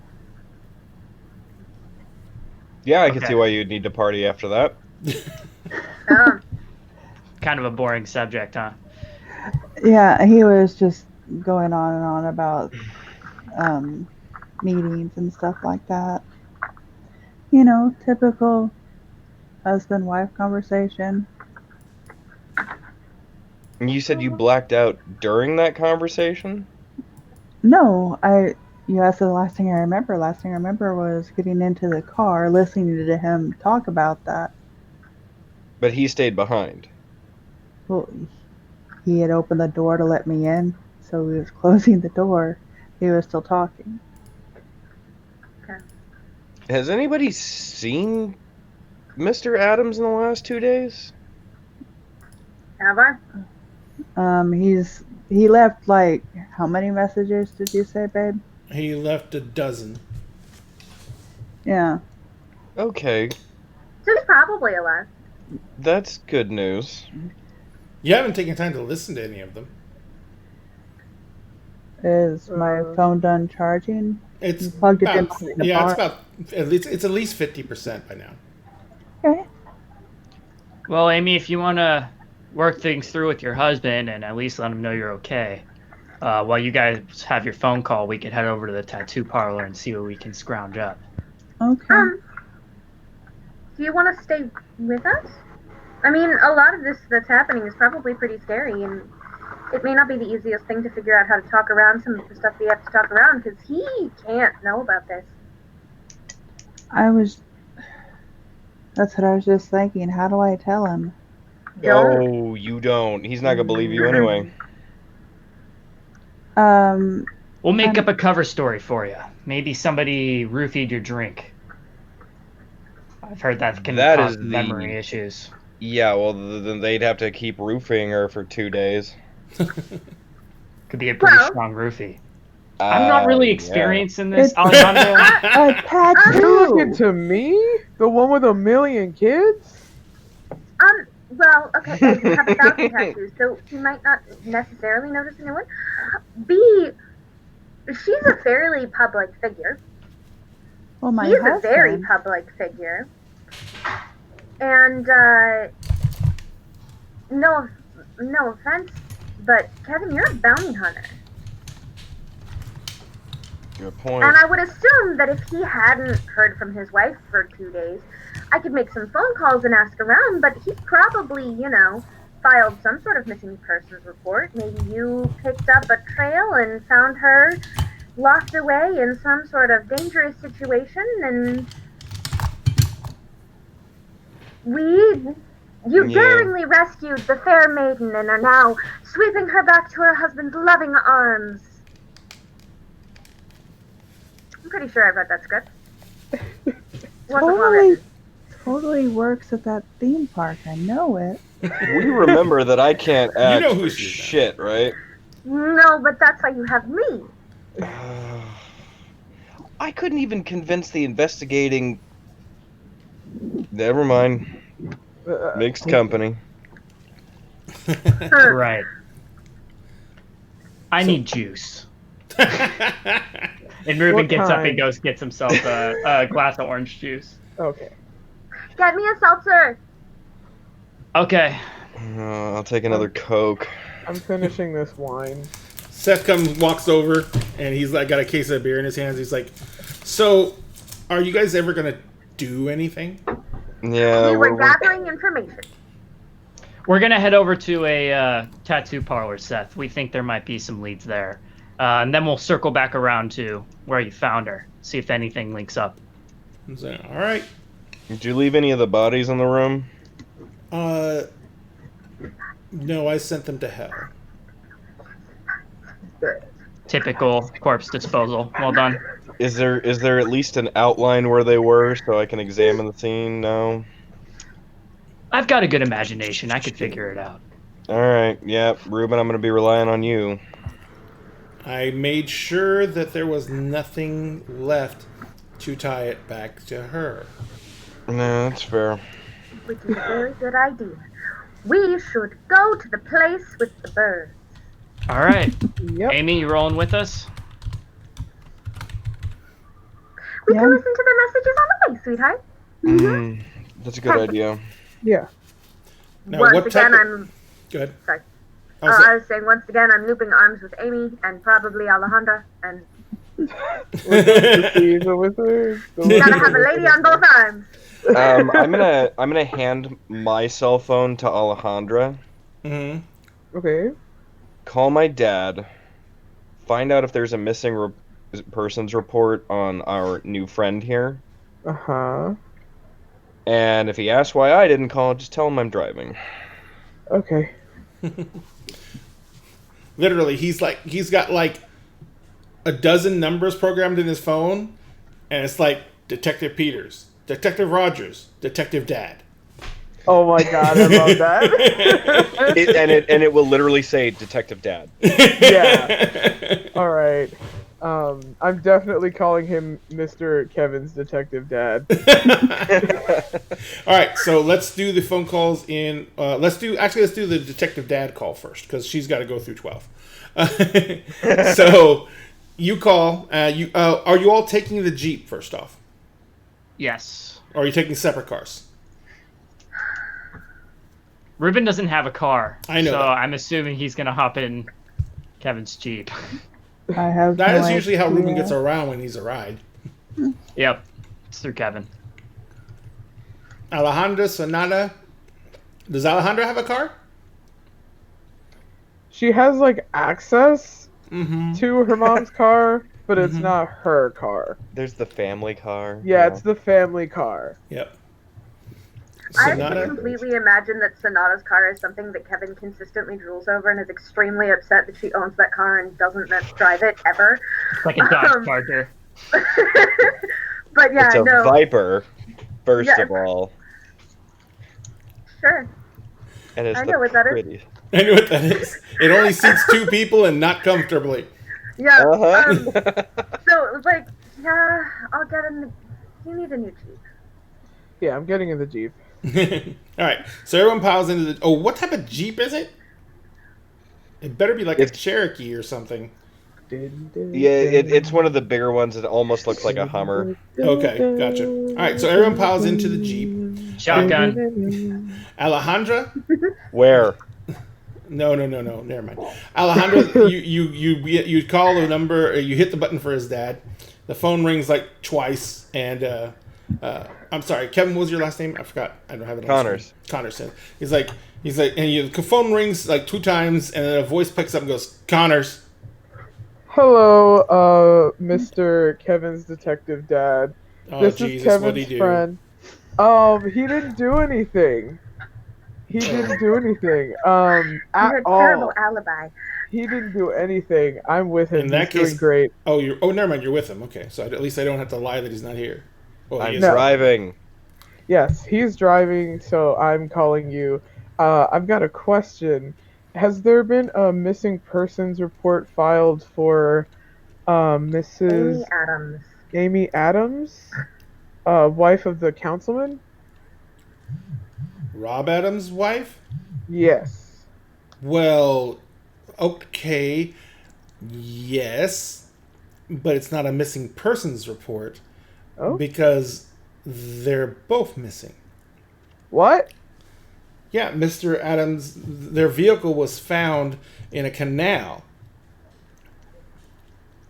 Yeah, I can Okay. see why you'd need to party after that. Kind of a boring subject, huh? Yeah, he was just going on and on about meetings and stuff like that. Typical husband-wife conversation. And you said you blacked out during that conversation? No, you asked the last thing I remember. Last thing I remember was getting into the car, listening to him talk about that. But he stayed behind. Well, he had opened the door to let me in, so he was closing the door. He was still talking. Has anybody seen Mr. Adams in the last 2 days? Have I? He left like how many messages did you say, babe? He left a dozen. Yeah. Okay, So he's probably alive. that's good news. You haven't taken time to listen to any of them. Is my phone done charging? It's You plugged it in about, behind the yeah, it's bar. about it's at least 50% by now. Okay. Well, Amy, if you want to work things through with your husband and at least let him know you're okay, while you guys have your phone call, we could head over to the tattoo parlor and see what we can scrounge up. Okay. Do you want to stay with us? I mean, a lot of this that's happening is probably pretty scary, and it may not be the easiest thing to figure out how to talk around some of the stuff we have to talk around, because he can't know about this. That's what I was just thinking. How do I tell him? Don't. Oh, you don't. He's not gonna believe you anyway. We'll make Um, up a cover story for you. Maybe somebody roofied your drink. I've heard that can That cause is the- memory issues. Yeah, well, then they'd have to keep roofing her for 2 days. Could be a pretty Well- strong roofie. I'm not really Yeah. experienced in this, It's- Alejandro. a tattoo. You're looking to me? The one with 1,000,000 kids? Well, okay, I do have 1,000 tattoos, so he might not necessarily notice a new one. B, she's a fairly public figure. Well, my He's husband. a very public figure. And, no offense, but Kevin, you're a bounty hunter. Good point. And I would assume that if he hadn't heard from his wife for 2 days, I could make some phone calls and ask around, but he's probably, filed some sort of missing persons report. Maybe you picked up a trail and found her locked away in some sort of dangerous situation, and you Yeah. daringly rescued the fair maiden and are now sweeping her back to her husband's loving arms. I'm pretty sure I read that script. Wasn't well written. Totally works at that theme park. I know it. We remember that I can't act know who for she is now. shit, right? No, but that's why you have me. I couldn't even convince the investigating. Never mind. Mixed company. Right. I need juice. And Ruben What gets up kind? and goes gets himself a glass of orange juice. Okay. Get me a seltzer. Okay. I'll take another Coke. I'm finishing this wine. Seth walks over, and he's like got a case of beer in his hands. He's like, "So, are you guys ever gonna do anything?" Yeah, We were gathering information. We're gonna head over to a tattoo parlor, Seth. We think there might be some leads there, and then we'll circle back around to where you found her. See if anything links up. He's like, "All right." Did you leave any of the bodies in the room? No, I sent them to hell. Typical corpse disposal. Well done. Is there at least an outline where they were so I can examine the scene? No. I've got a good imagination. I could figure it out. All right. Yeah, Ruben, I'm gonna be relying on you. I made sure that there was nothing left to tie it back to her. No, that's fair. Which is a very good idea. We should go to the place with the birds. All right. Yep. Amy, you rolling with us? We Yeah. can listen to the messages on the way, sweetheart. That's a good idea. Yeah. Now, Once what type again, of- I'm Go ahead. sorry. I was like- I was saying once again, I'm looping arms with Amy and probably Alejandra, and He's a wizard. gotta have a lady on both arms. I'm gonna hand my cell phone to Alejandra. Mhm. Okay. Call my dad. Find out if there's a missing persons report on our new friend here, Uh-huh. And if he asks why I didn't call, just tell him I'm driving. Okay. Literally, he's got like a dozen numbers programmed in his phone, and it's like Detective Peters, Detective Rogers, Detective Dad. Oh my god, I love that. It will literally say Detective Dad. Yeah. All right. I'm definitely calling him Mr. Kevin's Detective Dad. All right, so let's do the phone calls in. Let's do the Detective Dad call first because she's got to go through 12. So you call. Are you all taking the Jeep first off? Yes. Or are you taking separate cars? Ruben doesn't have a car. I know So that. I'm assuming he's going to hop in Kevin's Jeep. I have That no is usually how idea. Ruben gets around when he's a ride. Yep. It's through Kevin. Alejandra Sonata. Does Alejandra have a car? She has like access Mm-hmm. to her mom's car, but it's not her car. There's the family car. Yeah, it's the family car. Yep. I Sonata. completely imagine that Sonata's car is something that Kevin consistently drools over and is extremely upset that she owns that car and doesn't drive it ever. It's like a Dodge Charger. But yeah, It's a no, Viper, first Yeah. of all. sure. And it's I the know what that is. prettiest. I know what that is. It only seats 2 people and not comfortably. Yeah. Uh-huh. So like, yeah, I'll get in the. You need a new Jeep. Yeah, I'm getting in the Jeep. All right, so everyone piles into the. Oh, what type of Jeep is it? It better be like a Cherokee or something. Yeah, it's one of the bigger ones. It almost looks like a Hummer. Okay, gotcha. All right, so everyone piles into the Jeep. Shotgun. Alejandra? Where? No. Never mind. Alejandra, you call the number. You hit the button for his dad. The phone rings like twice, and I'm sorry, Kevin. What was your last name? I forgot. I don't have it. Connors. Connorson. He's like, and the phone rings like 2 times, and then a voice picks up and goes, Connors. Hello, Mr. Kevin's Detective Dad. Oh This Jesus, is Kevin's what'd he do? friend. He didn't do anything. He didn't do anything. You At had all. terrible alibi. He didn't do anything. I'm with him. In that He's case- doing great. Oh, never mind. You're with him. Okay, so at least I don't have to lie that he's not here. Well, he I'm is. driving. Yes, he's driving, so I'm calling you. I've got a question. Has there been a missing persons report filed for Mrs. Amy Adams. Amy Adams, wife of the councilman? Rob Adams' wife? Yes. Well, okay, yes, but it's not a missing persons report Oh? because they're both missing. What? Yeah, Mr. Adams, their vehicle was found in a canal.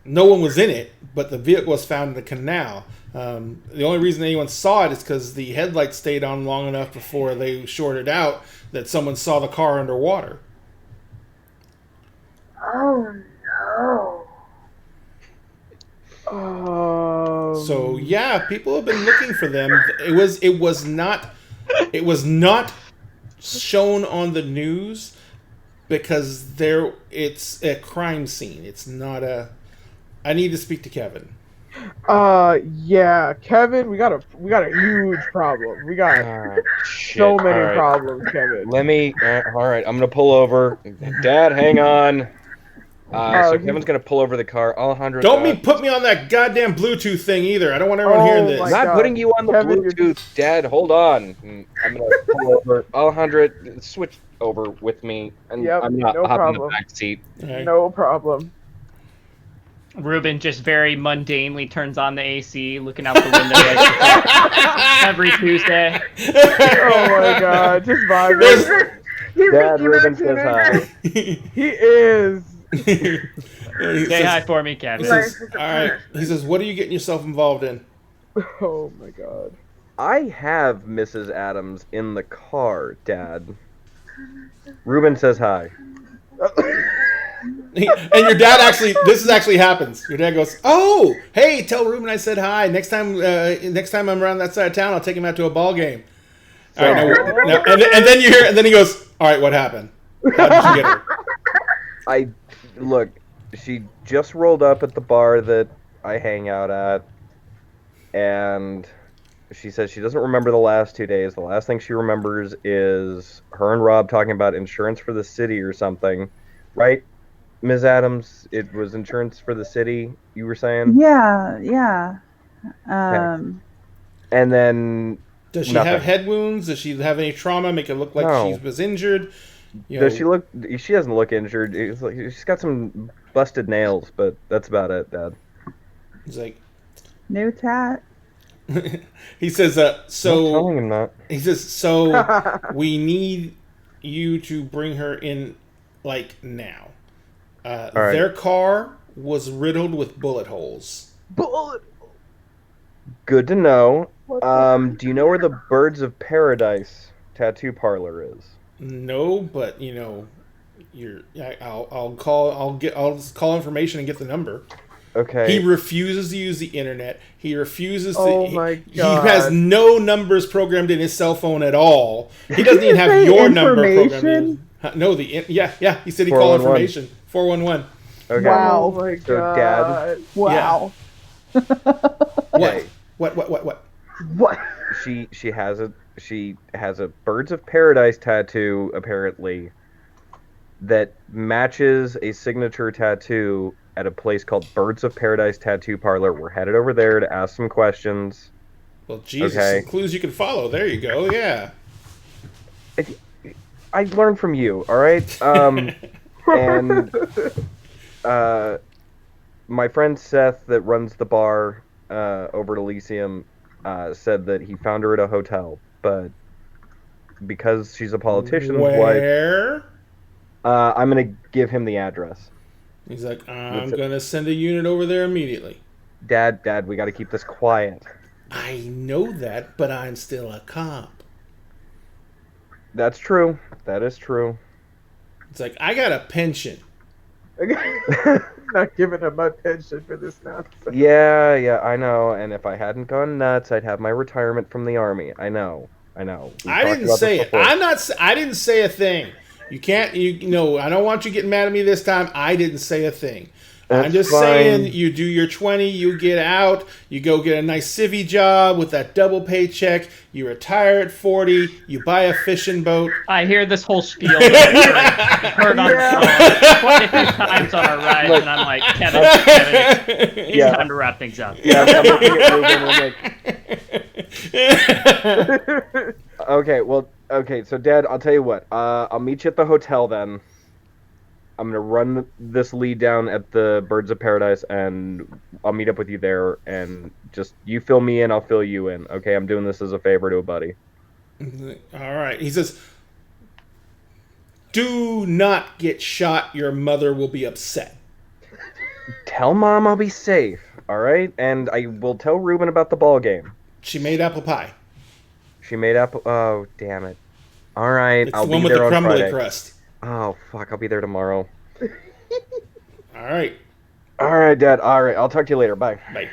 No one was in it, but the vehicle was found in the canal. The only reason anyone saw it is because the headlights stayed on long enough before they shorted out that someone saw the car underwater. Oh no. So yeah, people have been looking for them. It was not shown on the news because it's a crime scene. It's not a. I need to speak to Kevin. Yeah, Kevin, we got a huge problem. We got Shit. so many All right. problems, Kevin. Let me. All right, I'm gonna pull over. Dad, hang on. So Kevin's gonna pull over the car. Alejandro. Don't put me on that goddamn Bluetooth thing either. I don't want everyone hearing this. my I'm not God. putting you on the Kevin, you're Bluetooth, Dad. Hold on. I'm gonna pull over. Alejandro, switch over with me, and Yep, I'm gonna no hop in the problem. back seat. Okay. No problem. Ruben just very mundanely turns on the AC, looking out the window like every Tuesday. Oh my God, just vibing. He's Dad, the emo Ruben says hi. teenager. He is. He Say says- hi for me, He Kevin. says, Life is a all right. curse. He says, "What are you getting yourself involved in?" Oh my God. I have Mrs. Adams in the car, Dad. Ruben says hi. And your dad this actually happens. Your dad goes, "Oh, hey, tell Ruben I said hi. Next time I'm around that side of town, I'll take him out to a ball game." All right, and then you hear, and then he goes, "All right, what happened? How did you get her?" Look. She just rolled up at the bar that I hang out at, and she says she doesn't remember the last 2 days. The last thing she remembers is her and Rob talking about insurance for the city or something, right, Ms. Adams? It was insurance for the city, you were saying? Yeah. Okay. And then Does she nothing. have head wounds? Does she have any trauma? Make it look like No. she was injured? Does she look? She doesn't look injured. It's like, she's got some busted nails, but that's about it, Dad. He's like, New tat. he says, I'm telling him that. He says, so we need you to bring her in, like, now. right. Their car was riddled with bullet holes. Good to know. Do you know where the Birds of Paradise tattoo parlor is? No, but I'll call information and get the number. Okay. He refuses to use the internet. He refuses to. Oh my He God. has no numbers programmed in his cell phone at all. He doesn't even have say your number programmed in. information? No, yeah. He said he called 411. information. 411. Okay. Wow. Oh my So, God. Dad? Wow. What? What? She has a Birds of Paradise tattoo apparently that matches a signature tattoo at a place called Birds of Paradise Tattoo Parlor. We're headed over there to ask some questions. Well, Jesus, Okay. some clues you can follow. There you go. Yeah. I learned from you, all right? And my friend Seth that runs the bar over at Elysium said that he found her at a hotel, but because she's a politician's wife, Where? I'm gonna give him the address. He's like, I'm gonna send a unit over there immediately. Dad, we got to keep this quiet. I know that, but I'm still a cop. That's true. That is true. It's like, I got a pension. Not giving him my pension for this nonsense. Yeah, I know. And if I hadn't gone nuts, I'd have my retirement from the army. I know. I We've talked didn't about say this it. before. I didn't say a thing. You can't. I don't want you getting mad at me this time. I didn't say a thing. I'm That's just fine. saying, you do your 20, you get out, you go get a nice civvy job with that double paycheck, you retire at 40, you buy a fishing boat. I hear this whole spiel. I've heard on the phone quite a few times on our rides, and I'm like, Kevin, it's Yeah. time to wrap things up. Yeah, I'm looking at Ruben. Okay, so Dad, I'll tell you what. I'll meet you at the hotel then. I'm going to run this lead down at the Birds of Paradise, and I'll meet up with you there, and just, you fill me in, I'll fill you in. Okay, I'm doing this as a favor to a buddy. All right. He says, do not get shot. Your mother will be upset. Tell Mom I'll be safe, all right? And I will tell Ruben about the ball game. She made apple pie. She made up. Oh, damn it! All right, It's I'll the one be with there the on crumbly Friday. crust. Oh fuck! I'll be there tomorrow. All right. All right, Dad. All right, I'll talk to you later. Bye. Bye.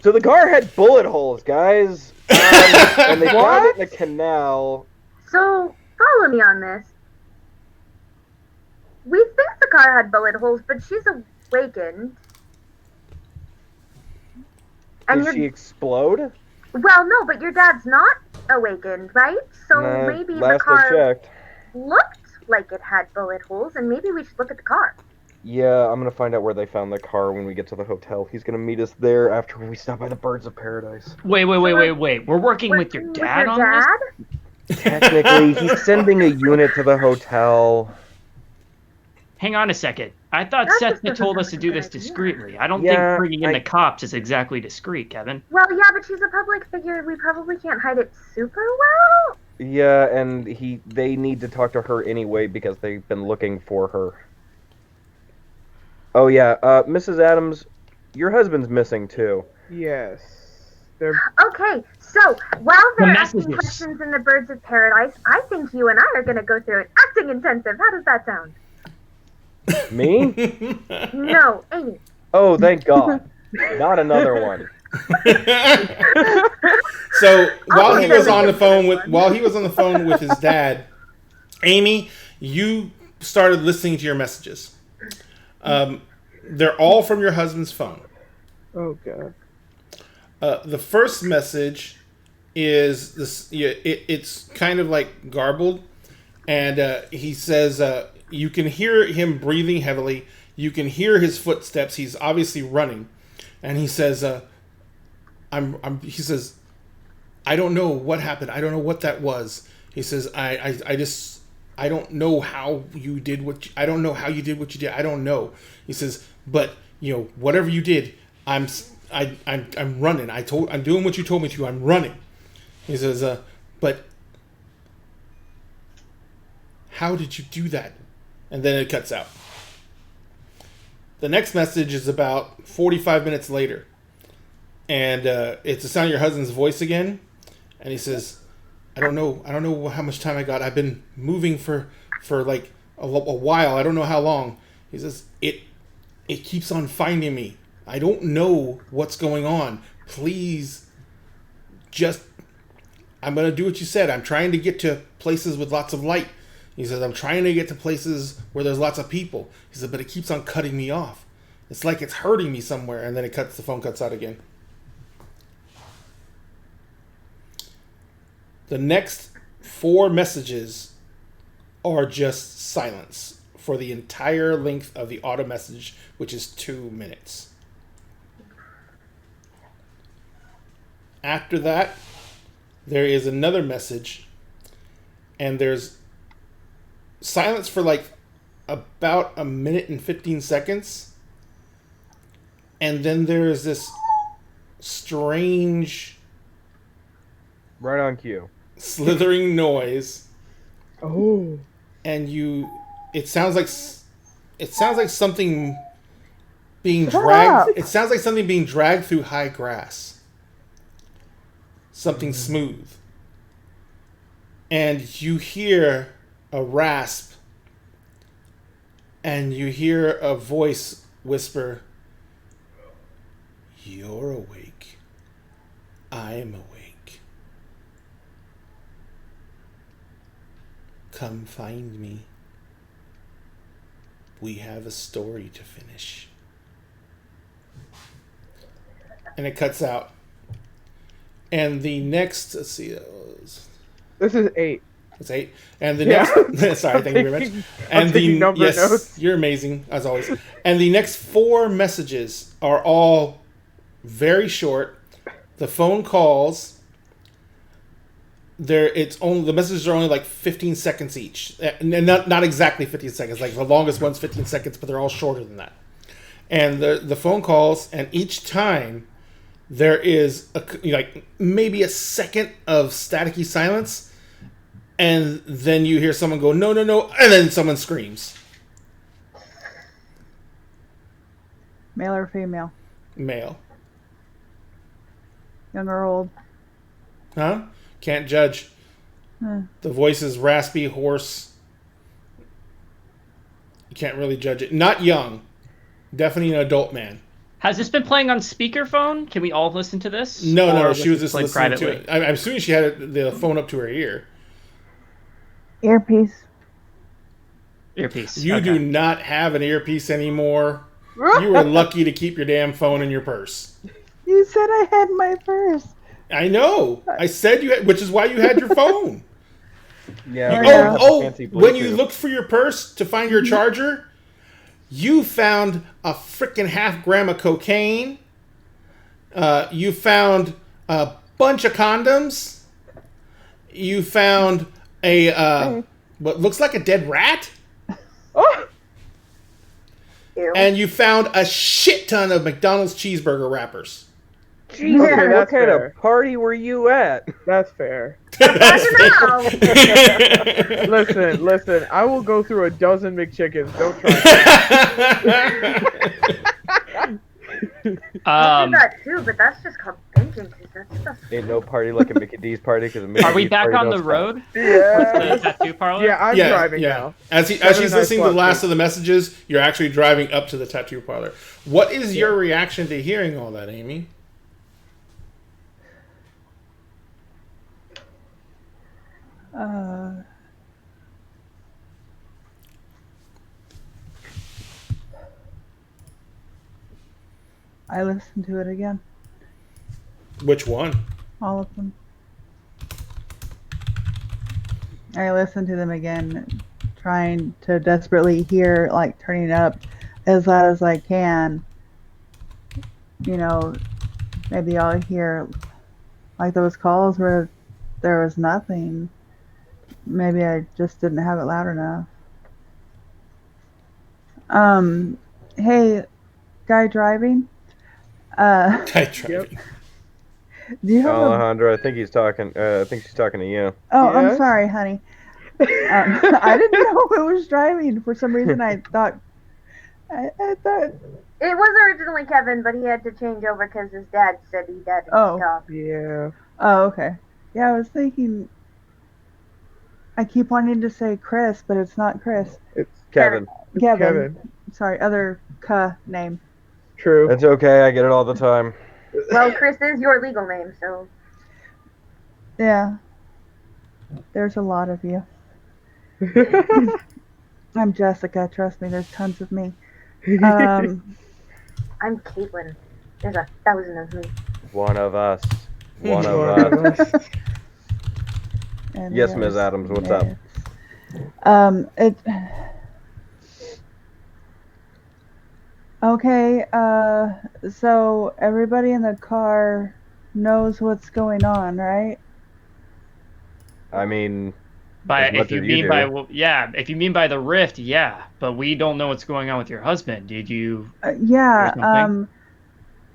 So the car had bullet holes, guys, and they found it in a canal. So, follow me on this. We think the car had bullet holes, but she's awakened. And Did she explode? Well, no, but your dad's not awakened, right? So Nah, maybe the last I car checked. looked like it had bullet holes, and maybe we should look at the car. Yeah, I'm gonna find out where they found the car when we get to the hotel. He's gonna meet us there after we stop by the Birds of Paradise. Wait. We're working with your dad on this? Technically, he's sending a unit to the hotel. Hang on a second. I thought That Seth just had told doesn't us to do sound this like a good idea. discreetly. I don't Yeah, think bringing in the cops is exactly discreet, Kevin. Well, yeah, but she's a public figure. We probably can't hide it super well. Yeah, and they need to talk to her anyway because they've been looking for her. Oh yeah, Mrs. Adams, your husband's missing too. Yes. They're Okay, so while they're asking messages. questions in the Birds of Paradise, I think you and I are going to go through an acting intensive. How does that sound? Me? No, Amy. Oh, thank God. Not another one. So while I'll he be was there on the with phone you with for this while he was on the phone with his dad, Amy, you started listening to your messages. They're all from your husband's phone. Oh god. The first message is this. Yeah, it's kind of like garbled, and he says you can hear him breathing heavily. You can hear his footsteps. He's obviously running, and he says, He says, I don't know what happened. I don't know what that was. He says, I don't know how you did I don't know how you did what you did. I don't know. He says, but whatever you did, I'm running. I'm doing what you told me to. I'm running. He says, but how did you do that? And then it cuts out. The next message is about 45 minutes later. And it's the sound of your husband's voice again. And he says, I don't know how much time I got. I've been moving for like a while. I don't know how long. He says, it keeps on finding me. I don't know what's going on. Please, I'm going to do what you said. I'm trying to get to places with lots of light. He says, I'm trying to get to places where there's lots of people. He said, but it keeps on cutting me off. It's like it's hurting me somewhere. And then the phone cuts out again. The next 4 messages are just silence for the entire length of the auto message, which is 2 minutes. After that, there is another message, and there's silence for like about 1 minute and 15 seconds. And then there is this strange Right on cue. slithering noise, Oh. and it sounds like something being dragged. It sounds like something being dragged through high grass. Something smooth. And you hear a rasp, and you hear a voice whisper, "You're awake. I'm awake. Come find me. We have a story to finish." And it cuts out. And the next, let's see, This is 8. it's 8. And the Yeah. next, sorry, thank you very much. I'm And taking number yes, notes. you're amazing as always. And the next 4 messages are all very short. The phone calls, the messages are only like 15 seconds each, and not exactly 15 seconds. Like the longest one's 15 seconds, but they're all shorter than that. And the phone calls, and each time there is like maybe a second of staticky silence, and then you hear someone go, "No, no, no," and then someone screams. Male or female? Male. Young or old? Huh? Can't judge. The voice is raspy, hoarse. You can't really judge it. Not young. Definitely an adult man. Has this been playing on speakerphone? Can we all listen to this? No, Or she was just played listening to it. I'm assuming she had the phone up to her ear. Earpiece. Earpiece. You Okay. do not have an earpiece anymore. You were lucky to keep your damn phone in your purse. You said I had my purse. I know. I said you had, which is why you had your phone. Yeah. When you looked for your purse to find your charger, you found a freaking half gram of cocaine. You found a bunch of condoms. You found a what looks like a dead rat. Oh! Ew. And you found a shit ton of McDonald's cheeseburger wrappers. Okay, that's What kind fair. of party were you at? That's fair. That's That's fair. Listen, I will go through a dozen McChickens. Don't try. I do that too, but that's just called thinking. 'Cause that's just Ain't no party like a Mickey D's party because Are we back on the road? Yeah. The tattoo parlor? Yeah, I'm driving now. As she's listening to the last of the messages, you're actually driving up to the tattoo parlor. What is your reaction to hearing all that, Amy? Uh, I listened to it again. Which one? All of them. I listened to them again, trying to desperately hear, like turning it up as loud as I can. You know, maybe I'll hear like those calls where there was nothing. Maybe I just didn't have it loud enough. Hey, guy driving. Guy driving. Do you have a? Alejandro, I think he's talking. I think she's talking to you. Oh, I'm Yes? sorry, honey. I didn't know it was driving. For some reason, I thought. I thought. It was originally Kevin, but he had to change over because his dad said he had to Oh. talk. Yeah. Oh, okay. Yeah, I was thinking. I keep wanting to say Chris, but it's not Chris. It's Kevin. Kevin. Sorry, other name. True. It's okay. I get it all the time. Well, Chris is your legal name, so. Yeah. There's a lot of you. I'm Jessica. Trust me, there's tons of me. I'm Caitlin. There's 1,000 of me. One of us. One of One us. of us. And Yes, there's Ms. Adams, what's up? myths. Okay, so everybody in the car knows what's going on, right? I mean, By As much if you as you mean do. by if you mean by the rift, yeah, but we don't know what's going on with your husband. Did you? Yeah, There's nothing?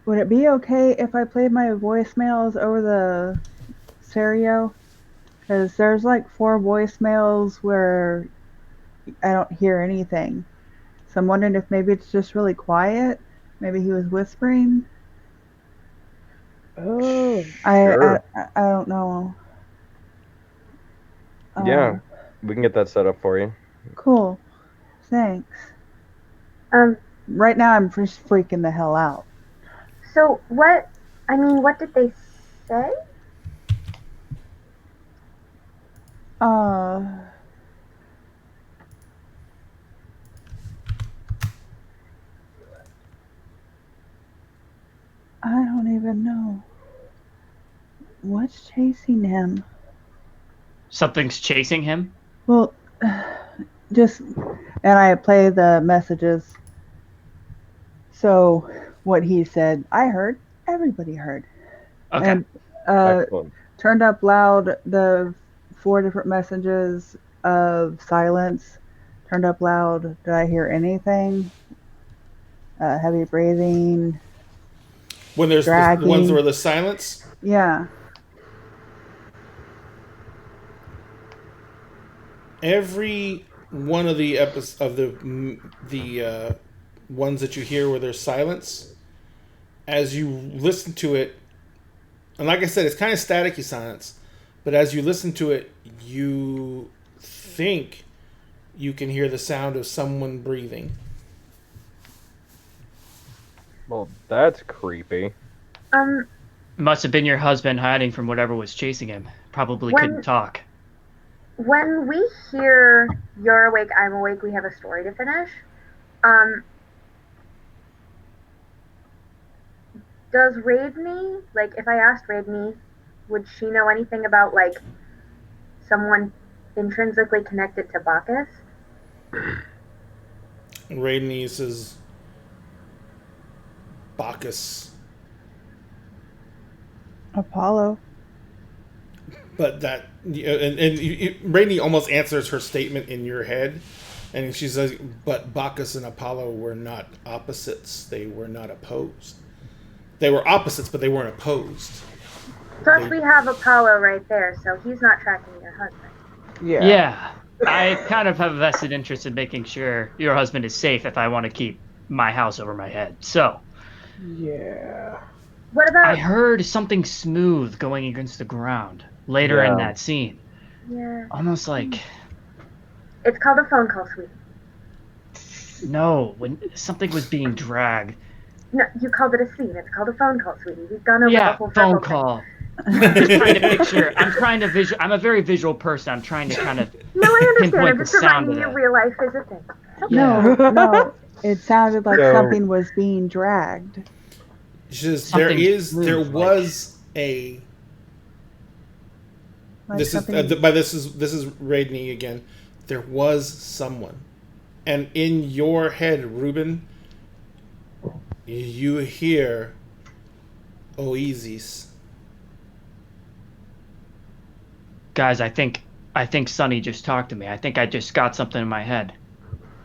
would it be okay if I played my voicemails over the stereo? Because there's like 4 voicemails where I don't hear anything. So I'm wondering if maybe it's just really quiet. Maybe he was whispering. Oh. Sure. I don't know. Yeah, we can get that set up for you. Cool. Thanks. Right now I'm just freaking the hell out. So what? I mean, what did they say? I don't even know. What's chasing him? Something's chasing him. Well, just, and I play the messages. So what he said, I heard, everybody heard. Okay. And Excellent. turned up loud the 4 different messages of silence. Turned up loud. Did I hear anything? Heavy breathing. When there's the Dragging. ones where the silence. Yeah. Every one of the of the ones that you hear where there's silence, as you listen to it, and like I said, it's kind of staticky silence, but as you listen to it, you think you can hear the sound of someone breathing. Well, that's creepy. Must have been your husband hiding from whatever was chasing him. Probably When- couldn't talk. When we hear "You're awake, I'm awake," we have a story to finish. Does Raidney, like, if I asked Raidney, would she know anything about, like, someone intrinsically connected to Bacchus? And Raiden says, Bacchus. Apollo. But that, Rainey almost answers her statement in your head, and she says, "But Bacchus and Apollo were not opposites; they were not opposed. They were opposites, but they weren't opposed." Plus, we have Apollo right there, so he's not tracking your husband. Yeah. Yeah. I kind of have a vested interest in making sure your husband is safe if I want to keep my house over my head. So, Yeah. What about? I heard something smooth going against the ground later in Yeah. that scene. Yeah. Almost like, It's called a phone call, sweetie. no, when something was being dragged. No, you called it a scene. It's called a phone call, sweetie. We've gone over the Yeah, whole phone circle thing. call. just trying to picture. I'm trying to visual. I'm a very visual person. I'm trying to kind of No, I understand. pinpoint I'm the just sound reminding of you that. real life is a thing. No. It sounded like So- something was being dragged. Just Something's there moved, was a. Like This is something. this is Radney again. There was someone, and in your head, Ruben, you hear Oasis. Guys, I think Sonny just talked to me. I think I just got something in my head.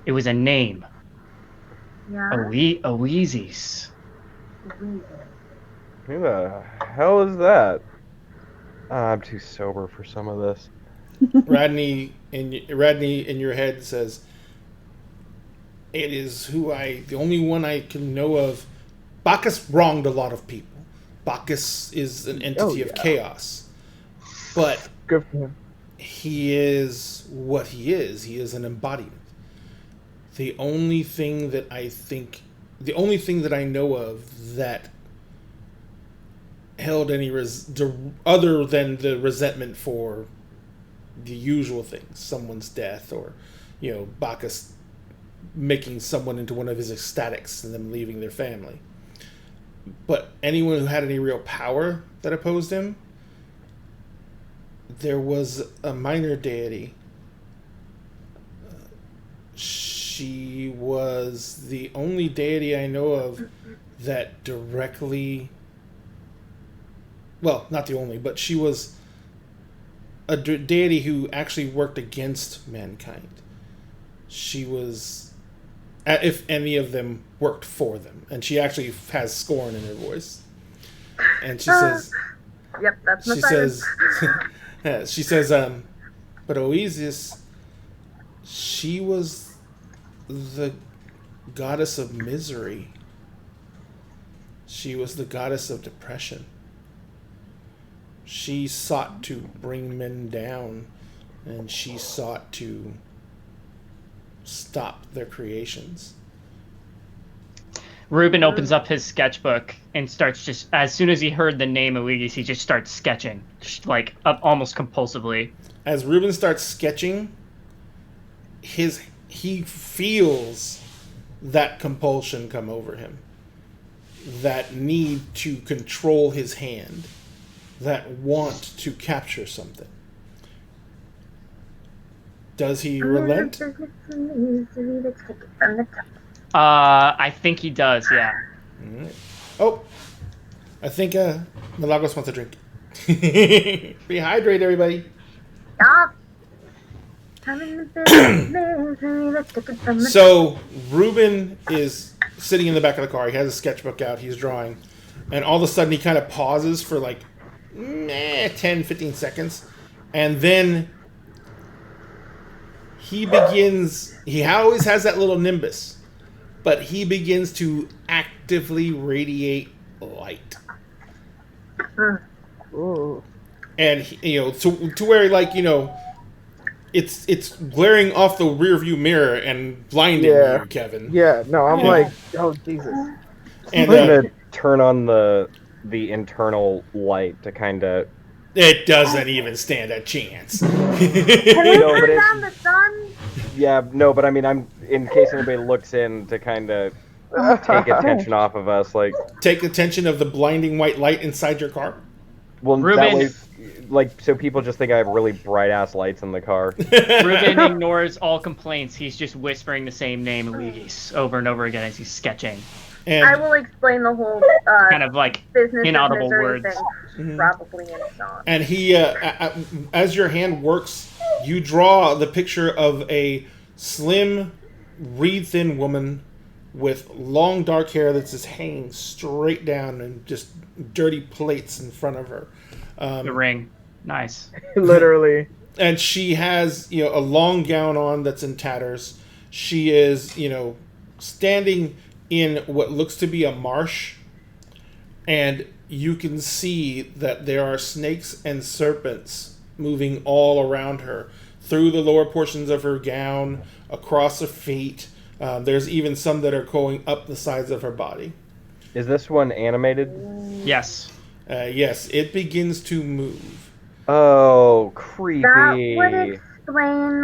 It was a name. Yeah. Oasis. Who the hell is that? I'm too sober for some of this. Radney in your head says, "It is the only one I can know of. Bacchus wronged a lot of people. Bacchus is an entity of chaos, but Good for him. he is what he is. He is an embodiment. The only thing that I know of that held any other than the resentment for the usual things, someone's death, or Bacchus making someone into one of his ecstatics and them leaving their family. But anyone who had any real power that opposed him, there was a minor deity. She was the only deity I know of that directly, well, not the only, but she was a deity who actually worked against mankind. She was, if any of them worked for them, and she actually has scorn in her voice. And she says, Yep, that's my she silence. says, she says, but Oasis, she was the goddess of misery. She was the goddess of depression. She sought to bring men down, and she sought to stop their creations. Ruben opens up his sketchbook and starts just, as soon as he heard the name Oasis, he just starts sketching, just like almost compulsively. As Ruben starts sketching, he feels that compulsion come over him, that need to control his hand, that want to capture something. Does he relent? I think he does, yeah. All right. Oh, I think Milagros wants a drink. Rehydrate, everybody. Stop. So Ruben is sitting in the back of the car. He has a sketchbook out. He's drawing. And all of a sudden he kind of pauses for like 10, 15 seconds. And then he always has that little nimbus. But he begins to actively radiate light. Ooh. And to where, like, it's glaring off the rear view mirror and blinding you, Kevin. Yeah, no, I'm Yeah. like, oh Jesus. And I'm gonna turn on the internal light to kind of. it doesn't even stand a chance. Can we No, but turn it's- down the sun? Yeah, no, but I mean, I'm in case anybody looks in to kind of take attention off of us, like. Take attention of the blinding white light inside your car. Well, Ruben- that way, like, so people just think I have really bright ass lights in the car. Ruben ignores all complaints. He's just whispering the same name, Oasis, over and over again as he's sketching. And I will explain the whole Kind of like business inaudible of misery words. thing probably in song. And he, as your hand works, you draw the picture of a slim, reed-thin woman with long dark hair that's just hanging straight down and just dirty plaits in front of her. The ring. Nice. Literally. And she has, a long gown on that's in tatters. She is, standing in what looks to be a marsh. And you can see that there are snakes and serpents moving all around her, through the lower portions of her gown, across her feet. There's even some that are going up the sides of her body. Is this one animated? Yes. Yes, it begins to move. Oh, creepy. That would explain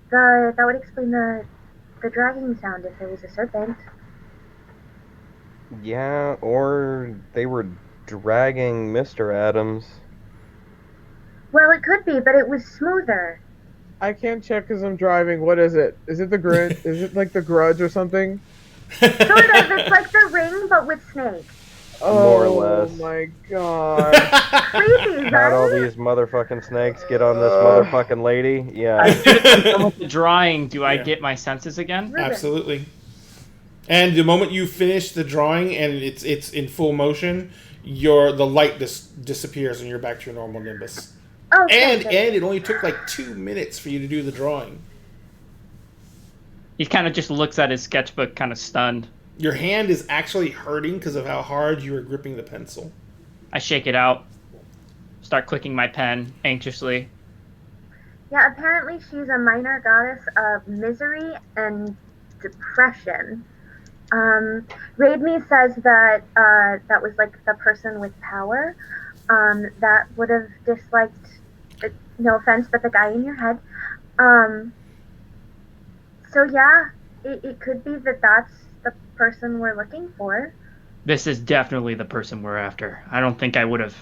the dragging sound if it was a serpent. Yeah, or they were dragging Mr. Adams. Well, it could be, but it was smoother. I can't check because I'm driving. What is it? Is it the Grinch? Is it like the Grudge or something? Sort of. It's like the Ring, but with snakes. More or Oh less. my god. Creepy, Had all right? these motherfucking snakes get on this motherfucking lady. Yeah. As soon as I'm done with the drawing, do I Yeah. get my senses again? Ruben. Absolutely. And the moment you finish the drawing and it's in full motion, the light disappears and you're back to your normal nimbus. Oh, And good. it only took like 2 minutes for you to do the drawing. He kind of just looks at his sketchbook, kind of stunned. Your hand is actually hurting because of how hard you were gripping the pencil. I shake it out, start clicking my pen anxiously. Yeah, apparently she's a minor goddess of misery and depression. Raid Me says that that was like the person with power that would have disliked, no offense, but the guy in your head. So yeah, it could be that that's the person we're looking for. This is definitely the person we're after. I don't think I would have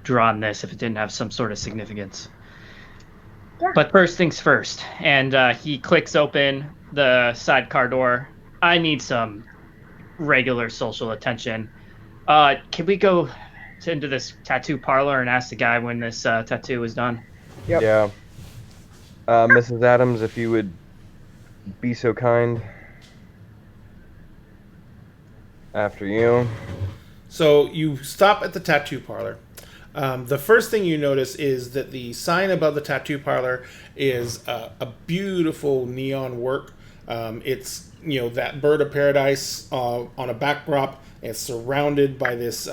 drawn this if it didn't have some sort of significance. Yeah. But first things first, and he clicks open the sidecar door. I need some regular social attention. Can we go into this tattoo parlor and ask the guy when this tattoo is done? Yep. Yeah. Mrs. Adams, if you would be so kind. After you. So you stop at the tattoo parlor. The first thing you notice is that the sign above the tattoo parlor is a beautiful neon work. It's that bird of paradise on a backdrop. It's surrounded by this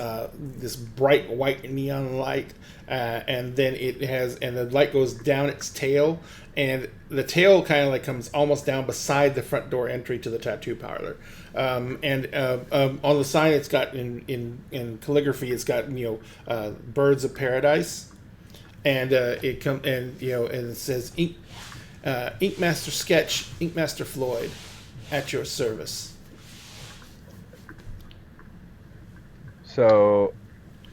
bright white neon light, and then the light goes down its tail, and the tail kind of like comes almost down beside the front door entry to the tattoo parlor. And on the sign, it's got in calligraphy, it's got birds of paradise, and and it says Ink Master Sketch, Ink Master Floyd, at your service. So,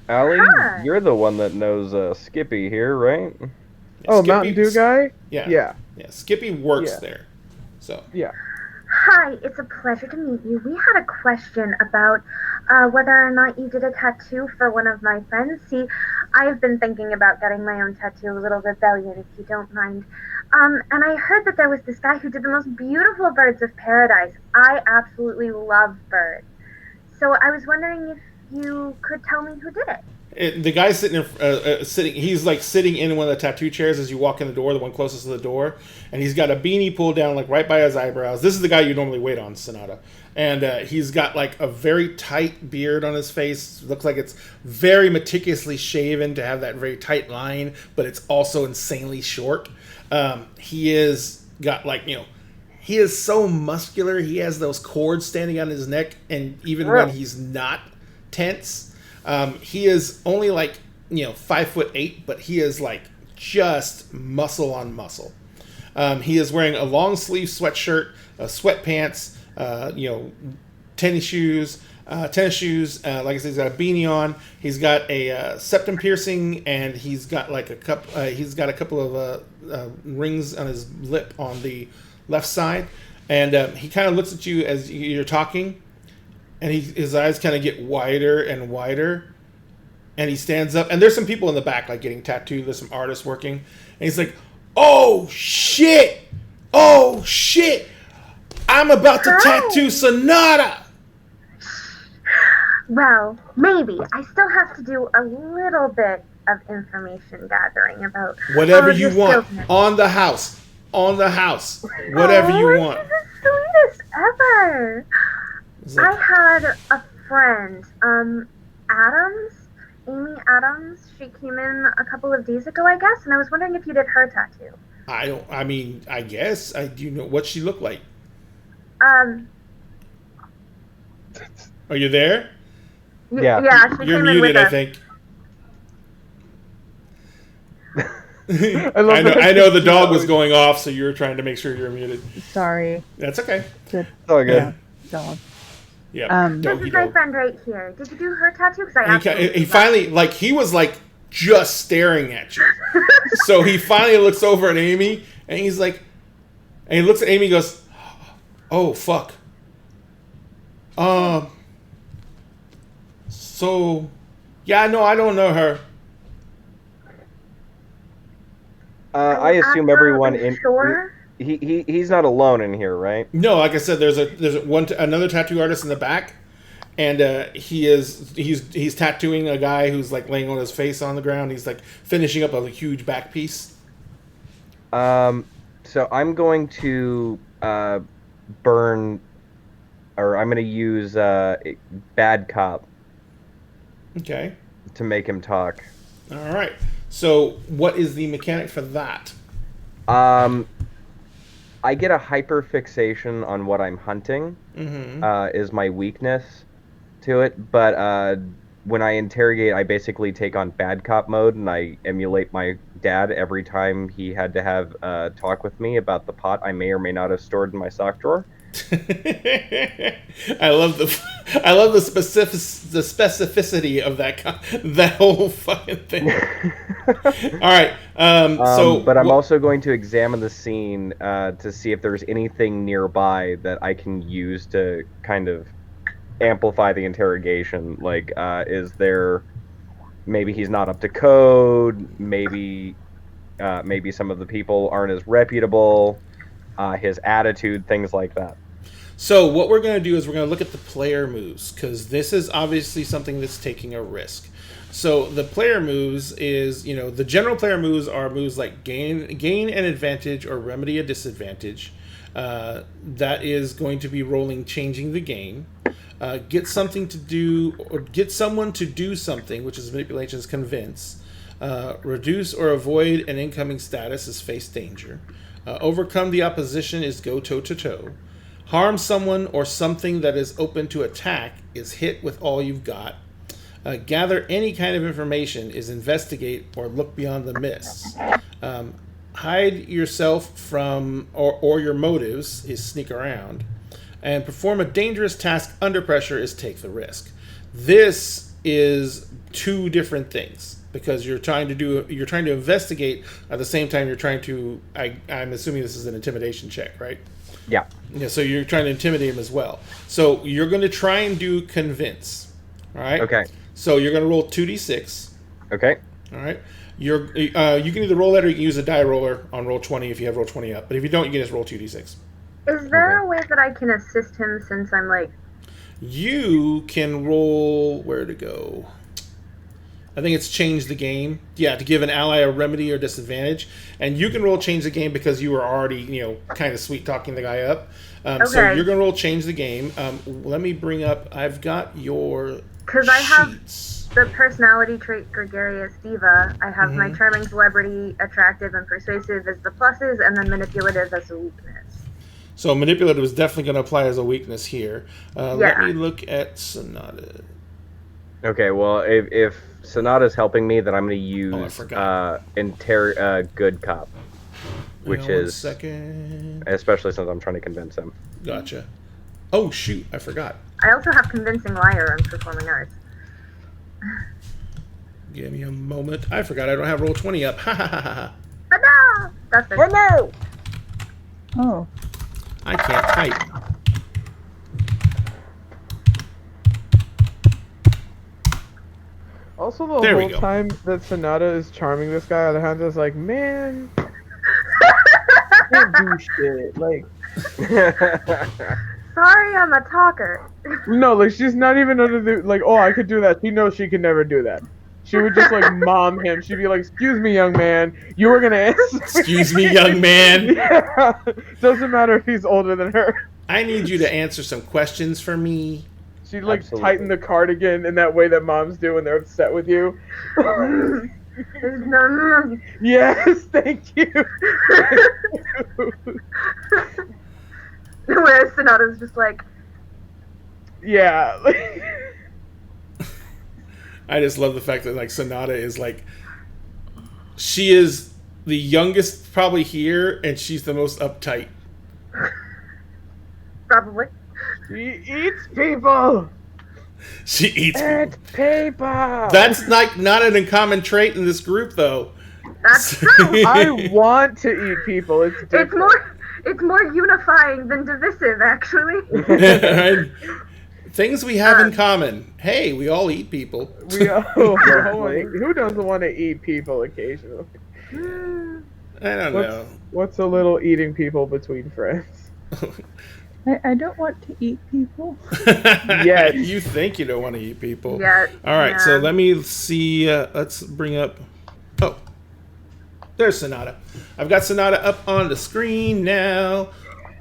Allie, Hi. you're the one that knows Skippy here, right? Oh, Skippy- Mountain Dew guy? Yeah. Yeah. Skippy works Yeah. there. So Yeah. Hi, it's a pleasure to meet you. We had a question about whether or not you did a tattoo for one of my friends. See, I've been thinking about getting my own tattoo, a little rebellion, if you don't mind. And I heard that there was this guy who did the most beautiful birds of paradise. I absolutely love birds. So I was wondering if you could tell me who did it. the guy's sitting. He's like sitting in one of the tattoo chairs as you walk in the door, the one closest to the door, and he's got a beanie pulled down like right by his eyebrows. This is the guy you normally wait on, Sonata, and he's got like a very tight beard on his face. Looks like it's very meticulously shaven to have that very tight line, but it's also insanely short. He is got he is so muscular. He has those cords standing on his neck, and even when he's not tense, he is only 5'8", but he is like just muscle on muscle. He is wearing a long sleeve sweatshirt, sweatpants, tennis shoes. Like I said, he's got a beanie on. He's got a septum piercing, and he's got like a couple of rings on his lip on the left side. And he kind of looks at you as you're talking, and his eyes kind of get wider and wider. And he stands up, and there's some people in the back like getting tattooed. There's some artists working, and he's like, "Oh shit! Oh shit! I'm about to tattoo Sonata." Well, maybe. I still have to do a little bit of information gathering about Whatever all of you your want. skills. On the house. Whatever you want. She's the sweetest ever. It's like, I had a friend, Adams, Amy Adams. She came in a couple of days ago, I guess, and I was wondering if you did her tattoo. I guess. Do you know what she looked like? Are Are you there? Yeah. Yeah, she You're came in muted, with I us. think. I know the dog was going off, so you were trying to make sure you're muted. Sorry. That's okay. Good. Oh, good. Yeah, dog. Yeah. This Doggy is my dog. friend right here. Did you do her tattoo? Because I And absolutely he finally, like, he was like just staring at you. So he finally looks over at Amy, and he's like, and he looks at Amy and goes, "Oh fuck." So, yeah, no, I don't know her. I assume everyone in Sure. he's not alone in here, right? No, like I said, there's another tattoo artist in the back, and he's tattooing a guy who's like laying on his face on the ground. He's like finishing up a huge back piece. So I'm going to burn, or I'm going to use bad cop Okay. to make him talk. All right. So, what is the mechanic for that? I get a hyper fixation on what I'm hunting. Is my weakness to it, but when I interrogate, I basically take on bad cop mode, and I emulate my dad every time he had to have a talk with me about the pot I may or may not have stored in my sock drawer. I love the specificity of that whole fucking thing. All right. But I'm also going to examine the scene to see if there's anything nearby that I can use to kind of amplify the interrogation. Like, is there, maybe he's not up to code, maybe some of the people aren't as reputable, his attitude, things like that. So what we're going to do is we're going to look at the player moves, because this is obviously something that's taking a risk. So the player moves is, the general player moves are moves like gain an advantage or remedy a disadvantage. That is going to be rolling changing the game. Get something to do, or get someone to do something, which is manipulation's convince. Reduce or avoid an incoming status is face danger. Overcome the opposition is go toe to toe. Harm someone or something that is open to attack is hit with all you've got. Gather any kind of information is investigate or look beyond the mists. Hide yourself from or your motives is sneak around. And perform a dangerous task under pressure is take the risk. This is two different things, because you're trying to investigate at the same time you're trying to. I'm assuming this is an intimidation check, right? Yeah. Yeah. So you're trying to intimidate him as well. So you're going to try and do convince. All right. Okay. So you're going to roll 2d6. Okay. All right. You can either roll that, or you can use a die roller on roll 20 if you have roll 20 up. But if you don't, you can just roll 2d6. Is there a way that I can assist him, since I'm like... You can roll... Where to go? I think it's change the game. Yeah, to give an ally a remedy or disadvantage. And you can roll change the game because you were already, kind of sweet talking the guy up. Okay. So you're going to roll change the game. Let me bring up... I've got your Because I have sheets. the personality trait gregarious diva. I have my charming, celebrity, attractive, and persuasive as the pluses, and then manipulative as a weakness. So manipulative is definitely going to apply as a weakness here. Let Yeah. me look at Sonata. Okay, well, if Sonata's helping me, then I'm going to use I forgot. good cop, which Hang on 1 is second. especially since I'm trying to convince him. Gotcha. Oh shoot, I forgot. I also have convincing liar and performing arts. Give me a moment. I forgot I don't have roll 20 up. Ha ha ha ha. But no! That's it. no! Oh. I can't type. Also, the There we whole go. time that Sonata is charming this guy, Alejandro's like, man, can't do shit. Like, Sorry, I'm a talker. no, like she's not even under the like. Oh, I could do that. She knows she could never do that. She would just like mom him. She'd be like, "Excuse me, young man, you were gonna answer." Excuse me, young man. Yeah. Doesn't matter if he's older than her. I need you to answer some questions for me. She'd like Absolutely. tighten the cardigan in that way that moms do when they're upset with you. No. Yes, thank you. Whereas Sonata's just like, Yeah. I just love the fact that like Sonata is like, she is the youngest probably here, and she's the most uptight. Probably. She eats people. She eats It's people. That's not an uncommon trait in this group, though. That's true. I want to eat people. It's different. It's more unifying than divisive, actually. Things we have in common. Hey, we all eat people. Who doesn't want to eat people occasionally? I don't know. What's a little eating people between friends? I don't want to eat people. Yes. You think you don't want to eat people. Yeah. All right, so yeah. let me see. Let's bring up... Oh, there's Sonata. I've got Sonata up on the screen now.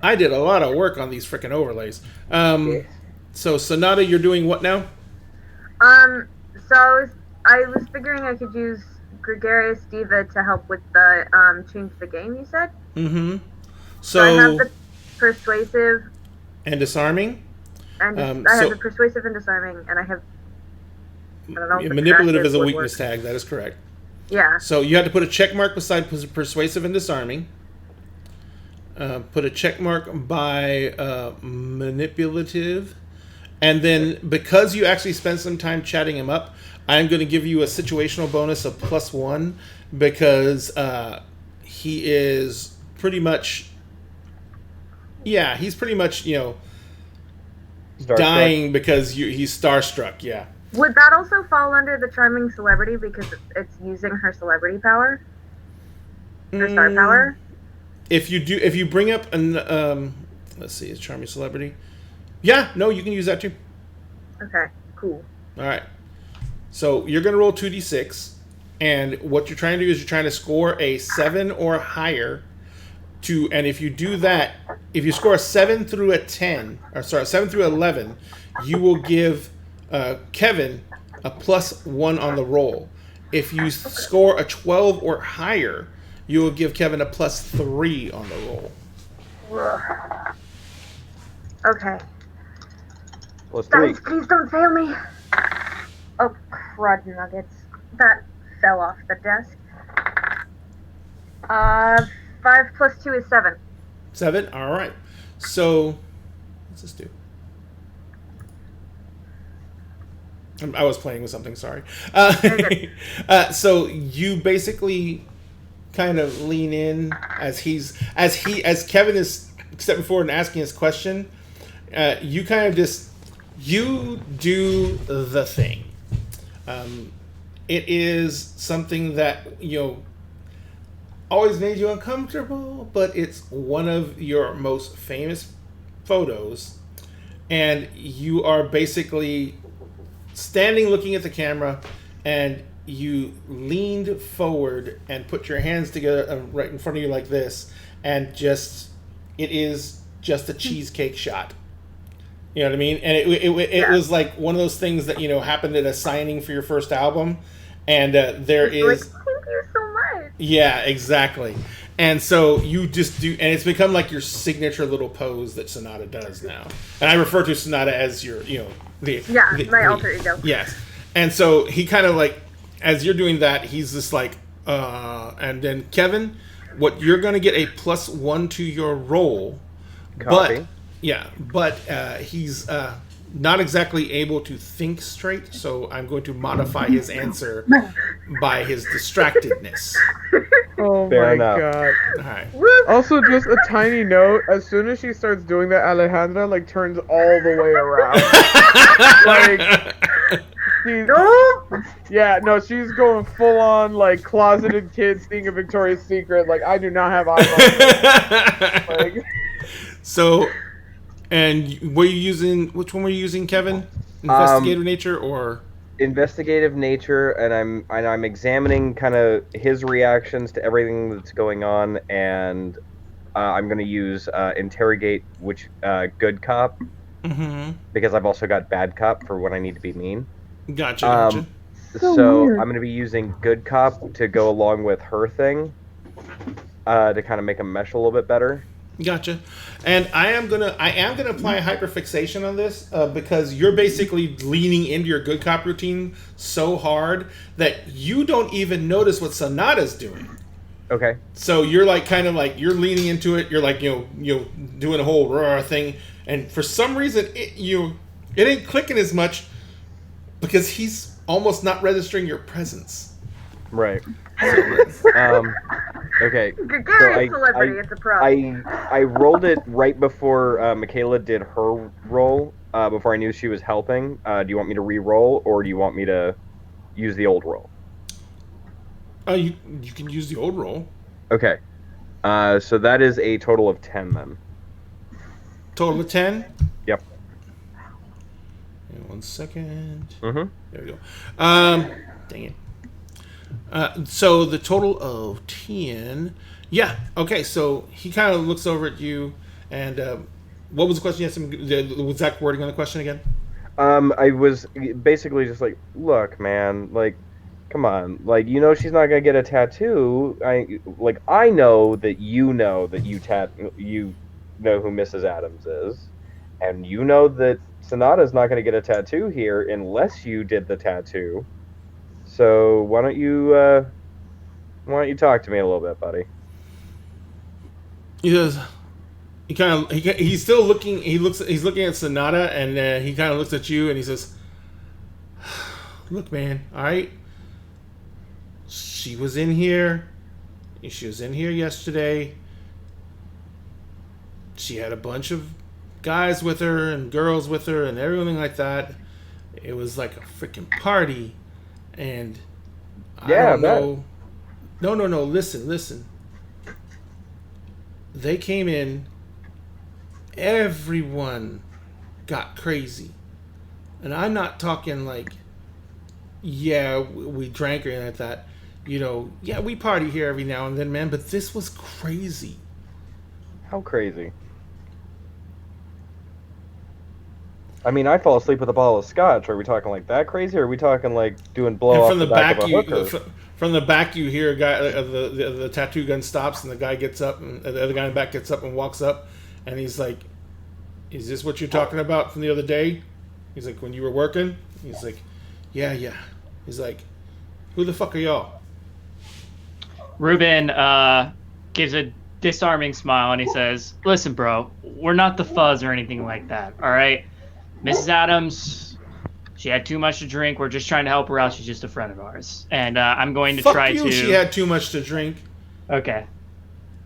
I did a lot of work on these freaking overlays. So Sonata, you're doing what now? So I was figuring I could use Gregarious Diva to help with the change the game. You said. Mm-hmm. So I have the persuasive and disarming. And I have the persuasive and disarming, and I have. I don't know. If Manipulative is a would weakness work. tag. That is correct. Yeah. So you have to put a check mark beside persuasive and disarming. Put a check mark by manipulative. And then, because you actually spent some time chatting him up, I'm going to give you a situational bonus of +1 because he is pretty much... Yeah, he's pretty much, Starstruck. dying because he's starstruck, yeah. Would that also fall under the charming celebrity because it's using her celebrity power? Her star power? If you bring up an let's see, is charming celebrity? Yeah, no, you can use that too. Okay, cool. All right. So you're going to roll 2d6, and what you're trying to do is you're trying to score a 7 or higher and if you do that, if you score a 7 through a 10, or sorry, 7 through 11, you will give Kevin a +1 on the roll. If you score a 12 or higher, you will give Kevin a +3 on the roll. Okay. +3. Guys, please don't fail me. Oh, crud nuggets. That fell off the desk. 5 + 2 is 7. 7? All right. So, what's this do? I was playing with something, sorry. So you basically kind of lean in as Kevin is stepping forward and asking his question. You kind of you do the thing. It is something that always made you uncomfortable, but it's one of your most famous photos, and you are basically standing looking at the camera, and you leaned forward and put your hands together right in front of you like this, and it is just a cheesecake shot. You know what I mean? And it was like one of those things that happened at a signing for your first album, and there is. Thank you so much. Yeah, exactly. And so you just do, and it's become like your signature little pose that Sonata does now. And I refer to Sonata as your, my alter ego. Yes. And so he kind of like, as you're doing that, he's just like, and then Kevin, what you're going to get a +1 to your roll. Copy. But he's not exactly able to think straight, so I'm going to modify his answer by his distractedness. Oh Fair my enough. god. All right. Also, just a tiny note: as soon as she starts doing that, Alejandra turns all the way around. She's going full on closeted kid sneaking a Victoria's Secret. I do not have eyeballs. So. And which one were you using, Kevin? Investigative nature or Investigative nature, and I'm examining kind of his reactions to everything that's going on, and I'm going to use interrogate, which good cop, because I've also got bad cop for when I need to be mean. Gotcha. So I'm going to be using good cop to go along with her thing, to kind of make them mesh a little bit better. Gotcha. And I am gonna apply a hyperfixation on this because you're basically leaning into your good cop routine so hard that you don't even notice what Sonata's doing. Okay. So you're like kind of like you're leaning into it. You're like doing a whole roar thing, and for some reason it ain't clicking as much because he's almost not registering your presence. Right. Okay. Gregarious celebrity, it's a problem. I rolled it right before Michaela did her roll, before I knew she was helping. Do you want me to re-roll, or do you want me to use the old roll? You can use the old roll. Okay. So that is a total of 10 then. Total of 10? Yep. Hang on 1 second. Mm-hmm. There we go. Dang it. So the total of 10. Yeah. Okay. So he kind of looks over at you, and what was the question? Yes, the exact wording on the question again. I was basically just like, look, man, like, come on, like, she's not gonna get a tattoo. I know that you know who Mrs. Adams is, and you know that Sonata's not gonna get a tattoo here unless you did the tattoo. So why don't you talk to me a little bit, buddy? He says, he's still looking. He's looking at Sonata, and he kind of looks at you, and he says, "Look, man. All right. She was in here. She was in here yesterday. She had a bunch of guys with her and girls with her and everything like that. It was like a freaking party." And I don't know. No. Listen. They came in. Everyone got crazy, and I'm not talking like, yeah, we drank or anything like that. Yeah, we party here every now and then, man. But this was crazy. How crazy? I mean, I fall asleep with a bottle of scotch. Are we talking like that crazy, or are we talking like doing blow off the back of a hooker? From the back, you hear a guy. The tattoo gun stops, and the guy gets up, and the other guy in the back gets up and walks up, and he's like, "Is this what you're talking about from the other day?" He's like, "When you were working?" He's like, "Yeah." He's like, "Who the fuck are y'all?" Ruben gives a disarming smile, and he says, "Listen, bro, we're not the fuzz or anything like that. All right." Mrs. Adams, she had too much to drink. We're just trying to help her out. She's just a friend of ours. And I'm going to try to... She had too much to drink. Okay.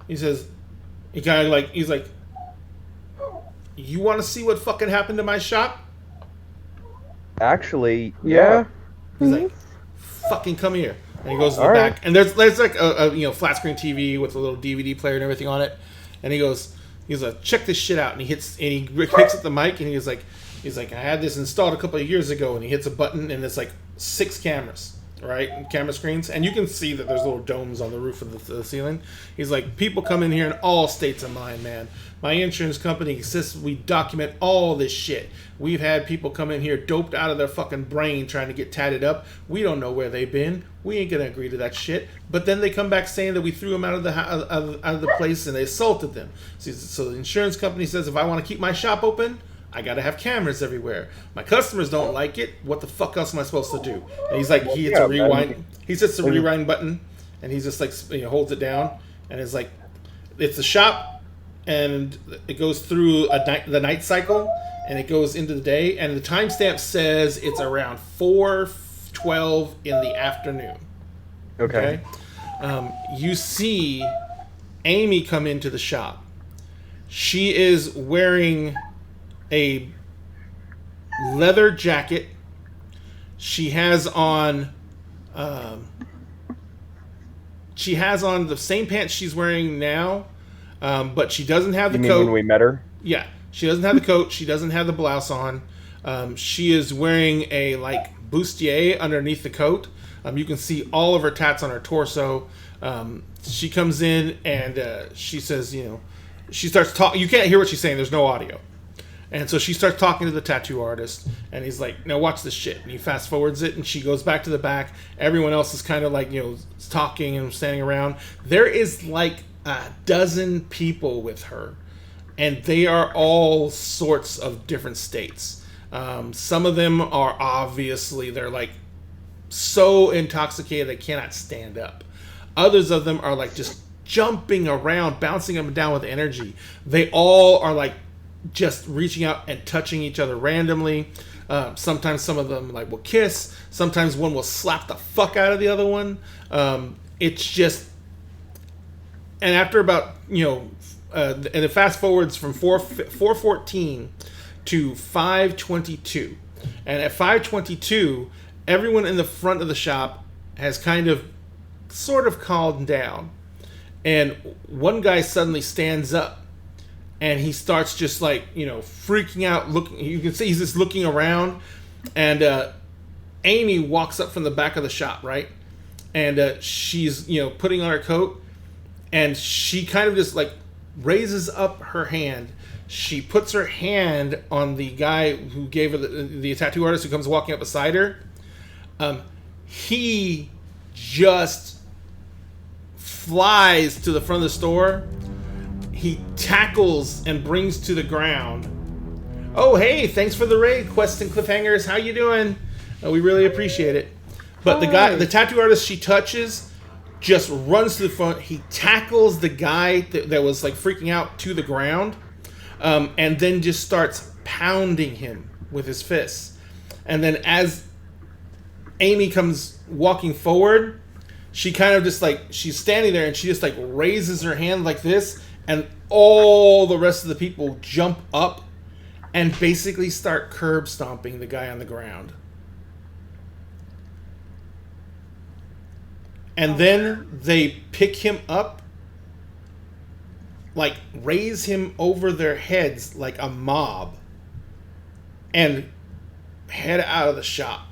He says, he's like, you want to see what fucking happened to my shop? Actually, yeah. He's like, fucking come here. And he goes to the back. And there's like a flat screen TV with a little DVD player and everything on it. And he's like, check this shit out. And he picks up the mic, and he's like, I had this installed a couple of years ago, and he hits a button, and it's like 6 cameras, right? Camera screens. And you can see that there's little domes on the roof of the ceiling. He's like, people come in here in all states of mind, man. My insurance company exists. We document all this shit. We've had people come in here doped out of their fucking brain trying to get tatted up. We don't know where they've been. We ain't gonna agree to that shit. But then they come back saying that we threw them out of the place and they assaulted them. So the insurance company says, if I want to keep my shop open, I gotta have cameras everywhere. My customers don't like it. What the fuck else am I supposed to do? And he's like, he hits a rewind. He hits the rewind button, and he's just like, holds it down, and it's like, it's a shop, and it goes through the night cycle, and it goes into the day, and the timestamp says it's around 4:12 in the afternoon. Okay. You see Amy come into the shop. She is wearing a leather jacket. She has on the same pants she's wearing now, but she doesn't have the coat. You mean when we met her? Yeah, she doesn't have the coat. She doesn't have the blouse on. She is wearing a bustier underneath the coat. You can see all of her tats on her torso. She comes in and she says, she starts talking. You can't hear what she's saying. There's no audio. And so she starts talking to the tattoo artist, and he's like, "Now watch this shit." And he fast forwards it, and she goes back to the back. Everyone else is kind of talking and standing around. There is like a dozen people with her, and they are all sorts of different states. Some of them are obviously, they're like so intoxicated they cannot stand up. Others of them are like just jumping around, bouncing up and down with energy. They all are like just reaching out and touching each other randomly. Sometimes some of them like will kiss. Sometimes one will slap the fuck out of the other one. It's just, and after about and it fast forwards from 4:14 to 5:22, and at 5:22, everyone in the front of the shop has kind of, sort of calmed down, and one guy suddenly stands up. And he starts just like, freaking out, looking. You can see he's just looking around. And Amy walks up from the back of the shop, right? And she's, putting on her coat. And she kind of just like raises up her hand. She puts her hand on the guy who gave her the tattoo artist who comes walking up beside her. He just flies to the front of the store. He tackles and brings to the ground. Oh, hey, thanks for the raid, Quests and Cliffhangers. How you doing? We really appreciate it. But the tattoo artist she touches, just runs to the front. He tackles the guy that was like freaking out to the ground, and then just starts pounding him with his fists. And then as Amy comes walking forward, she kind of just like, she's standing there and she just like raises her hand like this, and all the rest of the people jump up and basically start curb stomping the guy on the ground. And then they pick him up, like raise him over their heads like a mob, and head out of the shop.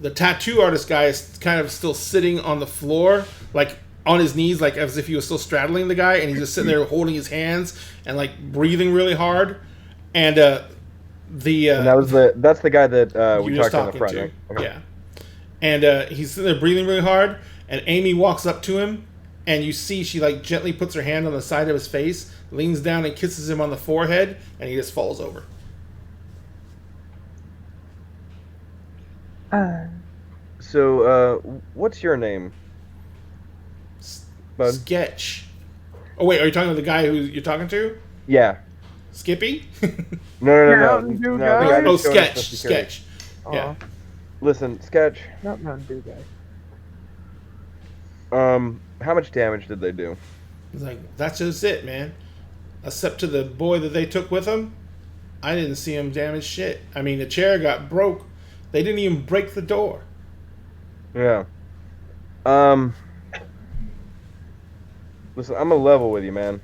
The tattoo artist guy is kind of still sitting on the floor, like on his knees, like as if he was still straddling the guy, and he's just sitting there holding his hands and like breathing really hard. And and that's the guy that we talked on the front, right? Okay. Yeah. And he's sitting there breathing really hard, and Amy walks up to him, and you see she like gently puts her hand on the side of his face, leans down and kisses him on the forehead, and he just falls over. So, what's your name, bud? Sketch. Oh wait, are you talking to the guy who you're talking to? Yeah. Skippy? No. Mountain Dew the guy? guy that's showing us the Sketch. security. Sketch. Aw, Yeah. Listen, Sketch. not Mountain Dew guy. How much damage did they do? He's like, that's just it, man. Except to the boy that they took with them, I didn't see him damage shit. I mean, the chair got broke. They didn't even break the door. Yeah. Listen, I'm gonna level with you, man.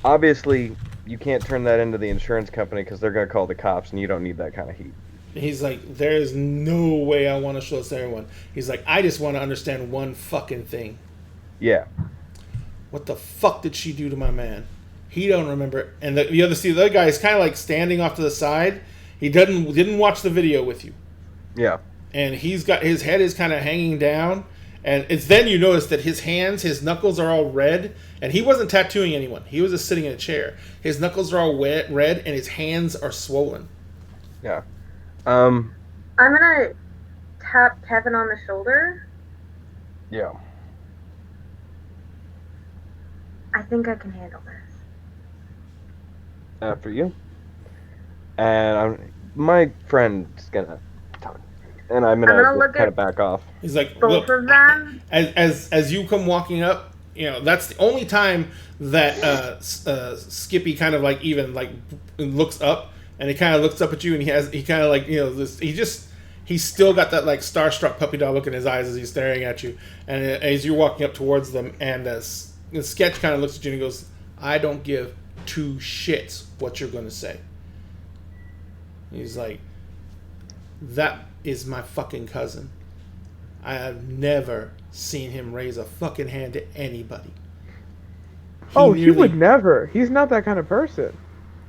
Obviously, you can't turn that into the insurance company because they're gonna call the cops, and you don't need that kind of heat. He's like, there's no way I want to show this to everyone. He's like, I just want to understand one fucking thing. Yeah. What the fuck did she do to my man? He don't remember. And the other guy is kind of like standing off to the side. He didn't watch the video with you. Yeah. And he's got, his head is kind of hanging down. And it's then you notice that his hands, his knuckles are all red. And he wasn't tattooing anyone. He was just sitting in a chair. His knuckles are all red, and his hands are swollen. Yeah. I'm gonna tap Kevin on the shoulder. Yeah. I think I can handle this. After you. And my friend's gonna talk. And I'm gonna look kind at of back off. He's like, both look, of them. as you come walking up, that's the only time that Skippy kind of like even like looks up, and he kind of looks up at you, and he kind of like he's still got that like starstruck puppy dog look in his eyes as he's staring at you, and as you're walking up towards them, and Sketch kind of looks at you and he goes, I don't give two shits what you're gonna say. He's like, that is my fucking cousin. I have never seen him raise a fucking hand to anybody. He would never. He's not that kind of person.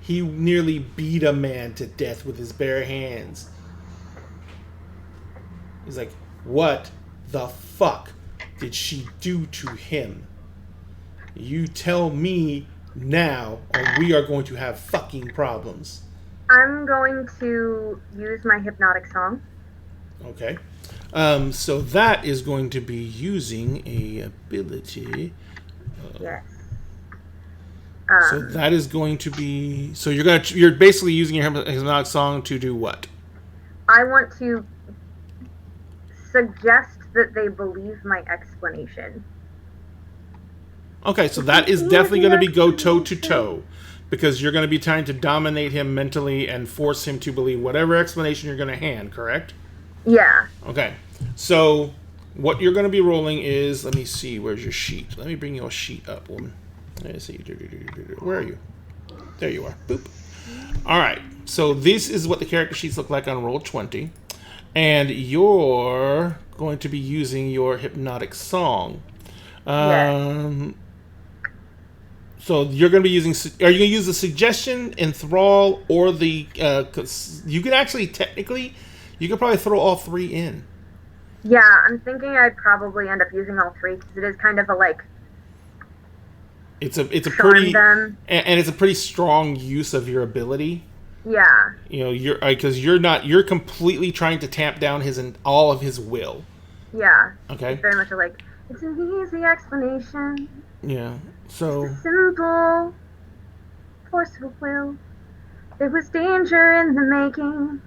He nearly beat a man to death with his bare hands. He's like, what the fuck did she do to him? You tell me now, or we are going to have fucking problems. I'm going to use my hypnotic song. Okay. So that is going to be using a ability. Yes. So that is going to be. So you're basically using your hypnotic song to do what? I want to suggest that they believe my explanation. Okay, so that is definitely going to be go toe to toe, because you're going to be trying to dominate him mentally and force him to believe whatever explanation you're going to hand. Correct? Yeah. Okay. So what you're going to be rolling is, let me see, where's your sheet? Let me bring your sheet up, woman. Let's see. Where are you? There you are. Boop. All right. So this is what the character sheets look like on roll 20. And you're going to be using your hypnotic song. Yes. So you're going to be using, are you going to use the suggestion, enthrall, or the, you could actually technically, you could probably throw all three in. Yeah, I'm thinking I'd probably end up using all three because it is kind of a like. It's a pretty, them. and it's a pretty strong use of your ability. Yeah. You know, you're completely trying to tamp down all of his will. Yeah. Okay. It's very much like, it's an easy explanation. Yeah. So. It's a simple, forceful will. There was danger in the making,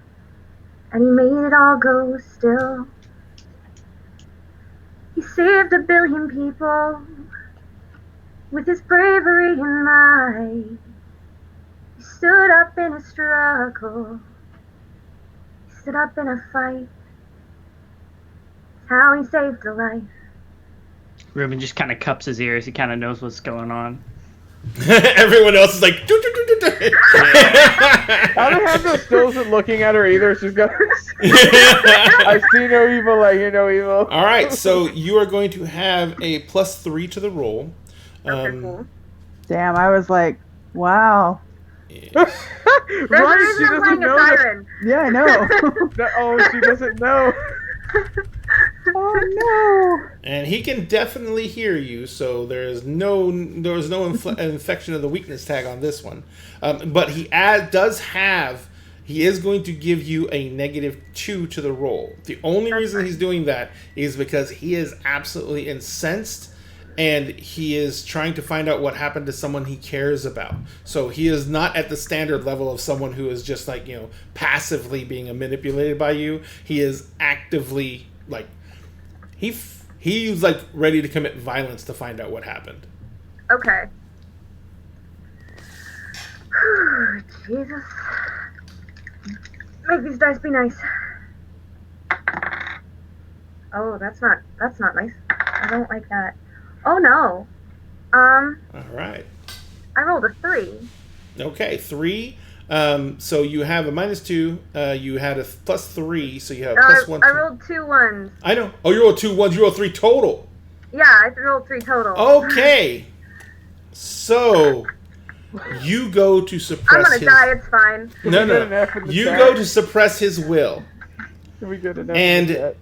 and he made it all go still. He saved 1 billion people with his bravery and might. He stood up in a struggle. He stood up in a fight. It's how he saved a life. Ruben just kind of cups his ears. He kind of knows what's going on. Everyone else is like. I don't have no stills at looking at her either. She's got. I see no evil. I hear no evil. All right, so you are going to have a +3 to the roll. Okay, cool. Damn, I was like, wow. There's Right, she I'm doesn't playing a know that. siren. Yeah, I know. Oh, she doesn't know. Oh no. And he can definitely hear you, so there's no infection of the weakness tag on this one. But he is going to give you a -2 to the roll. The only reason he's doing that is because he is absolutely incensed, and he is trying to find out what happened to someone he cares about. So he is not at the standard level of someone who is just like, passively being manipulated by you. He is actively like, he's like ready to commit violence to find out what happened. Okay. Jesus. Make these dice be nice. Oh, that's not nice. I don't like that. Oh no. All right. I rolled a 3. Okay, 3. So you have a -2. You had a +3, so you have +1. I rolled 2 ones. I know. Oh, you rolled 2 ones. You rolled 3 total. Yeah, I rolled 3 total. Okay. So you go to I'm suppress gonna die, it's fine. No. You go to suppress his will. We good enough. And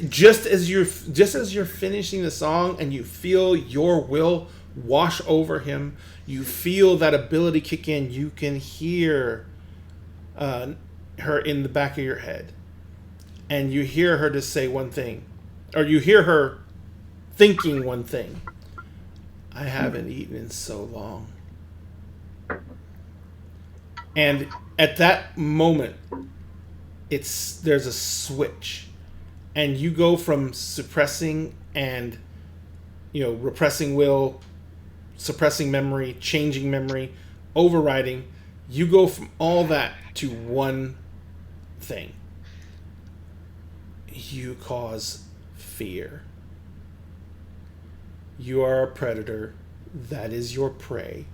just as you're finishing the song and you feel your will wash over him, you feel that ability kick in, you can hear her in the back of your head. And you hear her just say one thing. Or you hear her thinking one thing. I haven't eaten in so long. And at that moment, there's a switch. And you go from suppressing and, repressing will, suppressing memory, changing memory, overriding. You go from all that to one thing. You cause fear. You are a predator. That is your prey.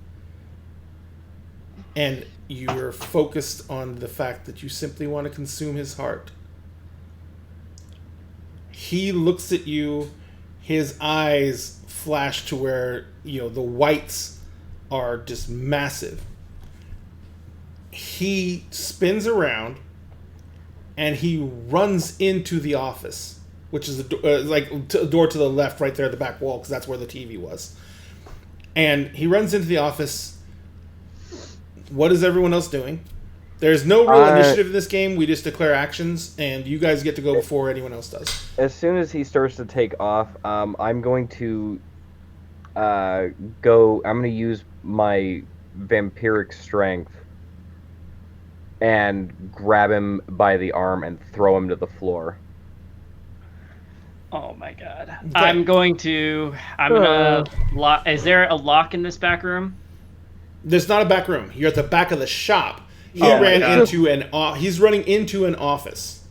And you're focused on the fact that you simply want to consume his heart. He looks at you, his eyes flash to where, the whites are just massive. He spins around and he runs into the office, which is the door to the left right there at the back wall, because that's where the TV was. And he runs into the office. What is everyone else doing? There's no real initiative in this game. We just declare actions, and you guys get to go before anyone else does. As soon as he starts to take off, I'm going to go. I'm going to use my vampiric strength and grab him by the arm and throw him to the floor. Oh my god. Okay. I'm gonna lock. Is there a lock in this back room? There's not a back room. You're at the back of the shop. He's running into an office.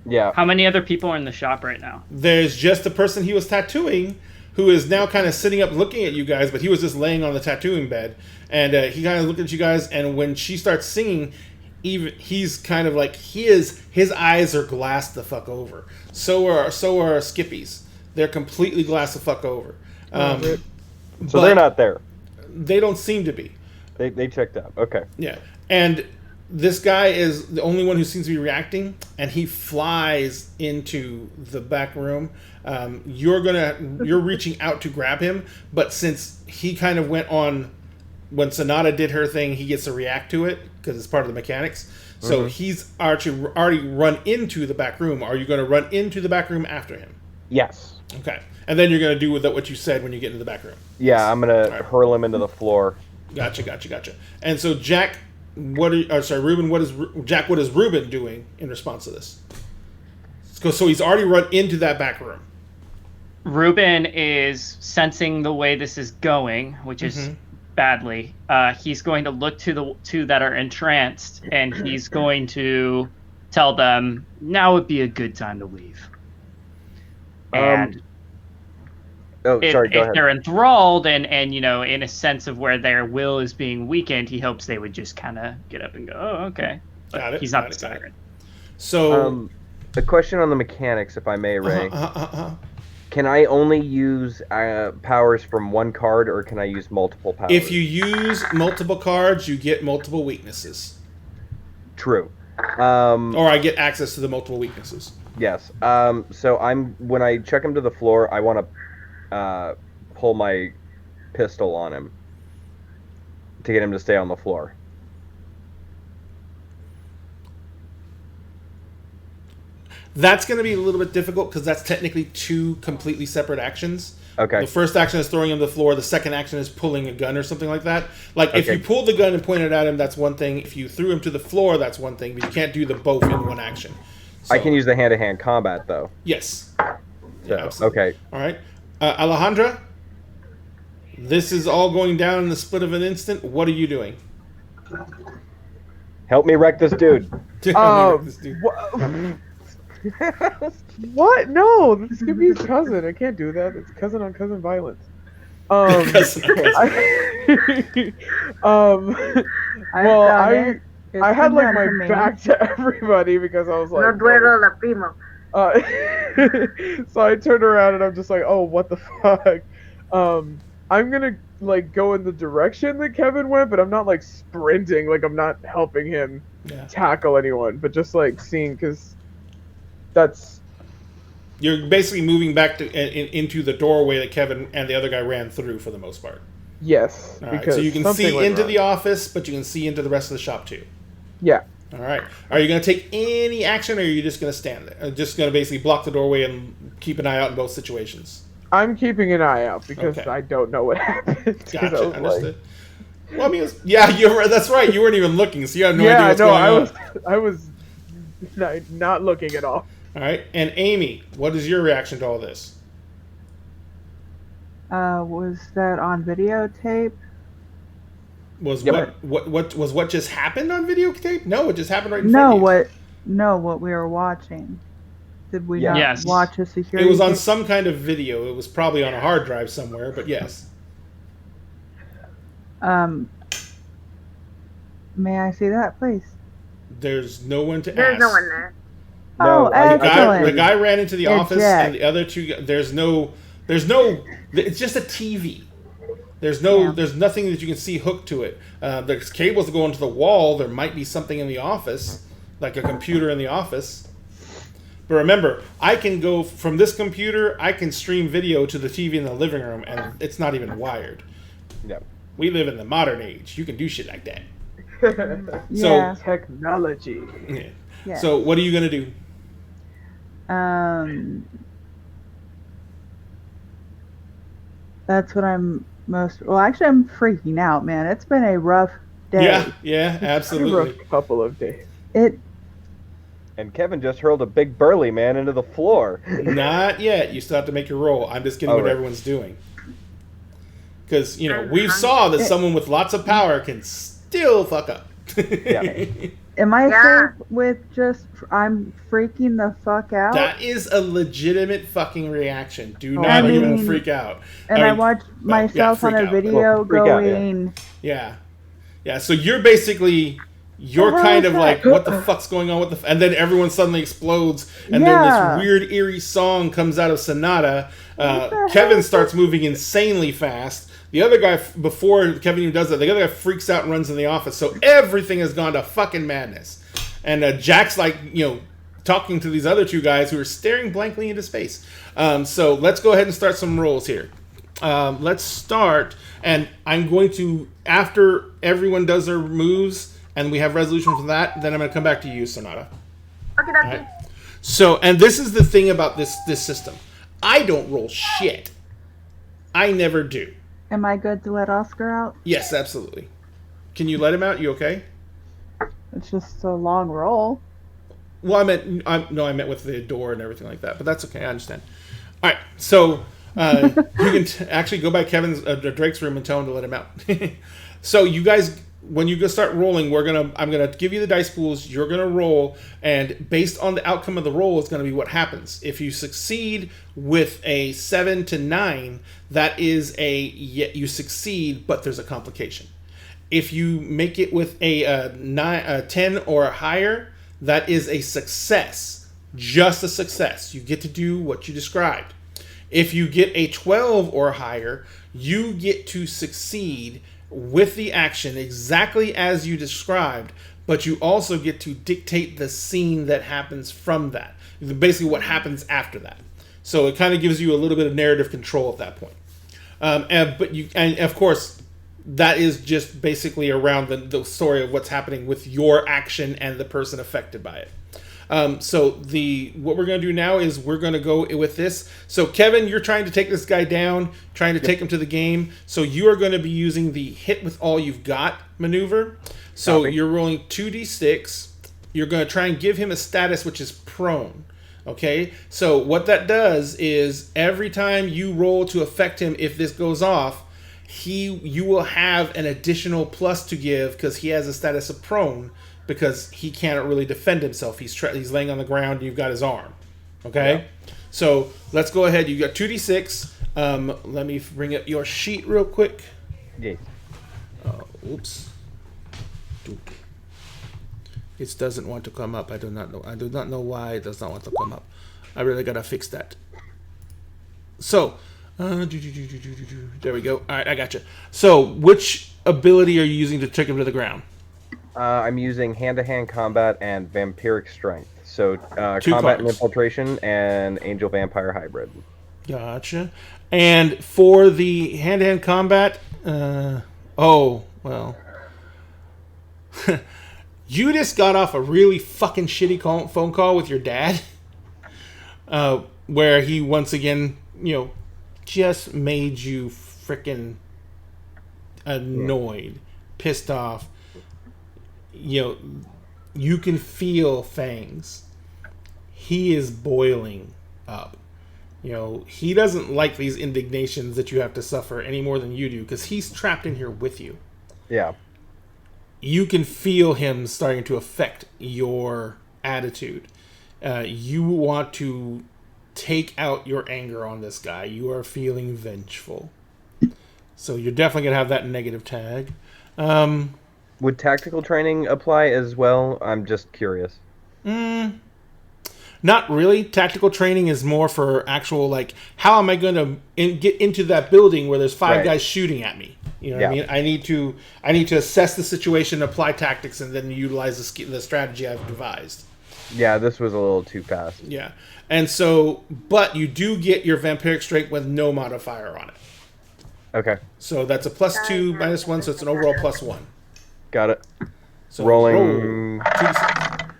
Yeah. How many other people are in the shop right now? There's just the person he was tattooing, who is now kind of sitting up looking at you guys, but he was just laying on the tattooing bed, and he kind of looked at you guys. And when she starts singing, he's kind of like his eyes are glassed the fuck over. So are Skippy's. They're completely glassed the fuck over. So they're not there. They don't seem to be. They checked out. Okay. Yeah. And this guy is the only one who seems to be reacting, and he flies into the back room. You're reaching out to grab him, but since he kind of went on when Sonata did her thing, he gets to react to it because it's part of the mechanics. So he's already run into the back room. Are you going to run into the back room after him? Yes. Okay. And then you're going to do with what you said when you get into the back room. Yeah, I'm going to hurl him into the floor. Gotcha. And so Jack, Ruben, what is Ruben doing in response to this? So he's already run into that back room. Ruben is sensing the way this is going, which is badly. He's going to look to the two that are entranced, and he's going to tell them, now would be a good time to leave. And go ahead. If they're enthralled and in a sense of where their will is being weakened, he hopes they would just kind of get up and go, oh, okay. But Got it. He's not the siren. So... a question on the mechanics, if I may, Ray. Can I only use powers from one card, or can I use multiple powers? If you use multiple cards, you get multiple weaknesses. True. Or I get access to the multiple weaknesses. Yes. So when I check him to the floor, I want to pull my pistol on him to get him to stay on the floor. That's going to be a little bit difficult because that's technically two completely separate actions. Okay. The first action is throwing him to the floor. The second action is pulling a gun or something like that. Like, if you pulled the gun and pointed at him, that's one thing. If you threw him to the floor, that's one thing. But you can't do the both in one action. So, I can use the hand-to-hand combat, though. Yes. So, okay. All right. Alejandra, this is all going down in the split of an instant. What are you doing? Help me wreck this dude. What? No, this could be his cousin. I can't do that. It's cousin on cousin violence. I had like my back to everybody because I was like, no duelo la primo. So I turned around and I'm just like, oh, what the fuck? I'm gonna like go in the direction that Kevin went, but I'm not like sprinting. Like I'm not helping him tackle anyone, but just like seeing because. You're basically moving back into the doorway that Kevin and the other guy ran through for the most part. Yes. All right, so you can see into the office, but you can see into the rest of the shop too. Yeah. All right. Are you going to take any action, or are you just going to stand there? Just going to basically block the doorway and keep an eye out in both situations? I'm keeping an eye out because I don't know what happened. Gotcha. Understood. Well, I mean, that's right. You weren't even looking, so you had no idea what's going on. I was not looking at all. All right, and Amy, what is your reaction to all this? Was that on videotape? What just happened on videotape? No, it just happened right in front of you. What we were watching. Did we not Yes. watch a security? It was on tape? some kind of video. It was probably on a hard drive somewhere, but yes. May I see that, please? There's no one to ask. There's no one there. Oh, excellent. The guy ran into the office, Jack. and the other two. There's no. It's just a TV. There's nothing that you can see hooked to it. There's cables that go into the wall. There might be something in the office, like a computer in the office. But remember, I can go from this computer. I can stream video to the TV in the living room, and it's not even wired. Yep. We live in the modern age. You can do shit like that. Yeah. Technology. Yeah. Yes. So what are you gonna do? That's what I'm most. Well, actually, I'm freaking out, man. It's been a rough day. Yeah, A absolutely. rough couple of days. It. And Kevin just hurled a big burly man into the floor. Not yet. You still have to make your roll. I'm just getting Oh, what right. everyone's doing. Because, we saw that someone with lots of power can still fuck up. Yeah. Am I Yeah. safe with just I'm freaking the fuck out? That is a legitimate fucking reaction. Do I not even mean, freak out. and I I mean, watched myself on freak a out. video Well, freak out, yeah. going. Yeah. Yeah, so you're basically, you're The hell kind is of that? like, what the fuck's going on? And then everyone suddenly explodes, and then Yeah. this weird, eerie song comes out of Sonata. the Kevin hell? starts moving insanely fast. The other guy, before Kevin even does that, the other guy freaks out and runs in the office. So everything has gone to fucking madness. And Jack's like, talking to these other two guys who are staring blankly into space. So let's go ahead and start some rolls here. Let's start, and I'm going to, after everyone does their moves, and we have resolution for that, then I'm going to come back to you, Sonata. Okay, dokie. Right. So, and this is the thing about this system. I don't roll shit. I never do. Am I good to let Oscar out? Yes, absolutely. Can you let him out? You okay? It's just a long roll. Well, I meant with the door and everything like that, but that's okay. I understand. All right, so you can actually go by Kevin's Drake's room and tell him to let him out. So you guys, when you go start rolling, I'm gonna give you the dice pools. You're gonna roll, and based on the outcome of the roll is gonna be what happens. If you succeed with a 7 to 9, that is you succeed, but there's a complication. If you make it with a 10 or higher, that is a success. Just a success. You get to do what you described. If you get a 12 or higher, you get to succeed with the action exactly as you described, but you also get to dictate the scene that happens from that. Basically what happens after that. So it kind of gives you a little bit of narrative control at that point. And of course, that is just basically around the story of what's happening with your action and the person affected by it. So what we're going to do now is we're going to go with this. So Kevin, you're trying to take this guy down, trying to take him to the game. So you are going to be using the hit with all you've got maneuver. So Copy. you're rolling 2d6. You're going to try and give him a status which is prone. Okay, so what that does is every time you roll to affect him, if this goes off, you will have an additional plus to give because he has a status of prone because he can't really defend himself. He's laying on the ground and you've got his arm. Okay, yeah. So let's go ahead. You got 2d6. Let me bring up your sheet real quick. Yeah. Oops. It doesn't want to come up. I do not know why it does not want to come up. I really gotta fix that. So, there we go. All right, I got you. So, which ability are you using to take him to the ground? I'm using hand-to-hand combat and vampiric strength. So, Two combat and cards. infiltration and angel vampire hybrid. Gotcha. And for the hand-to-hand combat, you just got off a really fucking shitty phone call with your dad, where he once again, just made you freaking annoyed, pissed off. You can feel Fangs. He is boiling up. He doesn't like these indignations that you have to suffer any more than you do because he's trapped in here with you. Yeah. You can feel him starting to affect your attitude. You want to take out your anger on this guy. You are feeling vengeful. So you're definitely going to have that negative tag. Would tactical training apply as well? I'm just curious. Not really. Tactical training is more for actual, how am I going to get into that building where there's 5 guys shooting at me? You know what I mean? I need to assess the situation, apply tactics, and then utilize the strategy I've devised. Yeah, this was a little too fast. Yeah. And so, but you do get your vampiric strength with no modifier on it. Okay. So that's a +2, -1, so it's an overall +1. Got it. So Rolling. roll 2d6.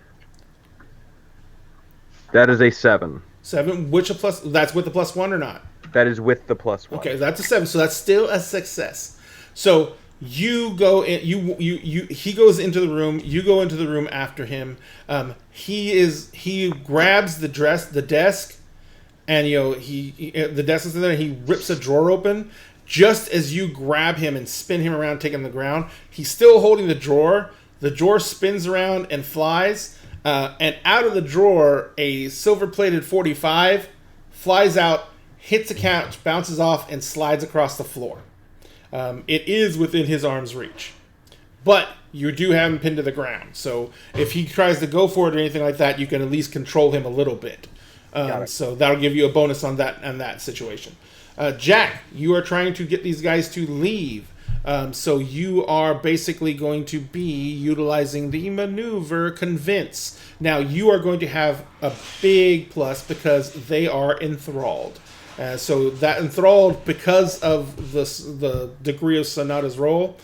That is a 7. 7. Which a plus? That's with the +1 or not? That is with the +1. Okay, that's a 7. So that's still a success. So you go in. He goes into the room. You go into the room after him. He grabs the desk, and the desk is in there. And he rips a drawer open. Just as you grab him and spin him around, take him to the ground, he's still holding the drawer. The drawer spins around and flies. And out of the drawer, a silver-plated .45 flies out, hits a couch, bounces off, and slides across the floor. It is within his arm's reach. But you do have him pinned to the ground. So if he tries to go for it or anything like that, you can at least control him a little bit. So that'll give you a bonus on that situation. Jack, you are trying to get these guys to leave. So you are basically going to be utilizing the maneuver Convince. Now you are going to have a big plus because they are enthralled. So that enthralled, because of the degree of Sonata's roll,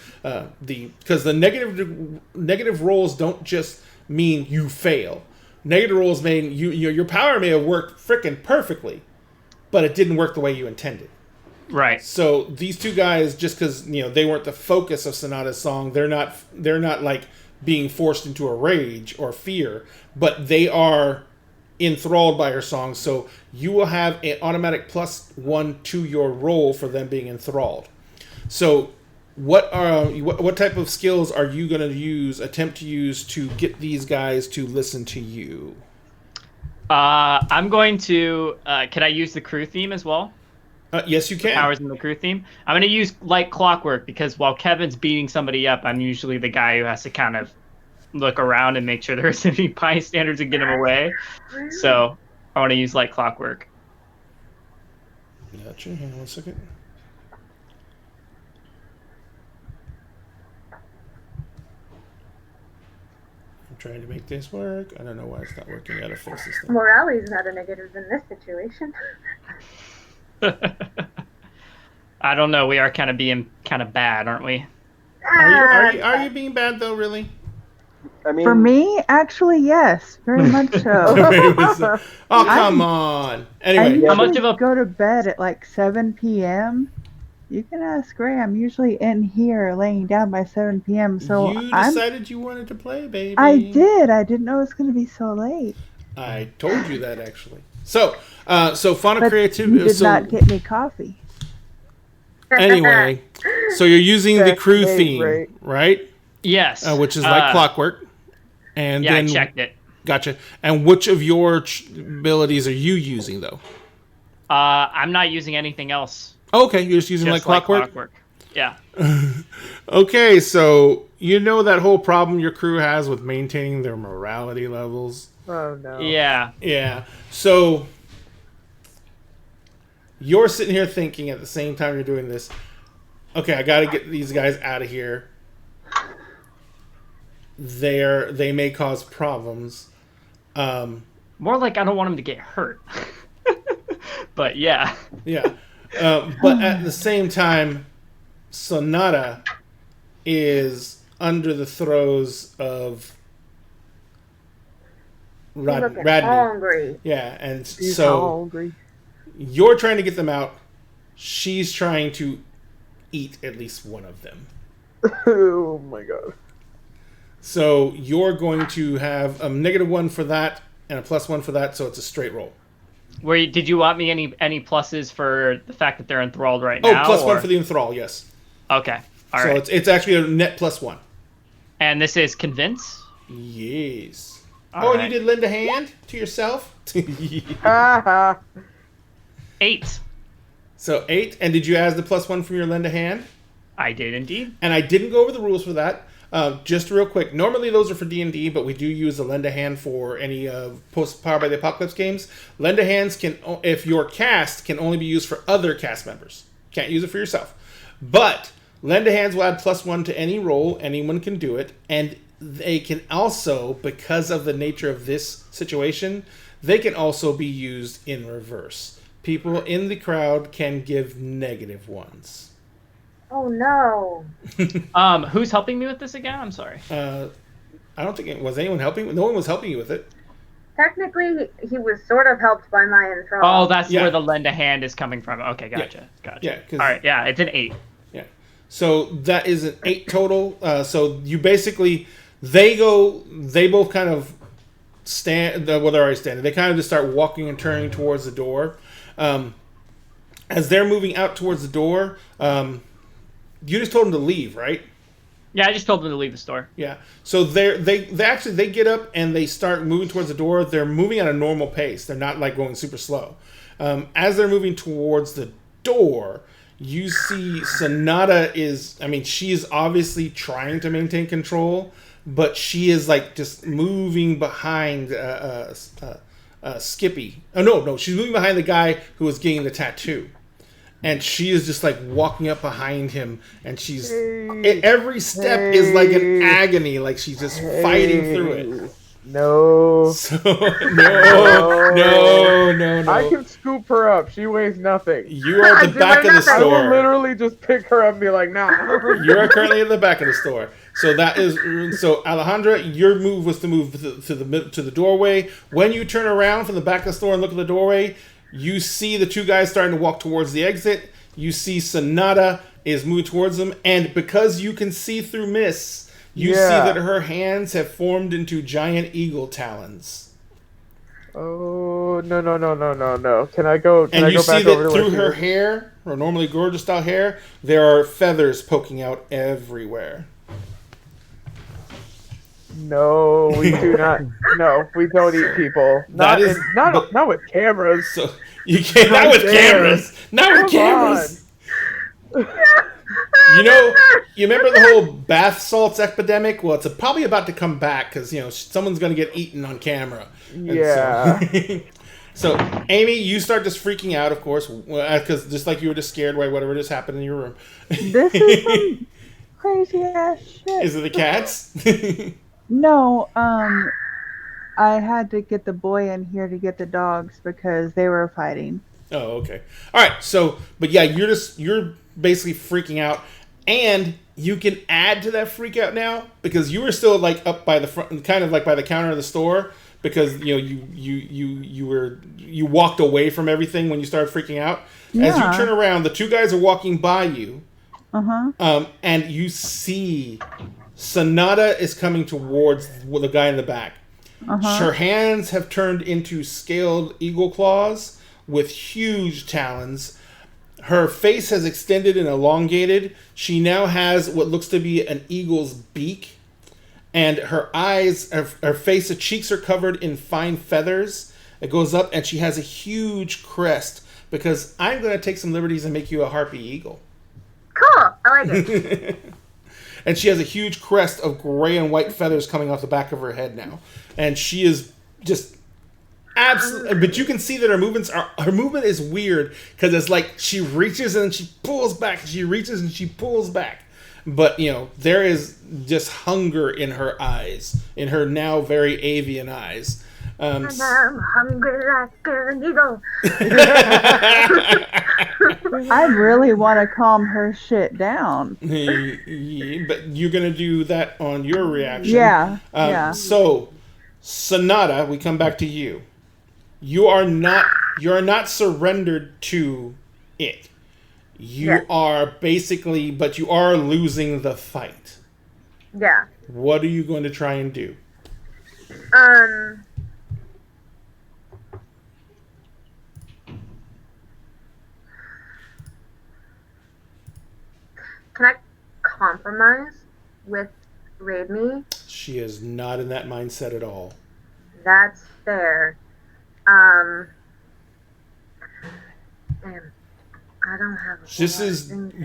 because the negative rolls don't just mean you fail. Negative rolls mean your power may have worked frickin' perfectly, but it didn't work the way you intended. Right. So these two guys, just because they weren't the focus of Sonata's song, they're not like being forced into a rage or fear, but they are enthralled by her song. So you will have an automatic +1 to your roll for them being enthralled. So what type of skills are you going to attempt to use to get these guys to listen to you? I'm going to. Can I use the crew theme as well? Yes, you can. Powers in the crew theme. I'm going to use like clockwork because while Kevin's beating somebody up, I'm usually the guy who has to kind of look around and make sure there isn't any bystanders and get him away. So I want to use like clockwork. Gotcha. Hang on 1 second. I'm trying to make this work. I don't know why it's not working. I gotta fix this thing. Morale's not a negative in this situation. I don't know. We are kind of being kind of bad, aren't we? Are you being bad though? Really? I mean, For me, actually, yes, very much so. Oh, come on. I Anyway, usually How much of a- go to bed at like 7 p.m. You can ask Ray. I'm usually in here laying down by 7 p.m. So you decided you wanted to play, baby. I did. I didn't know it was going to be so late. I told you that actually. So Fauna But Creativity. you did not get me coffee. Anyway, so you're using the crew Hey, theme, Ray. right? Yes. Which is like clockwork. And Yeah, then, I checked it. Gotcha. And which of your abilities are you using though? I'm not using anything else. Okay, you're just using Just like clockwork. Yeah. Okay, so you know that whole problem your crew has with maintaining their morality levels. Oh no. Yeah. Yeah. So you're sitting here thinking at the same time you're doing this, okay, I got to get these guys out of here. They may cause problems. More like I don't want him to get hurt. But yeah. Yeah. But at the same time, Sonata is under the throes of Looking Radney. hungry. Yeah, and He's so hungry. you're trying to get them out. She's trying to eat at least one of them. Oh my god. So you're going to have a -1 for that and a +1 for that, so it's a straight roll. Did you want me any pluses for the fact that they're enthralled right Oh, now? +1 for the enthrall, yes. Okay. All so right. it's actually a net +1. And this is convince? Yes. All and right. you did lend a hand to yourself? Haha. 8. So 8, and did you add the +1 from your lend a hand? I did indeed. And I didn't go over the rules for that. Just real quick, normally those are for D&D, but we do use a lend a hand for any post Powered by the Apocalypse games. Lend a hands can, if your cast, can only be used for other cast members. Can't use it for yourself. But lend a hands will add +1 to any roll. Anyone can do it, and they can also, because of the nature of this situation, they can also be used in reverse. People in the crowd can give -1s. Oh no. Who's helping me with this again? I'm sorry. I don't think it was anyone helping. No one was helping you with it. Technically, he was sort of helped by my enthrall. Oh, that's Yeah. where the lend a hand is coming from. Okay, gotcha. Yeah, 'cause- All right, yeah, it's an 8. Yeah. So that is an 8 total. So you basically, they both kind of stand, well, they're already standing. They kind of just start walking and turning towards the door. As they're moving out towards the door, you just told them to leave, right? Yeah, I just told them to leave the store. Yeah. So they get up and they start moving towards the door. They're moving at a normal pace. They're not like going super slow. As they're moving towards the door, you see Sonata she is obviously trying to maintain control, but she is like just moving behind Skippy. Oh no, she's moving behind the guy who was getting the tattoo. And she is just like walking up behind him, and she's every step is like an agony, like she's just fighting through it. No. So no. I can scoop her up. She weighs nothing. You are at the back of the I will store. literally just pick her up and be like, nah. You are currently at the back of the store. So Alejandra, your move was to move to the doorway. When you turn around from the back of the store and look at the doorway, you see the two guys starting to walk towards the exit. You see Sonata is moving towards them, and because you can see through mist, you see that her hands have formed into giant eagle talons. Oh, no. Can I go back over to And you see that through where her hair, her normally gorgeous style hair, there are feathers poking out everywhere. No, we do not. No, we don't eat people. Not with cameras. So you can't. Not with cameras. Not with cameras. You remember the whole bath salts epidemic? Well, it's probably about to come back because someone's going to get eaten on camera. Yeah. So, Amy, you start just freaking out, of course, because just like you were just scared by whatever just happened in your room. This is some crazy ass shit. Is it the cats? No, I had to get the boy in here to get the dogs because they were fighting. Oh, okay. All right. So, but yeah, you're basically freaking out, and you can add to that freak out now because you were still like up by the front, kind of like by the counter of the store, because you walked away from everything when you started freaking out. Yeah. As you turn around, the two guys are walking by you, Uh-huh. and you see Sonata is coming towards the guy in the back. Her hands have turned into scaled eagle claws with huge talons. Her face has extended and elongated. She now has what looks to be an eagle's beak. And her eyes, her face, her cheeks are covered in fine feathers. It goes up, and she has a huge crest, because I'm going to take some liberties and make you a harpy eagle. Cool. I like it. And she has a huge crest of gray and white feathers coming off the back of her head now. And she is just absolutely... But you can see that her movement is weird, because it's like she reaches and then she pulls back. She reaches and she pulls back. But, there is just hunger in her eyes, in her now very avian eyes. And I'm hungry like an eagle. I really want to calm her shit down. But you're going to do that on your reaction. Yeah. So, Sonata, we come back to you. You are not surrendered to it. You are basically, but you are losing the fight. Yeah. What are you going to try and do? Can I compromise with Raid Me? She is not in that mindset at all. That's fair. Damn. I don't have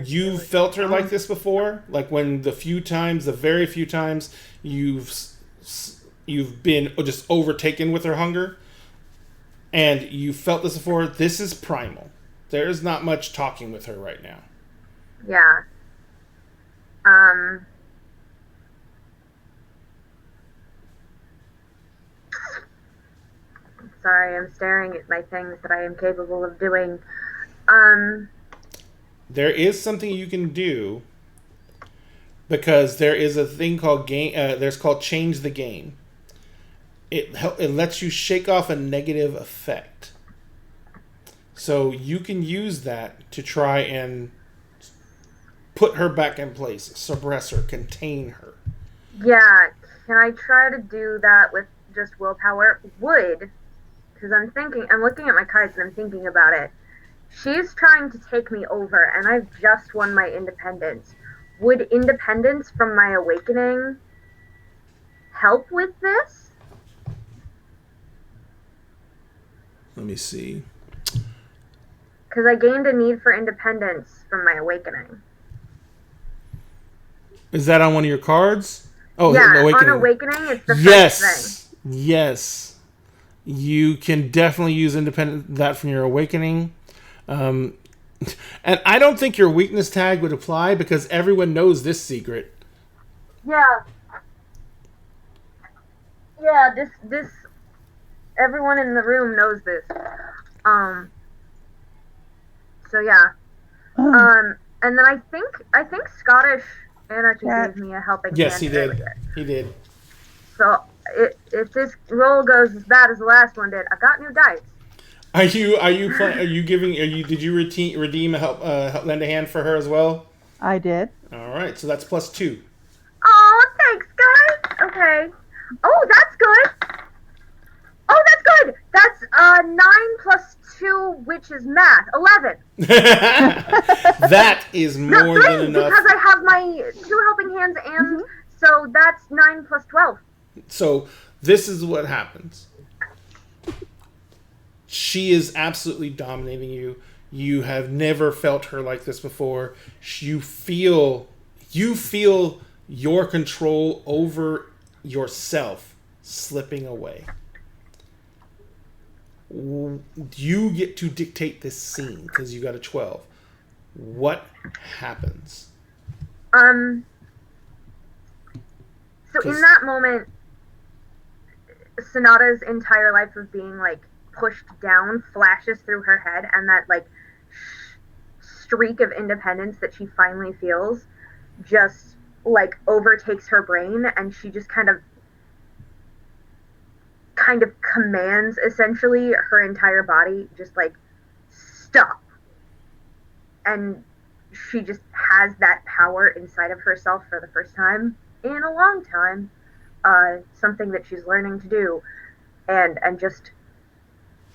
You've felt her like this before? Like when the very few times you've been just overtaken with her hunger? And you felt this before? This is primal. There's not much talking with her right now. Yeah. Sorry, I'm staring at my things that I am capable of doing. There is something you can do. because there is a thing called game. There's called change the game. It lets you shake off a negative effect. So you can use that to try and put her back in place, suppress her, contain her. Yeah, can I try to do that with just willpower? Because I'm looking at my cards and I'm thinking about it. She's trying to take me over, and I've just won my independence. Would independence from my awakening help with this? Let me see. Because I gained a need for independence from my awakening. Is that on one of your cards? Oh, yeah, awakening. on awakening, it's the yes, first thing. Yes. You can definitely use that from your awakening. And I don't think your weakness tag would apply because everyone knows this secret. Yeah. Yeah, this everyone in the room knows this. So yeah. And then I think Scottish Anarchy gave me a helping hand. Yes, he did. Earlier. He did. So if this roll goes as bad as the last one did, I got new dice. Did you redeem a help lend a hand for her as well? I did. All right, so that's +2. Oh, thanks, guys. Okay. Oh, that's good. Oh, that's good. That's 9 plus 2, which is math. 11. That is more than enough. Because I have my 2 helping hands, and so that's 9 plus 12. So this is what happens. She is absolutely dominating you. You have never felt her like this before. You feel your control over yourself slipping away. You get to dictate this scene because you got a 12. What happens? So in that moment, Sonata's entire life of being like pushed down flashes through her head, and that like streak of independence that she finally feels just like overtakes her brain, and she just kind of commands essentially her entire body just like stop, and she just has that power inside of herself for the first time in a long time, something that she's learning to do, and just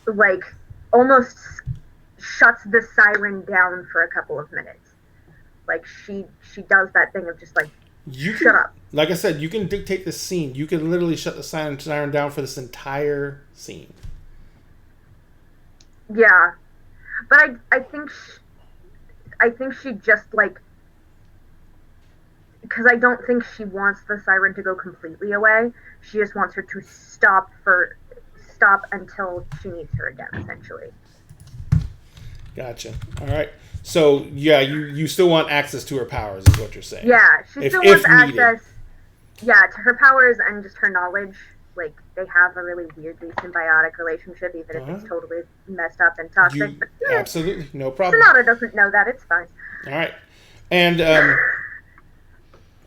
like almost shuts the siren down for a couple of minutes. Like she does that thing of just like shut up. Like I said, you can dictate the scene. You can literally shut the siren down for this entire scene. Yeah, but I think she just like, because I don't think she wants the siren to go completely away. She just wants her to stop until she needs her again, essentially. Gotcha. All right. So yeah, you still want access to her powers, is what you're saying? Yeah, she still wants access. Yeah, to her powers and just her knowledge. Like, they have a really weirdly symbiotic relationship, even if it's totally messed up and toxic. But absolutely, no problem. Sonata doesn't know that. It's fine. All right. And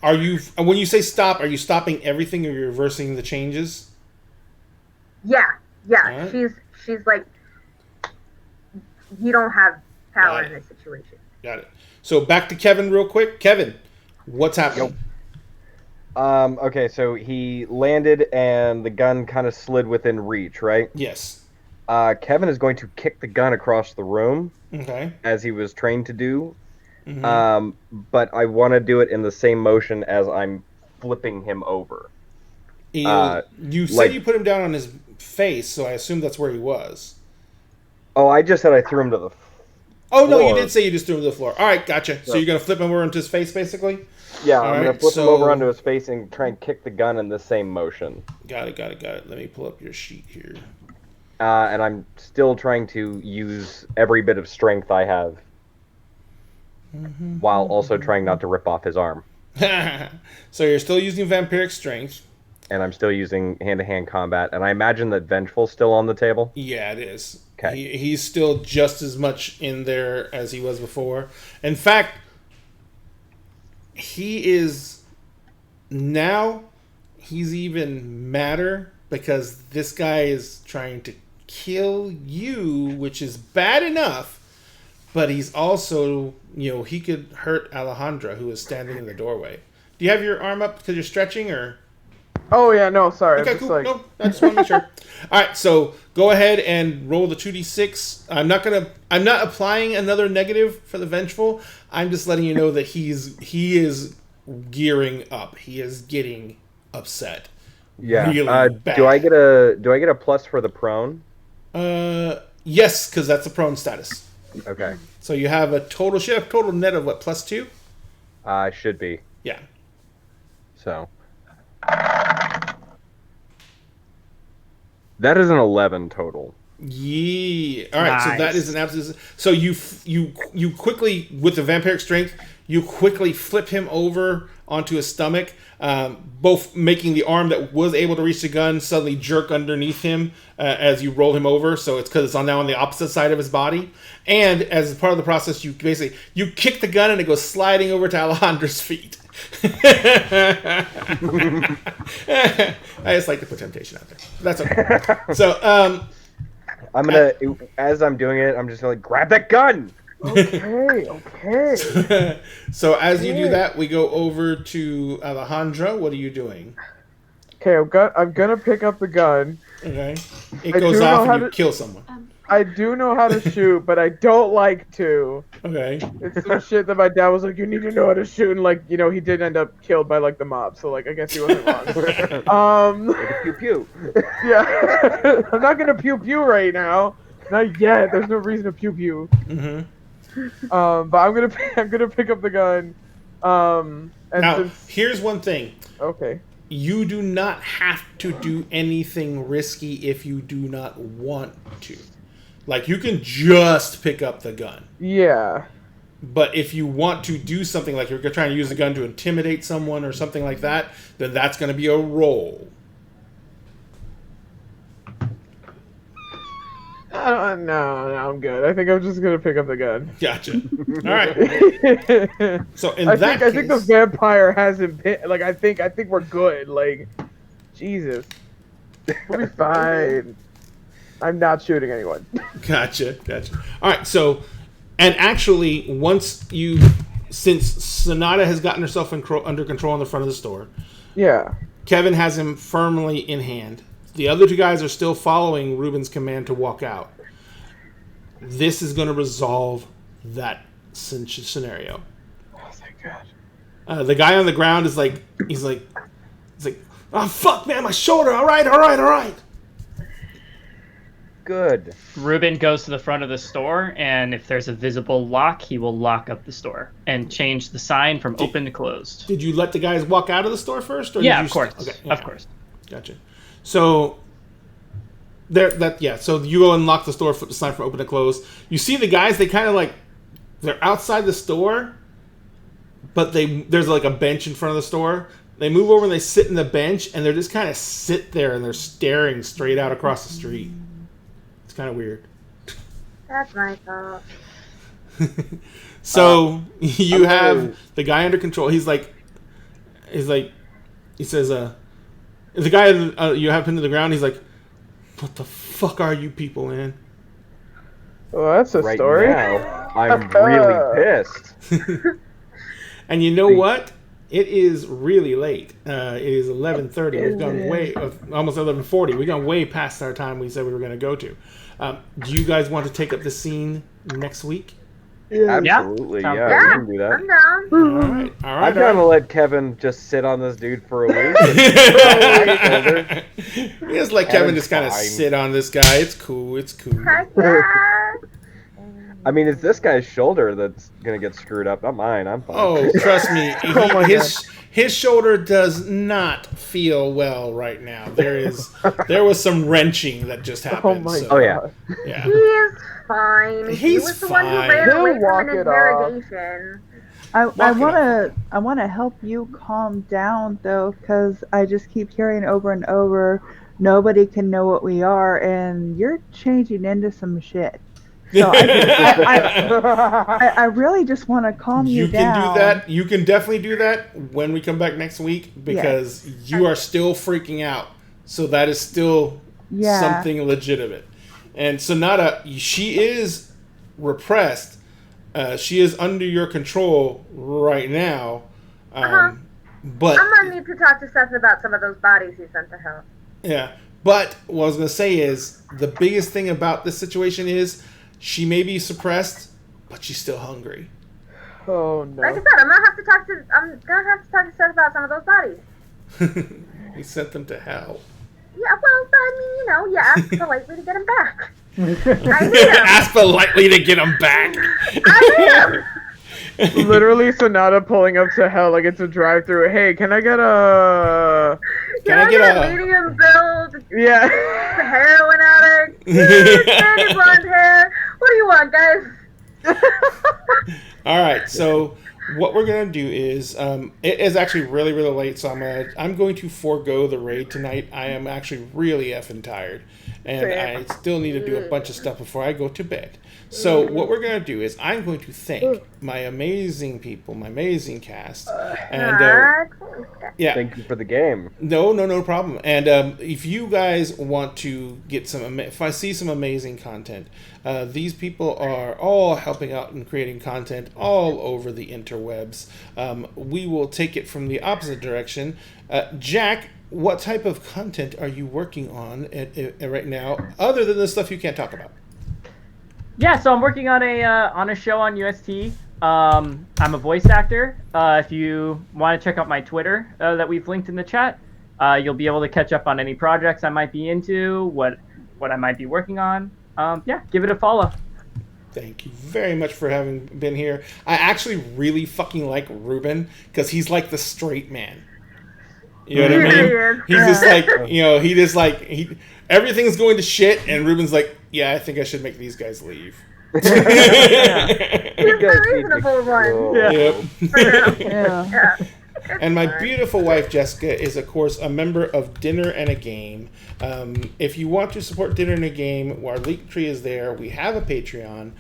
are you, when you say stop, are you stopping everything, or you're reversing the changes? Yeah. Right. She's like, you don't have power in this situation. Got it. So back to Kevin real quick. Kevin, what's happening? Okay, so he landed and the gun kind of slid within reach, right? Yes. Kevin is going to kick the gun across the room, as he was trained to do. Mm-hmm. But I want to do it in the same motion as I'm flipping him over. You said you put him down on his face, so I assume that's where he was. Oh, I just said I threw him to the floor. Oh, no, you did say you just threw him to the floor. All right, gotcha. So you're going to flip him over into his face, basically? Yeah, I'm going to flip him over onto his face and try and kick the gun in the same motion. Got it. Let me pull up your sheet here. And I'm still trying to use every bit of strength I have, while also trying not to rip off his arm. So you're still using vampiric strength. And I'm still using hand-to-hand combat. And I imagine that Vengeful's still on the table? Yeah, it is. Okay. He's still just as much in there as he was before. In fact, he is now he's even madder because this guy is trying to kill you, which is bad enough, but he's also, he could hurt Alejandra, who is standing in the doorway. Do you have your arm up because you're stretching, or? Oh yeah, no, sorry. Okay, cool. No, I just want to make sure. All right, so go ahead and roll the 2d6. I'm not applying another negative for the vengeful. I'm just letting you know that he is gearing up. He is getting upset. Yeah. Really bad. Do I get a plus for the prone? Yes, because that's a prone status. Okay. So you have a total net of what, +2? Should be. Yeah. So that is an 11 total. Yeah. All right. Nice. So that is an absolute. So you quickly, with the vampiric strength, you quickly flip him over onto his stomach, both making the arm that was able to reach the gun suddenly jerk underneath him as you roll him over. So it's because it's now on the opposite side of his body. And as part of the process, you kick the gun and it goes sliding over to Alejandra's feet. I just like to put temptation out there. That's okay. So I'm gonna, as I'm doing it, I'm just gonna grab that gun. Okay. So as you do that, we go over to Alejandra. What are you doing? Okay, I'm gonna pick up the gun. Okay. It goes off and you kill someone. I do know how to shoot, but I don't like to. Okay. It's some shit that my dad was like, you need to know how to shoot, and he did end up killed by the mob, so I guess he wasn't wrong. Pew pew. Yeah. I'm not gonna pew pew right now. Not yet. There's no reason to pew pew. Mm-hmm. But I'm gonna pick up the gun. And now, here's one thing. Okay. You do not have to do anything risky if you do not want to. You can just pick up the gun. Yeah. But if you want to do something, like you're trying to use the gun to intimidate someone or something like that, then that's going to be a roll. No, I'm good. I think I'm just gonna pick up the gun. Gotcha. All right. So I think the vampire hasn't been I think we're good. Jesus, we'll be fine. I'm not shooting anyone. Gotcha. All right. So, and actually, since Sonata has gotten herself under control in the front of the store, yeah, Kevin has him firmly in hand. The other two guys are still following Ruben's command to walk out. This is going to resolve that scenario. Oh, thank God. The guy on the ground is he's like, oh fuck, man, my shoulder. All right. Good. Ruben goes to the front of the store, and if there's a visible lock, he will lock up the store and change the sign from open to closed. Did you let the guys walk out of the store first? Or Yeah, did you of course. Okay, yeah. Of course. Gotcha. So so you go and lock the store, flip the sign from open to close. You see the guys, they kind of they're outside the store, but there's a bench in front of the store. They move over and they sit in the bench, and they're just kind of sit there and they're staring straight out across the street. It's kind of weird. That's my fault. So you have the guy under control. He says, the guy you have pinned to the ground, he's like, what the fuck are you people, man? Well, that's a right story. Now, I'm really pissed. And you know what? It is really late. It is 11:30. We've gone almost 11:40. We've gone way past our time we said we were going to go to. Do you guys want to take up the scene next week? Absolutely, Yeah. yeah. We can do that. I'm down. All right. I'm going to let Kevin just sit on this dude for a week. Just let Kevin just kind of sit on this guy. It's cool. Heck yeah. I mean, it's this guy's shoulder that's going to get screwed up, not mine. I'm fine. Oh, trust me. His shoulder does not feel well right now. There was some wrenching that just happened. Oh yeah. Yeah. He is fine. He He's was the one who fine. ran He'll away walk from an it off. interrogation. I want to help you calm down though, because I just keep hearing over and over, nobody can know what we are, and you're changing into some shit. So I really just want to calm you down. You can do that. You can definitely do that when we come back next week because you are still freaking out. So that is still something legitimate. And Sonata, she is repressed. She is under your control right now. But I'm gonna need to talk to Seth about some of those bodies he sent to hell. Yeah. But what I was going to say is the biggest thing about this situation is she may be suppressed, but she's still hungry. Oh no! Like I said, I'm gonna have to talk to Seth about some of those bodies. We sent them to hell. Yeah, well, I mean, you ask politely to get him back. I need him. Ask politely to get them back. I need him. Literally, Sonata pulling up to hell like it's a drive-through. Hey, can I get a? Can I get a medium build? Yeah. The heroin addict. Sandy blonde hair. What do you want, guys? All right, so what we're gonna do is it is actually really late, so I'm going to forego the raid tonight. I am actually really effing tired, and I still need to do a bunch of stuff before I go to bed. So what we're gonna do is I'm going to thank my amazing people, my amazing cast, and Thank you for the game. No problem. And if you guys want to get if I see some amazing content, these people are all helping out and creating content all over the interwebs. We will take it from the opposite direction. Jack, what type of content are you working on right now, other than the stuff you can't talk about? Yeah, so I'm working on a show on UST. I'm a voice actor. If you want to check out my Twitter that we've linked in the chat, you'll be able to catch up on any projects I might be into, what I might be working on. Give it a follow. Thank you very much for having been here. I actually really fucking like Ruben because he's like the straight man. You know what I mean? He's just like, everything's going to shit, and Ruben's like, yeah, I think I should make these guys leave. He's the reasonable one. Yeah. And my beautiful wife, Jessica, is, of course, a member of Dinner and a Game. If you want to support Dinner and a Game, our link tree is there. We have a Patreon.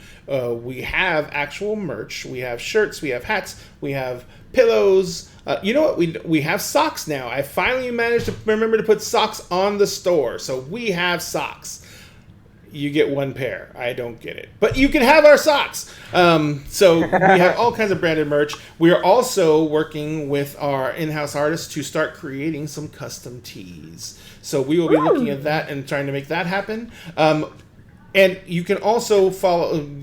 We have actual merch. We have shirts. We have hats. We have pillows. You know what? We have socks now. I finally managed to remember to put socks on the store. So we have socks. You get one pair. I don't get it. But you can have our socks. So we have all kinds of branded merch. We are also working with our in-house artists to start creating some custom tees. So we will be looking at that and trying to make that happen. And you can also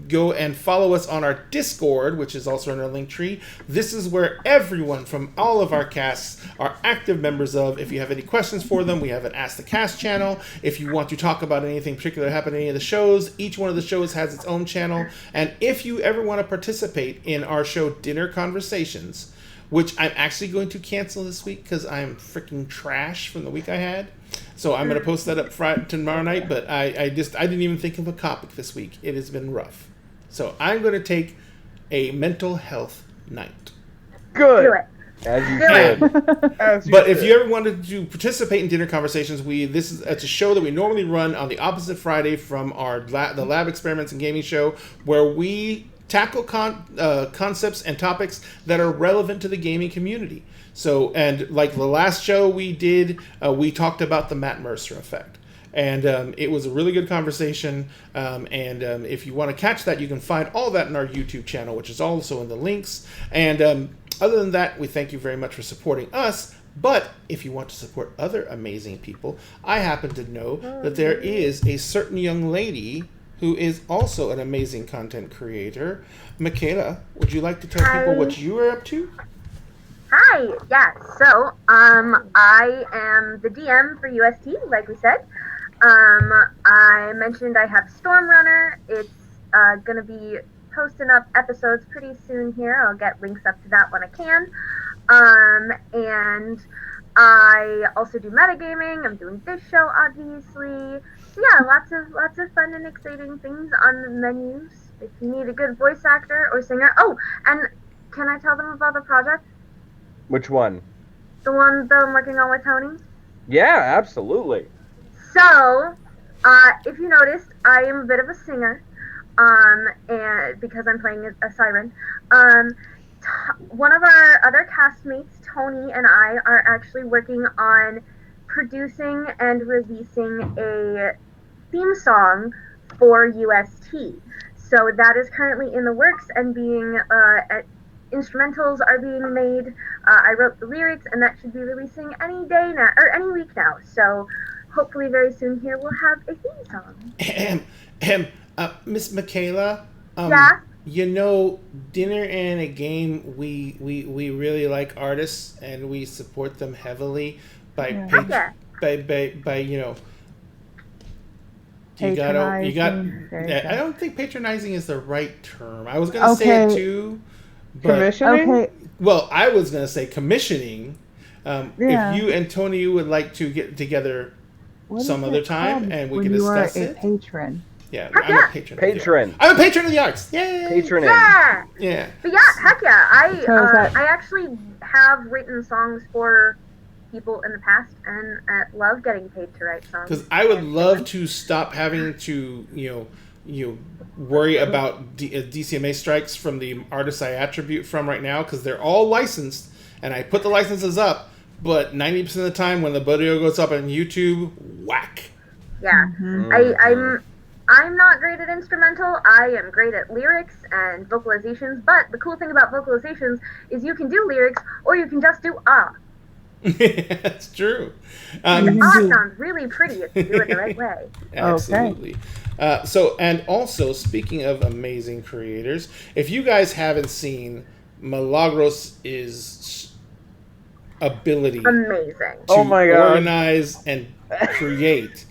go and follow us on our Discord, which is also in our link tree. This is where everyone from all of our casts are active members of. If you have any questions for them, we have an Ask the Cast channel. If you want to talk about anything particular that happened in any of the shows, each one of the shows has its own channel. And if you ever want to participate in our show Dinner Conversations, which I'm actually going to cancel this week because I'm freaking trash from the week I had. So I'm going to post that up tomorrow night, but I didn't even think of a topic this week. It has been rough. So I'm going to take a mental health night. Good. Do it. As you should. But if you ever wanted to participate in Dinner Conversations, it's a show that we normally run on the opposite Friday from the Lab Experiments and Gaming show, where we tackle concepts and topics that are relevant to the gaming community. So, and like the last show we did, we talked about the Matt Mercer effect. And it was a really good conversation. If you want to catch that, you can find all that in our YouTube channel, which is also in the links. And other than that, we thank you very much for supporting us. But if you want to support other amazing people, I happen to know that there is a certain young lady who is also an amazing content creator. Michaela, would you like to tell people what you are up to? Hi, yeah, so, I am the DM for UST, like we said. I mentioned I have Stormrunner. It's gonna be posting up episodes pretty soon here. I'll get links up to that when I can. And I also do metagaming. I'm doing this show, obviously. So yeah, lots of fun and exciting things on the menus. If you need a good voice actor or singer. Oh, and can I tell them about the project? Which one? The one that I'm working on with Tony? Yeah, absolutely. So, if you noticed, I am a bit of a singer. and because I'm playing a siren. One of our other castmates, Tony, and I are actually working on producing and releasing a theme song for UST. So that is currently in the works and being instrumentals are being made. I wrote the lyrics, and that should be releasing any day now or any week now. So hopefully, very soon here we'll have a theme song. Miss Michaela. Yeah. You know, Dinner and a Game, we really like artists and we support them heavily by you know. I don't think patronizing is the right term. I was gonna say it too, but Commissioning? well, I was gonna say commissioning. If you and Tony would like to get together some other time and we can discuss it. Patron. Yeah, I'm a patron. Patron. I'm a patron of the arts. Yay! Patronage. Yeah. Yeah. But yeah, heck yeah. So I actually have written songs for people in the past and love getting paid to write songs. Because I would love to stop having to, worry about DCMA strikes from the artists I attribute from right now, because they're all licensed, and I put the licenses up, but 90% of the time when the video goes up on YouTube, whack. Yeah. I'm not great at instrumental. I am great at lyrics and vocalizations, but the cool thing about vocalizations is you can do lyrics or you can just do ah. That's true. Ah sounds really pretty if you do it the right way. Absolutely. So, and also, speaking of amazing creators, if you guys haven't seen Milagros' ability amazing to organize and create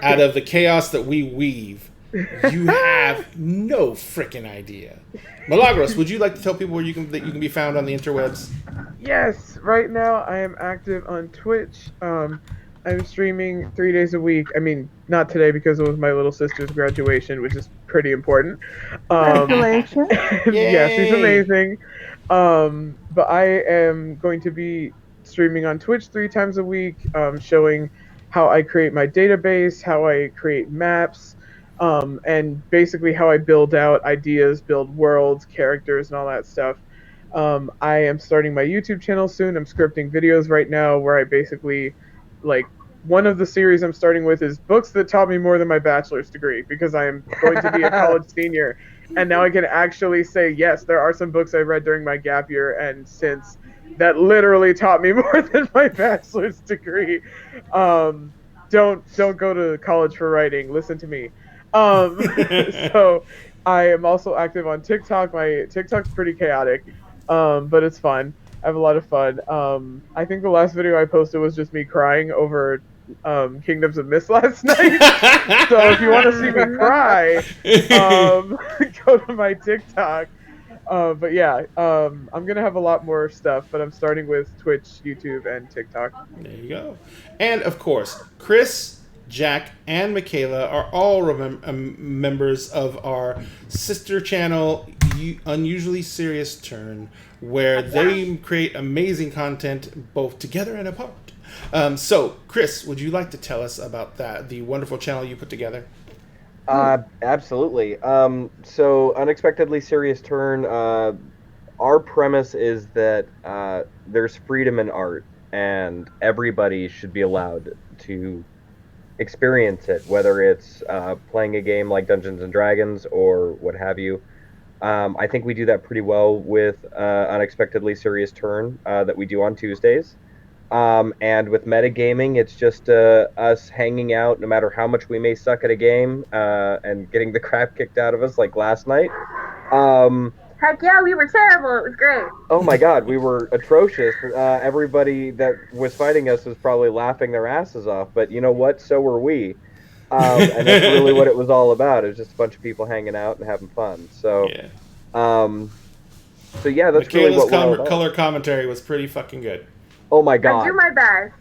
out of the chaos that we weave, you have no freaking idea. Milagros, would you like to tell people where you can be found on the interwebs? Yes, right now I am active on Twitch. I'm streaming 3 days a week. I mean, not today because it was my little sister's graduation, which is pretty important. Congratulations. Yeah, she's amazing. But I am going to be streaming on Twitch 3 times a week, showing how I create my database, how I create maps, and basically how I build out ideas, build worlds, characters, and all that stuff. I am starting my YouTube channel soon. I'm scripting videos right now where I basically, one of the series I'm starting with is books that taught me more than my bachelor's degree, because I am going to be a college senior. And now I can actually say, yes, there are some books I read during my gap year and since that literally taught me more than my bachelor's degree. Don't go to college for writing. Listen to me. So I am also active on TikTok. My TikTok's pretty chaotic, but it's fun. I have a lot of fun. I think the last video I posted was just me crying over Kingdoms of Mist last night. So if you want to see me cry, go to my TikTok. But yeah, I'm going to have a lot more stuff, but I'm starting with Twitch, YouTube, and TikTok. There you go. And of course, Chris, Jack, and Michaela are all members of our sister channel, Unusually Serious Turn, where they create amazing content both together and apart. So, Chris, would you like to tell us about the wonderful channel you put together? Absolutely. So, Unexpectedly Serious Turn, our premise is that there's freedom in art, and everybody should be allowed to experience it, whether it's playing a game like Dungeons and Dragons or what have you. I think we do that pretty well with Unexpectedly Serious Turn that we do on Tuesdays. And with metagaming, it's just us hanging out no matter how much we may suck at a game and getting the crap kicked out of us like last night. Heck yeah, we were terrible. It was great. Oh my god, we were atrocious. Everybody that was fighting us was probably laughing their asses off, but you know what? So were we. And that's really what it was all about. It was just a bunch of people hanging out and having fun. So, yeah. So yeah, that's Michaela's really what we're all about. color commentary was pretty fucking good. Oh my god. I do my best.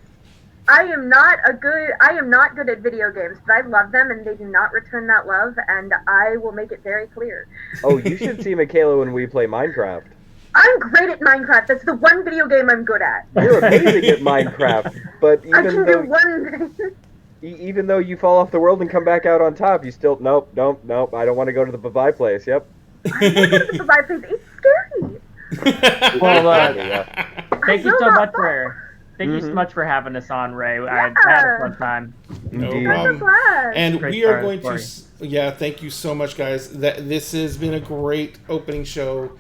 I am not good at video games, but I love them and they do not return that love, and I will make it very clear. Oh, you should see Michaela when we play Minecraft. I'm great at Minecraft. That's the one video game I'm good at. You're amazing at Minecraft, but even I can do one thing. Even though you fall off the world and come back out on top, you still nope. I don't want to go to the bye place. Yep. The survive place. It's scary. Well, Yeah. thank you will so not much fall. for having us on, Ray. I had a fun time. No Indeed. I'm so problem. glad. And Great we are start going of the to, yeah, thank you so much, guys. This has been a great opening show.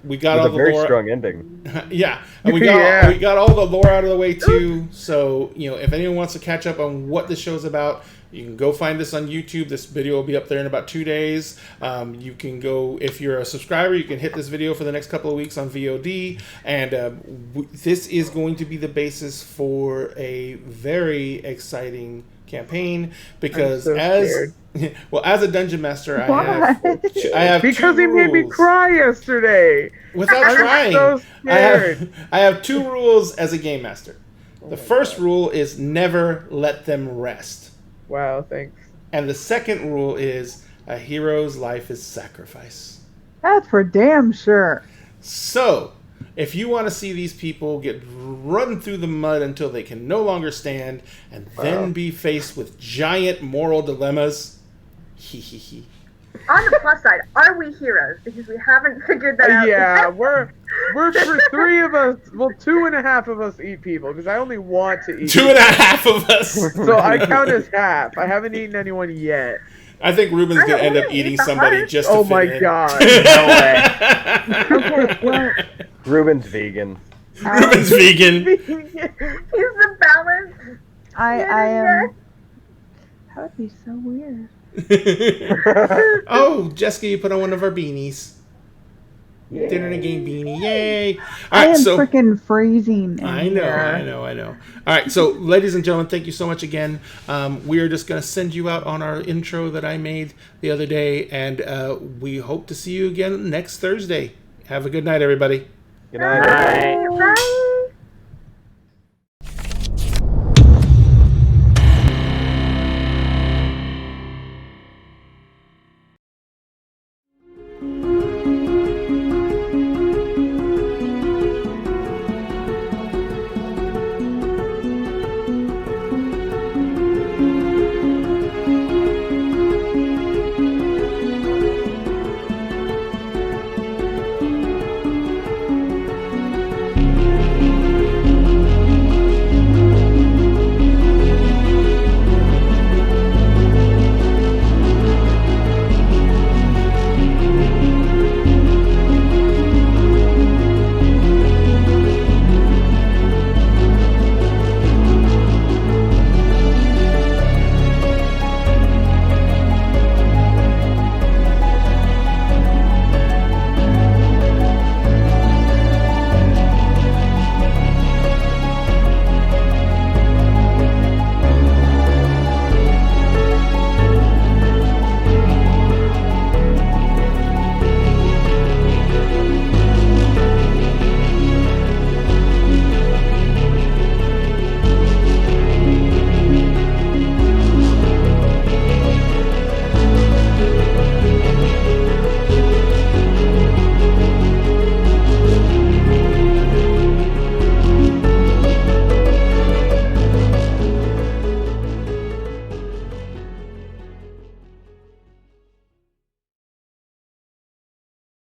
We got With all a the very lore. strong ending. Yeah, and we got Yeah. we got all the lore out of the way too. So if anyone wants to catch up on what the show's about, you can go find this on YouTube. This video will be up there in about 2 days. You can go, if you're a subscriber, you can hit this video for the next couple of weeks on VOD. And this is going to be the basis for a very exciting campaign because I'm so scared. as a dungeon master, What? I have Because two he made me rules. cry yesterday. Without I'm trying, so scared. I have 2 rules as a game master. The first rule is never let them rest. Wow, thanks. And the second rule is a hero's life is sacrifice. That's for damn sure. So, if you want to see these people get run through the mud until they can no longer stand and then be faced with giant moral dilemmas, On the plus side, are we heroes? Because we haven't figured that out. Yeah, yet. we're for 3 of us. Well, 2.5 of us eat people because I only want to eat. 2.5 of us. So I count as half. I haven't eaten anyone yet. I think Ruben's I going to end up only eating eat the somebody heart. just to Oh fit my in. god. Okay, well, Ruben's vegan. Ruben's vegan. He's the balance. I am. That would be so weird. Oh, Jessica, you put on one of our beanies. Dinner and a game beanie. Yay. All I right, am so freaking freezing. in I know. here. All right, so ladies and gentlemen, thank you so much again. We are just going to send you out on our intro that I made the other day, and we hope to see you again next Thursday. Have a good night, everybody. Good night. Bye. Bye.